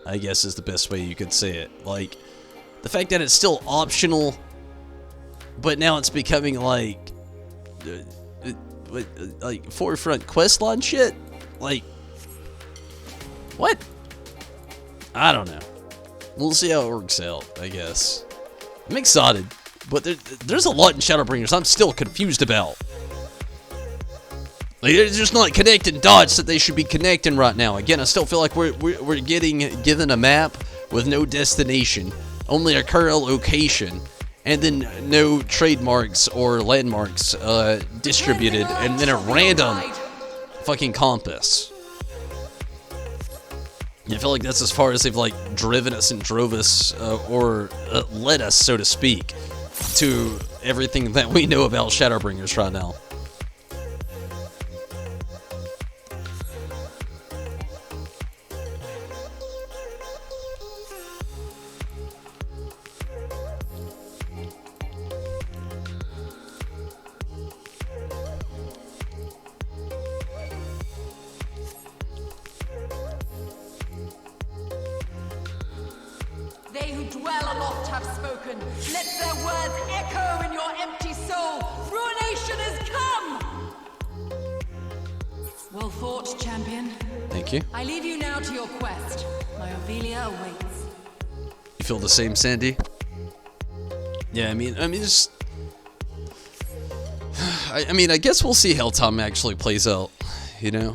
I guess is the best way you could say it. Like, the fact that it's still optional, but now it's becoming like forefront questline shit? Like, what? I don't know. We'll see how it works out, I guess. I'm excited, but there's a lot in Shadowbringers I'm still confused about. Like, they're just not connecting dots that they should be connecting right now. Again, I still feel like we're getting given a map with no destination, only a current location, and then no trademarks or landmarks distributed, and then a random fucking compass. I feel like that's as far as they've like driven us and drove us, or led us, so to speak, to everything that we know about Shadowbringers right now. They who dwell aloft have spoken. Let their words echo in your empty soul. Ruination is come! Well fought, champion. Thank you. I leave you now to your quest. My Ophelia awaits. You feel the same, Sandy? Yeah, I mean, just... I mean, I guess we'll see how Tom actually plays out, you know?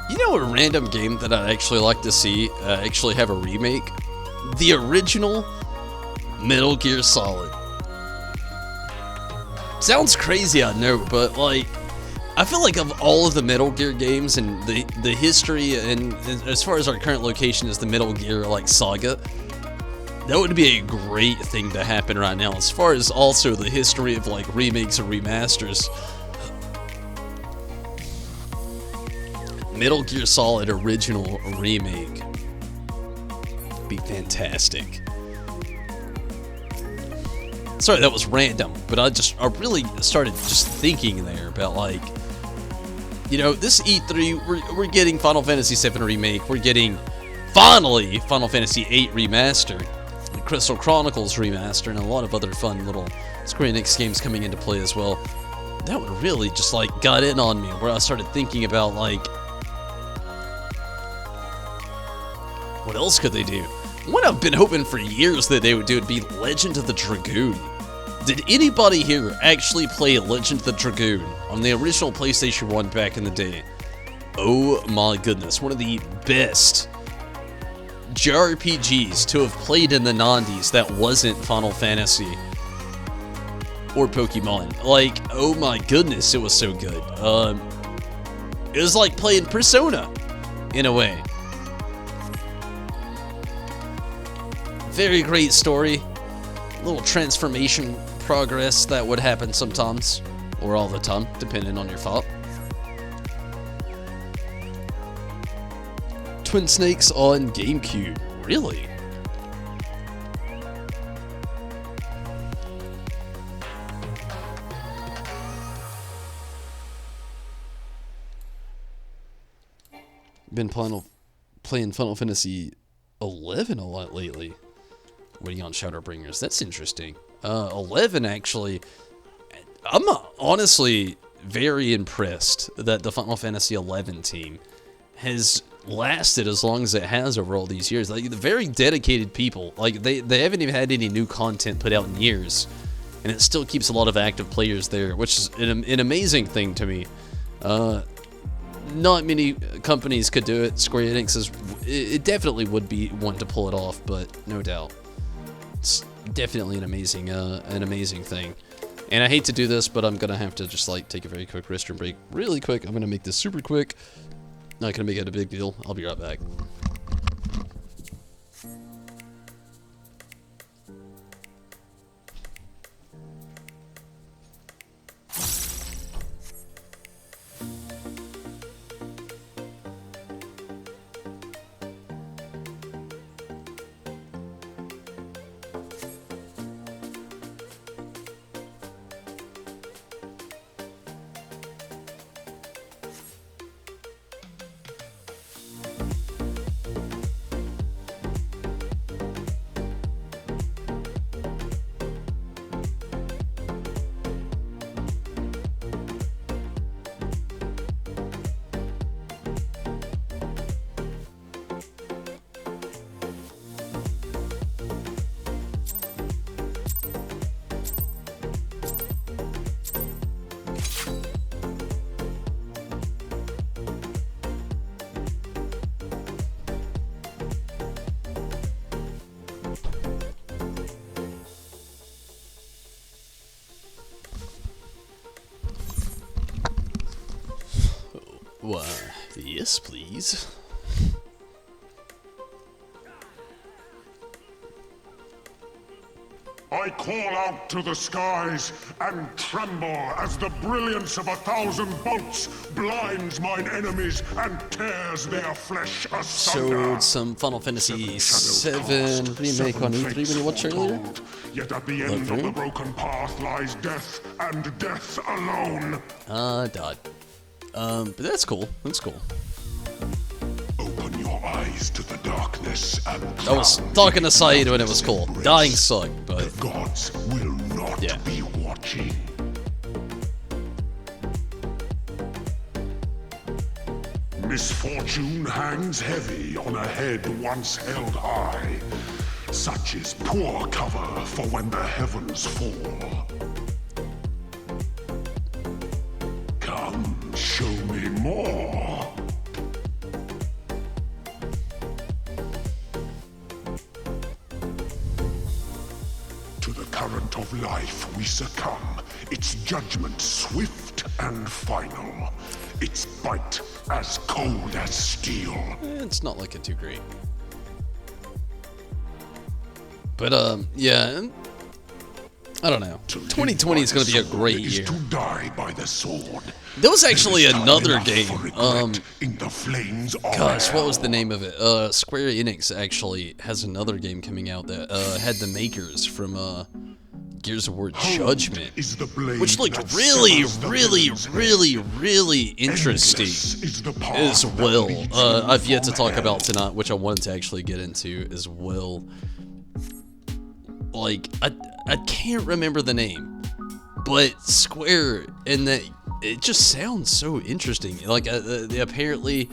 You know a random game that I'd actually like to see actually have a remake? The original Metal Gear Solid. Sounds crazy, I know, but like, I feel like of all of the Metal Gear games and the history, and as far as our current location is the Metal Gear like saga, that would be a great thing to happen right now. As far as also the history of like remakes or remasters, Metal Gear Solid original remake be fantastic. Sorry, that was random, but I really started just thinking there about like, you know, this E3, we're getting Final Fantasy VII Remake, we're getting, finally, Final Fantasy VIII Remaster, Crystal Chronicles Remaster, and a lot of other fun little Square Enix games coming into play as well. That would really just like got in on me, where I started thinking about like, what else could they do? What I've been hoping for years that they would do would be Legend of the Dragoon. Did anybody here actually play Legend of the Dragoon on the original PlayStation 1 back in the day? Oh my goodness, one of the best JRPGs to have played in the 90s that wasn't Final Fantasy or Pokemon. Like, oh my goodness, it was so good. It was like playing Persona, in a way. Very great story. Little transformation progress that would happen sometimes, or all the time, depending on your thought. Twin Snakes on GameCube. Really? Been playing Final Fantasy 11 a lot lately. Waiting on Shadowbringers. That's interesting. 11 actually. I'm honestly very impressed that the Final Fantasy 11 team has lasted as long as it has over all these years. Like, the very dedicated people. Like, they haven't even had any new content put out in years, and it still keeps a lot of active players there, which is an amazing thing to me. Not many companies could do it. Square Enix it definitely would be one to pull it off, but no doubt. definitely an amazing thing. And I hate to do this, but I'm gonna have to just like take a very quick restroom break, really quick. I'm gonna make this super quick. Not gonna make it a big deal. I'll be right back. Why, yes, please. I call out to the skies and tremble as the brilliance of 1,000 bolts blinds mine enemies and tears their flesh asunder. Showed some Final Fantasy VII remake on E3 when you watched earlier. Yet at the end of the broken path lies death, and death alone. Died. But that's cool. That's cool. Open your eyes to the darkness and I was talking to Saeed when it was cool. Dying sucked, but the gods will not yeah. be watching. Misfortune hangs heavy on a head once held high. Such is poor cover for when the heavens fall. Come, show me more. To the current of life we succumb, its judgment swift and final, its bite as cold as steel. It's not looking too great. But, yeah, I don't know. 2020 is going to be a great year. To die by the sword. There was actually another game. In the flames of Gosh, what was hell. the name of it? Square Enix actually has another game coming out that had the makers from Gears of War Judgment, Is the blade which looked that really, severs the really, villain's head. really interesting Endless is the path as that well. leads you I've yet to from talk hell. about tonight, which I wanted to actually get into as well. Like, I can't remember the name, but Square, and that it just sounds so interesting. Like, apparently,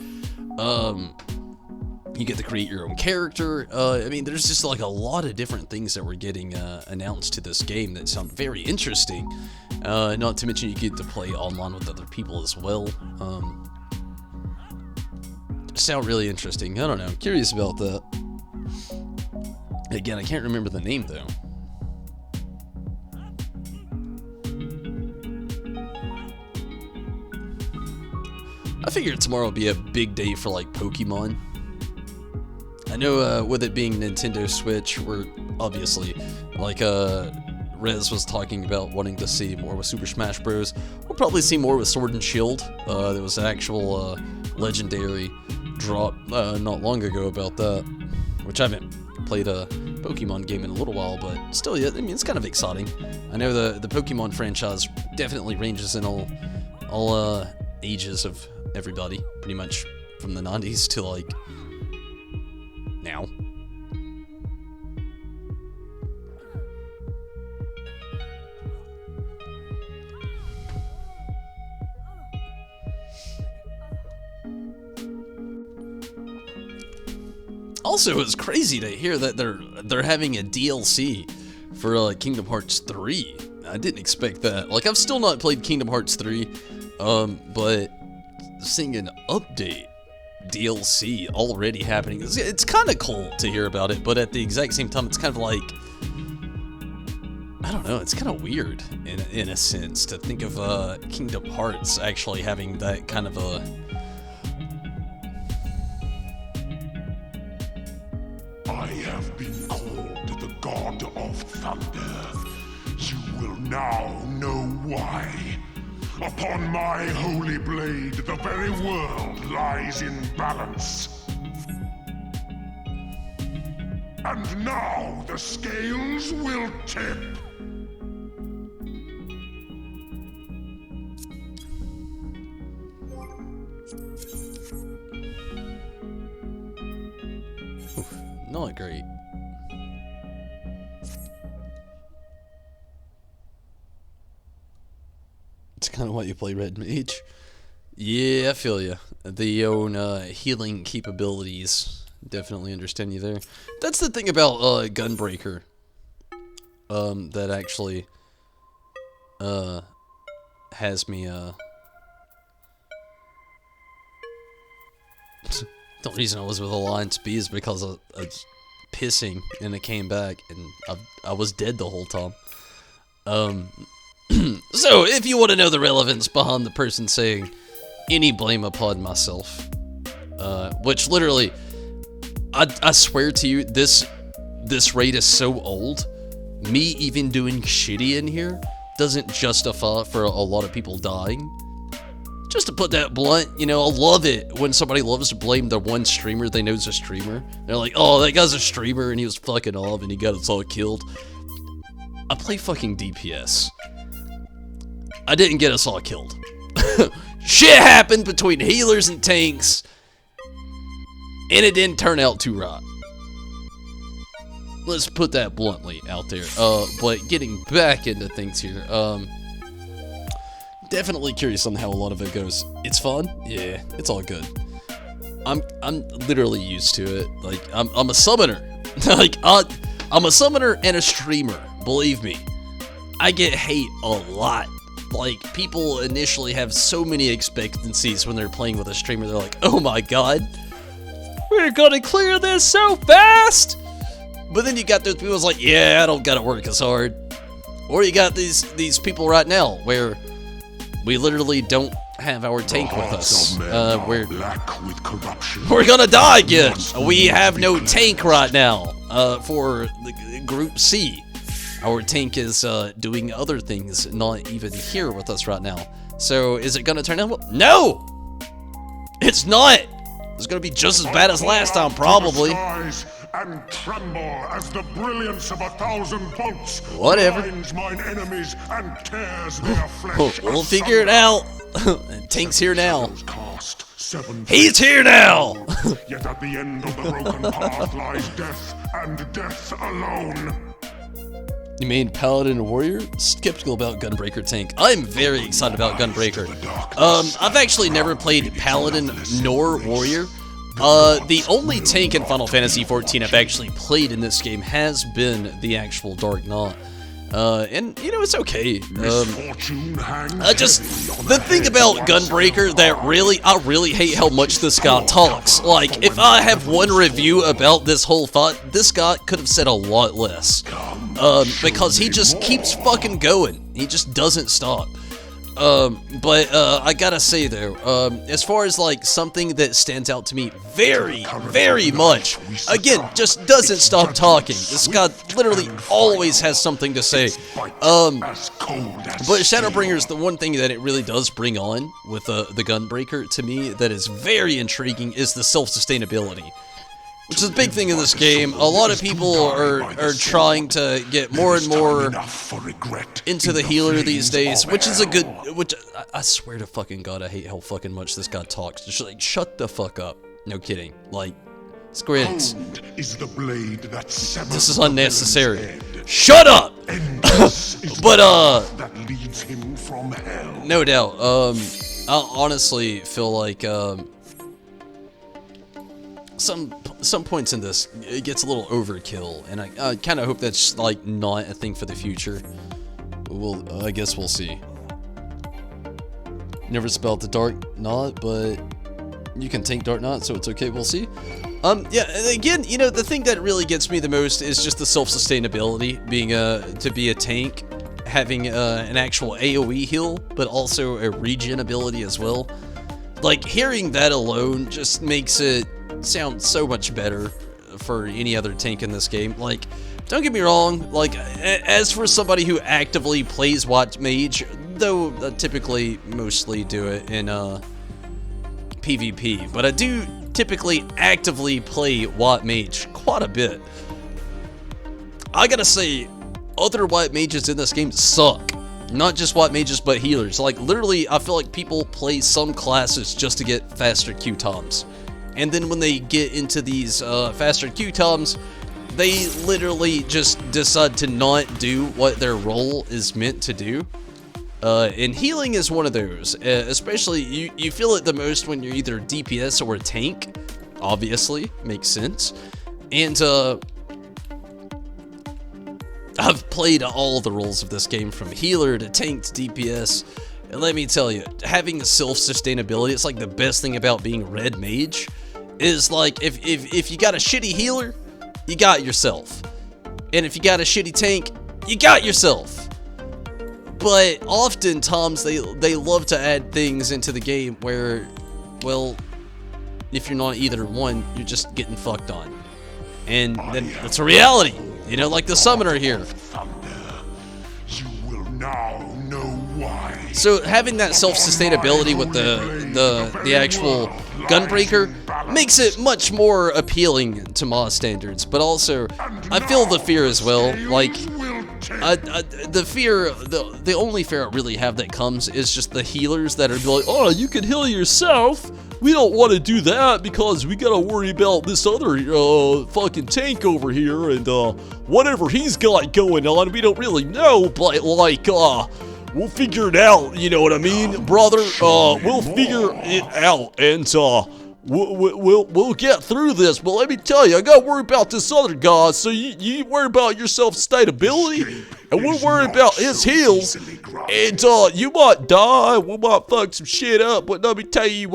you get to create your own character. I mean, there's just like a lot of different things that were getting announced to this game that sound very interesting. Not to mention you get to play online with other people as well. Sound really interesting. I don't know. Curious about that. Again, I can't remember the name though. I figured tomorrow would be a big day for like Pokemon. I know with it being Nintendo Switch, we're obviously like Rez was talking about wanting to see more with Super Smash Bros. We'll probably see more with Sword and Shield. There was an actual legendary drop not long ago about that, which I haven't played a Pokemon game in a little while, but still, yeah, I mean, it's kind of exciting. I know the Pokemon franchise definitely ranges in all ages of everybody, pretty much from the 90s to like now. Also, it's crazy to hear that they're having a DLC for Kingdom Hearts 3. I didn't expect that. Like, I've still not played Kingdom Hearts 3, but seeing an update DLC already happening, it's kind of cool to hear about it, but at the exact same time, it's kind of like, don't know, it's kind of weird in a sense to think of Kingdom Hearts actually having that kind of a... I have been called the God of Thunder. You will now know why. Upon my holy blade, the very world lies in balance. And now the scales will tip. Oof, not great. It's kind of why you play Red Mage. Yeah, I feel you. The own healing capabilities. Definitely understand you there. That's the thing about Gunbreaker. That actually has me the reason I was with Alliance B is because I was pissing and it came back and I was dead the whole time. So if you want to know the relevance behind the person saying any blame upon myself, which literally I swear to you, this raid is so old, me even doing shitty in here doesn't justify for a lot of people dying. Just to put that blunt, you know, I love it when somebody loves to blame the one streamer they know is a streamer. They're like, oh, that guy's a streamer and he was fucking off and he got us all killed. I play fucking DPS. I didn't get us all killed. Shit happened between healers and tanks, and it didn't turn out too right. Let's put that bluntly out there. But getting back into things here, definitely curious on how a lot of it goes. It's fun, yeah, it's all good. I'm literally used to it. Like I'm a summoner. Like I'm a summoner and a streamer. Believe me, I get hate a lot. Like, people initially have so many expectancies when they're playing with a streamer. They're like, oh my god, we're gonna clear this so fast! But then you got those people who's like, yeah, I don't gotta work as hard. Or you got these people right now where we literally don't have our tank with us. We're gonna die again! We have no tank right now for the Group C. Our tank is doing other things, not even here with us right now. So, is it gonna turn out well? No! It's not! It's gonna be just as bad as last time, probably. And tremble as the brilliance of 1,000 bolts whatever. Blinds mine enemies and tears their flesh we'll figure it out. Tank's here now. Cast 7 He's here now! Yet at the end of the broken path lies death, and death alone. You mean Paladin and Warrior? Skeptical about Gunbreaker tank. I'm very excited about Gunbreaker. I've actually never played Paladin nor Warrior. The only tank in Final Fantasy XIV I've actually played in this game has been the actual Dark Knight. And, you know, it's okay. The thing about Gunbreaker that I really hate how much this guy talks. Like, if I have one review about this whole fight, this guy could have said a lot less. Because he just keeps fucking going. He just doesn't stop. But I gotta say though, as far as like something that stands out to me very, very much, again, just doesn't stop talking. This guy literally always has something to say. But Shadowbringers, the one thing that it really does bring on with the Gunbreaker to me that is very intriguing is the self-sustainability. Which is a big thing in this game. A lot of people are trying to get more and more into the healer these days, which is a good, I swear to fucking god, I hate how fucking much this guy talks. Just like, shut the fuck up. No kidding. Like, Square Enix. This is unnecessary. Shut up! But, no doubt, I honestly feel like, some points in this, it gets a little overkill, and I kind of hope that's, like, not a thing for the future. I guess we'll see. Never spelled the Dark Knot, but you can tank Dark Knot, so it's okay, we'll see. Yeah, again, you know, the thing that really gets me the most is just the self-sustainability, being to be a tank. having an actual AoE heal, but also a regen ability as well. Like, hearing that alone just makes it sound so much better for any other tank in this game. Like, don't get me wrong, like, as for somebody who actively plays White Mage, though I typically mostly do it in PvP, but I do typically actively play White Mage quite a bit. I gotta say, other White Mages in this game suck. Not just White Mages, but healers. Like, literally, I feel like people play some classes just to get faster Q times. And then when they get into these faster Q times, they literally just decide to not do what their role is meant to do. And healing is one of those. Especially, you feel it the most when you're either DPS or a tank. Obviously, makes sense. And, I've played all the roles of this game, from healer to tank to DPS, and let me tell you, having self-sustainability, it's like the best thing about being red mage, is like, if you got a shitty healer, you got yourself. And if you got a shitty tank, you got yourself. But oftentimes, they love to add things into the game where, well, if you're not either one, you're just getting fucked on. And then it's a reality. You know, like the summoner here. You will now know why. So having that self-sustainability with the actual Gunbreaker makes it much more appealing to my standards. But also, I feel the fear as well. Like, the fear, the only fear I really have that comes is just the healers that are like, oh, you can heal yourself. We don't want to do that because we gotta worry about this other fucking tank over here and whatever he's got going on. We don't really know, but like we'll figure it out. You know what I mean, brother? We'll figure it out, and we'll get through this. But let me tell you, I gotta worry about this other guy. So you worry about your self-sustainability, and we'll worry about his heals. And you might die, we might fuck some shit up, but let me tell you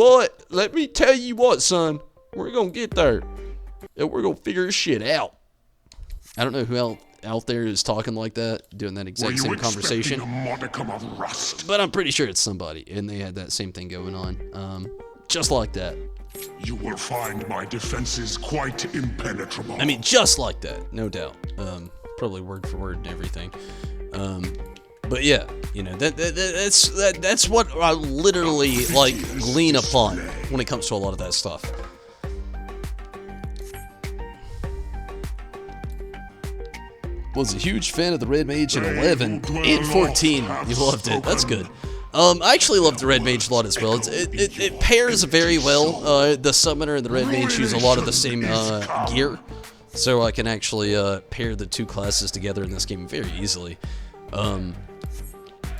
what, son, we're gonna get there, and we're gonna figure this shit out. I don't know who out there is talking like that, doing that exact same conversation, but I'm pretty sure it's somebody, and they had that same thing going on, just like that. You will find my defenses quite impenetrable. I mean, just like that, no doubt. Probably word for word and everything. But yeah, you know, that's what I literally, like, lean upon when it comes to a lot of that stuff. Was a huge fan of the Red Mage in 11 and 14. You loved it. That's good. I actually love the Red Mage a lot as well. It pairs very well. The Summoner and the Red Mage use a lot of the same gear, so I can actually pair the two classes together in this game very easily.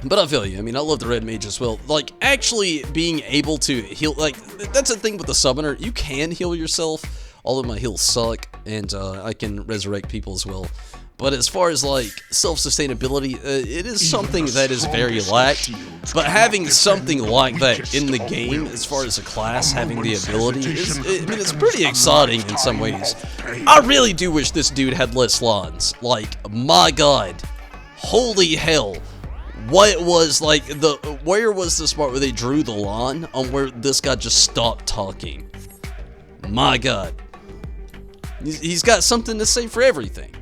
But I feel you. I mean, I love the Red Mage as well. Like, actually being able to heal, like, that's the thing with the Summoner. You can heal yourself, although my heals suck, and I can resurrect people as well. But as far as, like, self-sustainability, it is something that is very lacked. But having something like that in the game, as far as a class having the ability, it's pretty exciting in some ways. I really do wish this dude had less lines. Like, my god. Holy hell. What was, like, where was the part where they drew the line on where this guy just stopped talking? My god. He's got something to say for everything.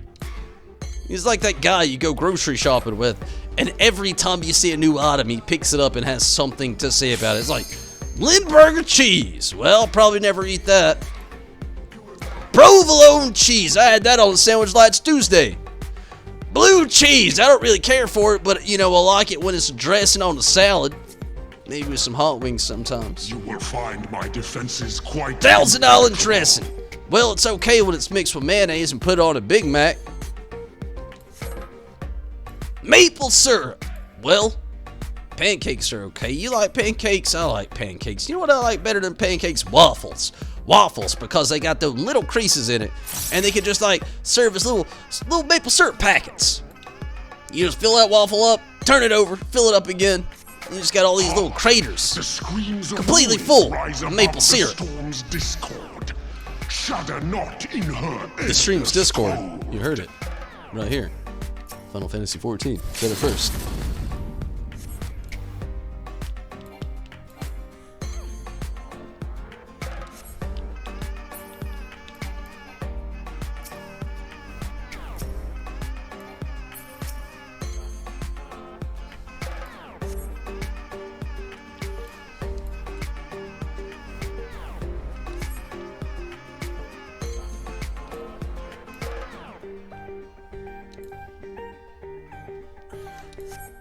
He's like that guy you go grocery shopping with, and every time you see a new item, he picks it up and has something to say about it. It's like, Limburger cheese. Well, probably never eat that. Provolone cheese. I had that on a sandwich last Tuesday. Blue cheese. I don't really care for it, but, you know, I like it when it's dressing on a salad. Maybe with some hot wings sometimes. You will find my defenses quite... Thousand Island dressing. Well, it's okay when it's mixed with mayonnaise and put on a Big Mac. Maple syrup. Well, pancakes are okay. You like pancakes? I like pancakes. You know what I like better than pancakes? Waffles. Waffles, because they got those little creases in it, and they can just, like, serve as little maple syrup packets. You just fill that waffle up, turn it over, fill it up again. You just got all these little craters, completely full of maple syrup. Shudder not in her. The stream's Discord. You heard it right here. Final Fantasy 14. Said it first.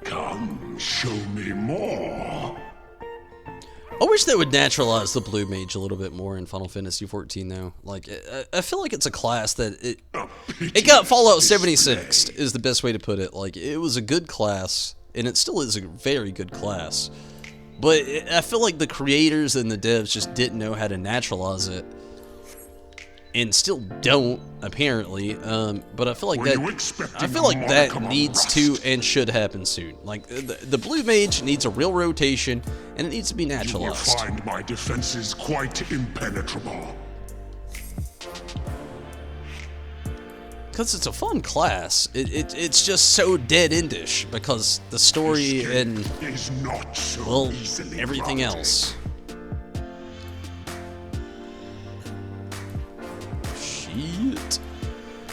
Come, show me more. I wish they would naturalize the Blue Mage a little bit more in Final Fantasy 14, though. Like, I feel like it's a class that it got Fallout 76 is the best way to put it. Like, it was a good class, and it still is a very good class. But I feel like the creators and the devs just didn't know how to naturalize it. And still don't, apparently. But I feel like that needs to and should happen soon. Like the Blue Mage needs a real rotation, and it needs to be naturalized. You will find my defenses quite impenetrable. Because it's a fun class. It's just so dead-endish because the story and is not so well easily everything granted. else. Shit.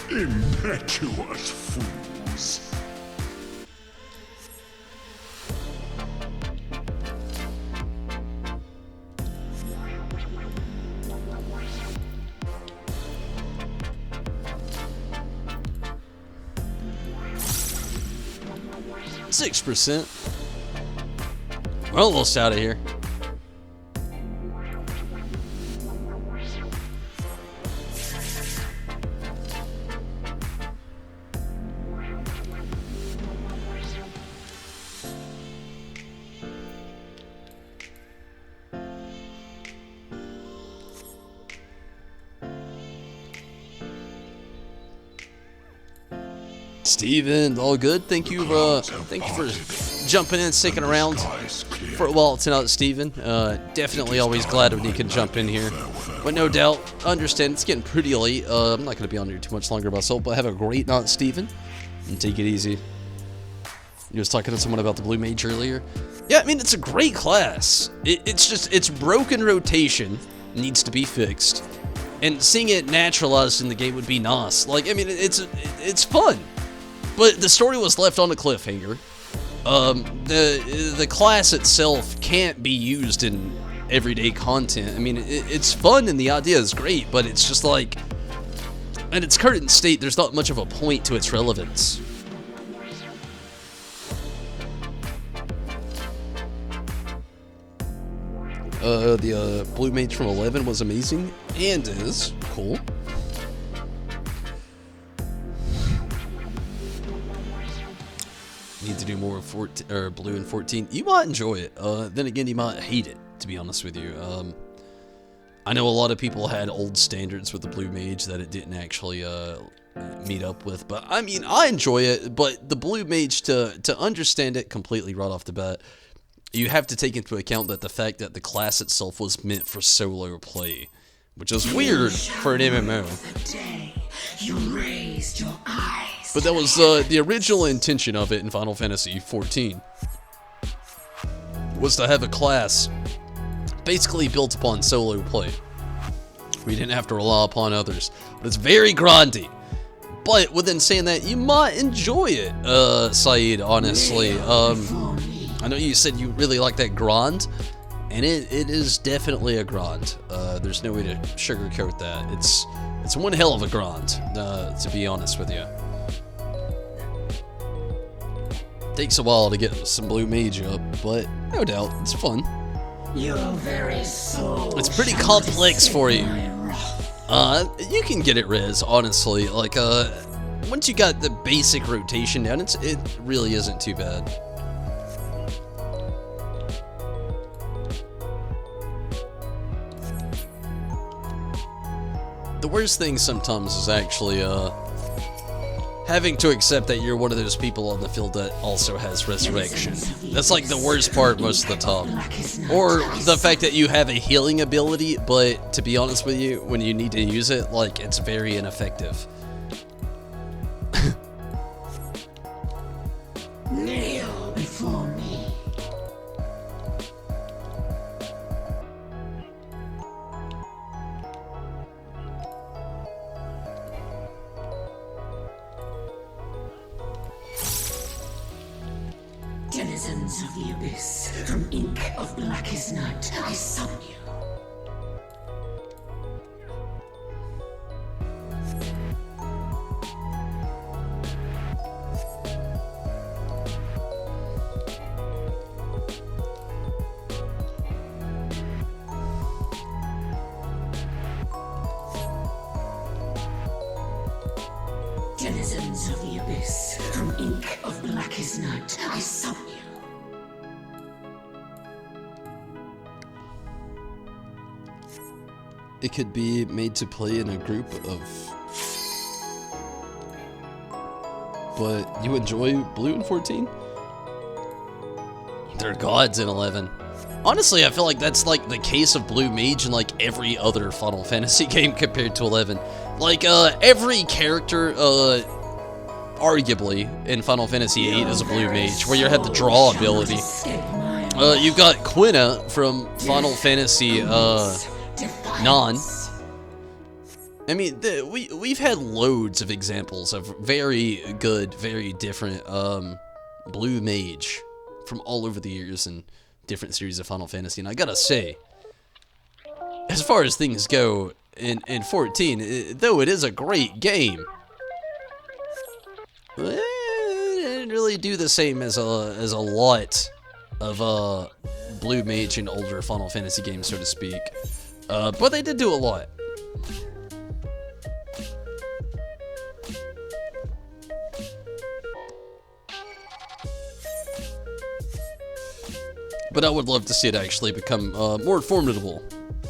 Impetuous fools. %. We're almost out of here. Steven, all good. Thank you for jumping in, sticking around for a while tonight, Steven. Definitely always glad when you can jump in here. But no doubt, understand it's getting pretty late. I'm not going to be on here too much longer myself, but have a great night, Steven. And take it easy. You was talking to someone about the Blue Mage earlier. Yeah, I mean, it's a great class. It's broken rotation needs to be fixed. And seeing it naturalized in the game would be nice. Like, I mean, it's fun. But the story was left on a cliffhanger. The class itself can't be used in everyday content. I mean, it's fun and the idea is great, but it's just like, in its current state, there's not much of a point to its relevance. The Blue Mage from 11 was amazing and is cool. Need to do more of Blue in 14. You might enjoy it. Then again, you might hate it, to be honest with you. I know a lot of people had old standards with the Blue Mage that it didn't actually meet up with. But, I mean, I enjoy it. But the Blue Mage, to understand it completely right off the bat, you have to take into account that the fact that the class itself was meant for solo play. Which is weird for an MMO. You raised your eyes. But that was the original intention of it in Final Fantasy 14. Was to have a class basically built upon solo play. We didn't have to rely upon others. But it's very grindy. But within saying that, you might enjoy it, Saeed, honestly. I know you said you really like that grind. And it is definitely a grind. There's no way to sugarcoat that. It's one hell of a grind, to be honest with you. Takes a while to get some Blue Mage up, but no doubt, it's fun. Your very soul. It's pretty complex for you. You can get it res, honestly. Like, once you got the basic rotation down, it really isn't too bad. The worst thing sometimes is actually, having to accept that you're one of those people on the field that also has resurrection. That's like the worst part most of the time. Or the fact that you have a healing ability, but to be honest with you, when you need to use it, like, it's very ineffective. Denizens of the Abyss, from ink of blackest night, I summon you. Denizens of the Abyss, from ink of blackest night, I summon you. It could be made to play in a group of... But you enjoy blue in 14? They're gods in 11. Honestly, I feel like that's like the case of blue mage in like every other Final Fantasy game compared to 11. Like, every character, arguably, in Final Fantasy VIII is a blue mage, where you have the draw ability. You've got Quina from Final Fantasy, 9. I mean, we've had loads of examples of very good, very different, blue mage from all over the years in different series of Final Fantasy, and I gotta say, as far as things go, in 14, though it is a great game, it didn't really do the same as a lot of blue mage in older Final Fantasy games, so to speak. But they did do a lot. But I would love to see it actually become more formidable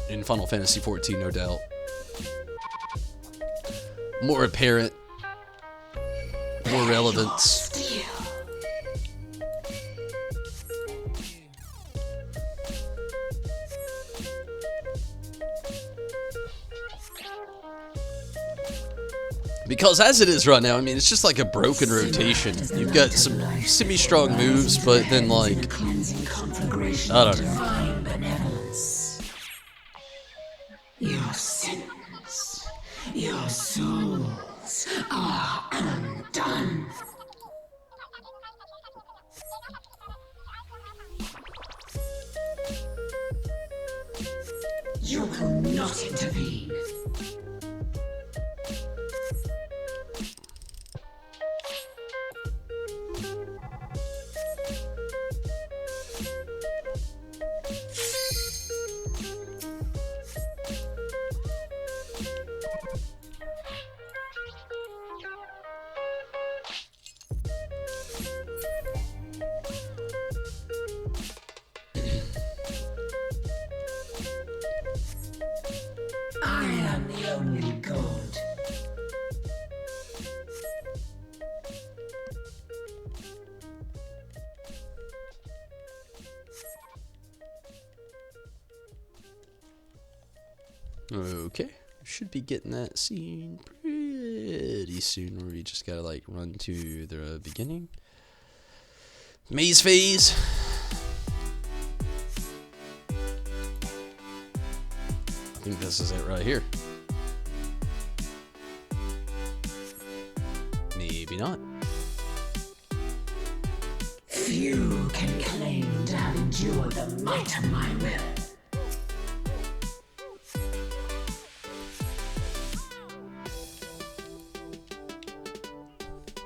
in Final Fantasy XIV, no doubt. More apparent. More relevance. Because as it is right now, I mean, it's just like a broken rotation. You've got some semi-strong moves, but then like, I don't know. Your sins, your souls are undone. You will not intervene. I am the only god. Okay, should be getting that scene pretty soon, where we just gotta like run to the beginning. Maze phase. I think this is it right here. Maybe not. Few can claim to have endured the might of my will.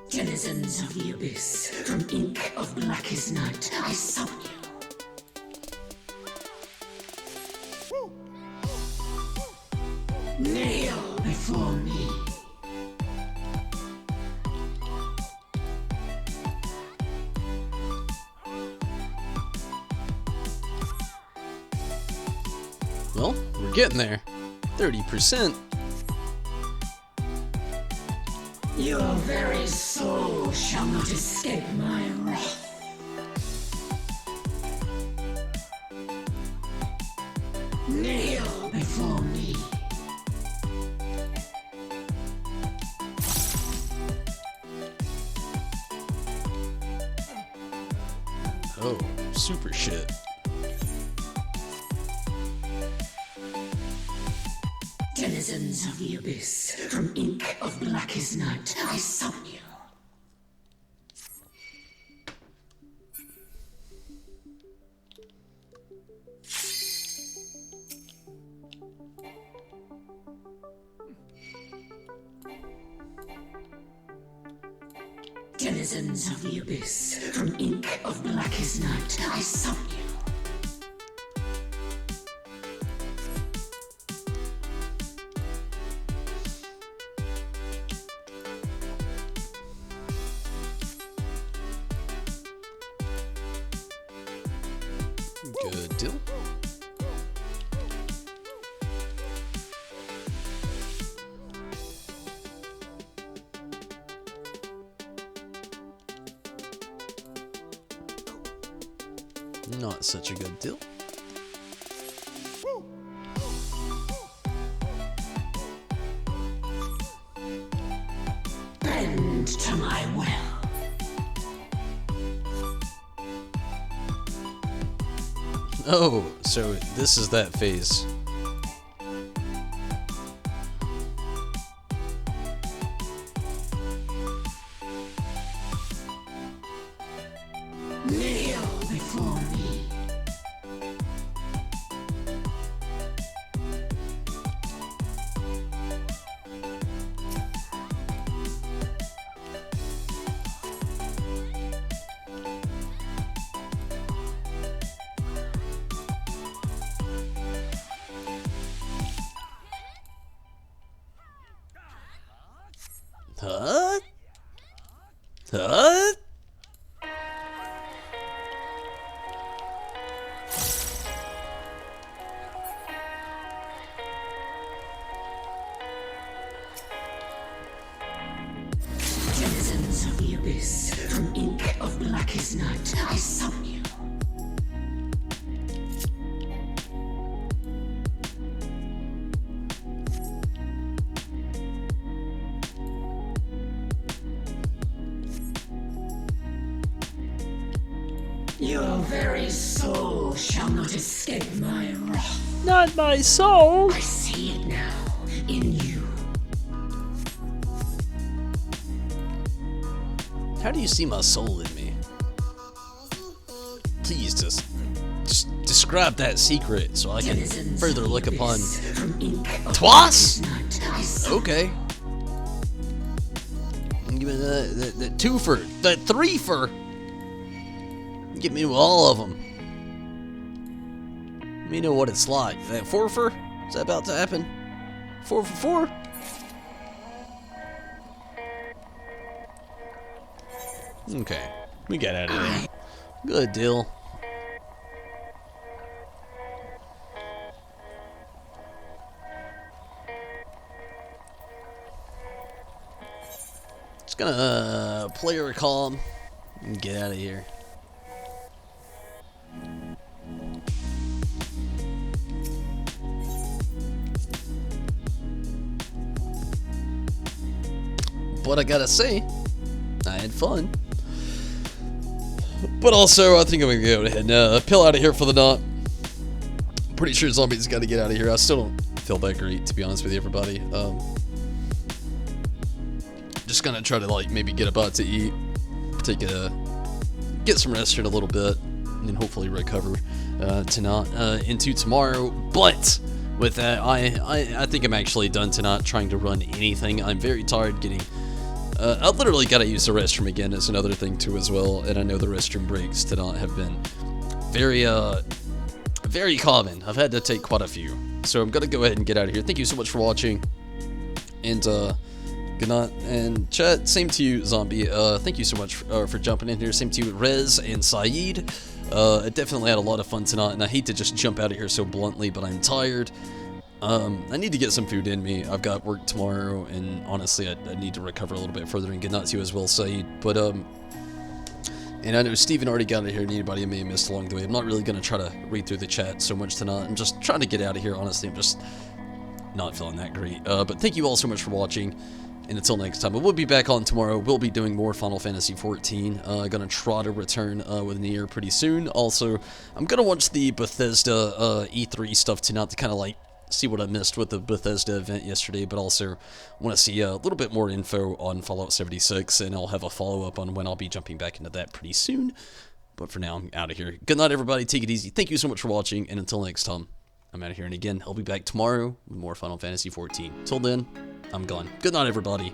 Denizens of the Abyss, from ink of blackest night, I summon you. Kneel before me. Well, we're getting there. 30%. Your very soul shall not escape my wrath. Kneel before me. Oh, super shit. Denizens of the Abyss, from ink of blackest night, I summon you. Denizens of the Abyss, from ink of blackest night, I summon you. Good deal. Not such a good deal. Bend to my will. Oh, so this is that phase. Kneel before me. Huh? Huh? Denizens of the Abyss, from ink of blackest night, I summon you. Your very soul shall not escape my wrath. Not my soul. I see it now, in you. How do you see my soul in me? Please just describe that secret so I can Denizens further of the look upon. Abyss, from ink of Twice? blackest night, I summon Okay. Give me the twofer, the threefer. Get me all of them. Let me know what it's like. That fourfer? Is that about to happen? 4 for 4? Okay. We got out of there. Good deal. Just gonna player calm and get out of here. But I gotta say, I had fun. But also, I think I'm gonna go ahead and peel out of here for the night. Pretty sure zombies got to get out of here. I still don't feel that great, to be honest with you, everybody. Just gonna try to like maybe get a bite to eat, get some rest here in a little bit, and then hopefully recover tonight into tomorrow. But with that, I think I'm actually done tonight trying to run anything. I'm very tired getting. I literally gotta use the restroom again. Is another thing too as well, and I know the restroom breaks tonight have been very common. I've had to take quite a few, so I'm gonna go ahead and get out of here. Thank you so much for watching, and good night. And chat, same to you, Zombie. Thank you so much for jumping in here. Same to you, Rez and Saeed. I definitely had a lot of fun tonight, and I hate to just jump out of here so bluntly, but I'm tired. I need to get some food in me. I've got work tomorrow, and honestly, I need to recover a little bit further. And good night to you as well, Saeed. But and I know Steven already got out of here, and anybody I may have missed along the way. I'm not really gonna try to read through the chat so much tonight. I'm just trying to get out of here. Honestly, I'm just not feeling that great. But thank you all so much for watching. And until next time, we'll be back on tomorrow. We'll be doing more Final Fantasy XIV. Gonna try to return with Nier pretty soon. Also, I'm gonna watch the Bethesda E3 stuff tonight to kind of like see what I missed with the Bethesda event yesterday, but also want to see a little bit more info on Fallout 76, and I'll have a follow-up on when I'll be jumping back into that pretty soon. But for now, I'm out of here. Good night, everybody. Take it easy. Thank you so much for watching, and until next time, I'm out of here. And again, I'll be back tomorrow with more Final Fantasy XIV. Till then, I'm gone. Good night, everybody.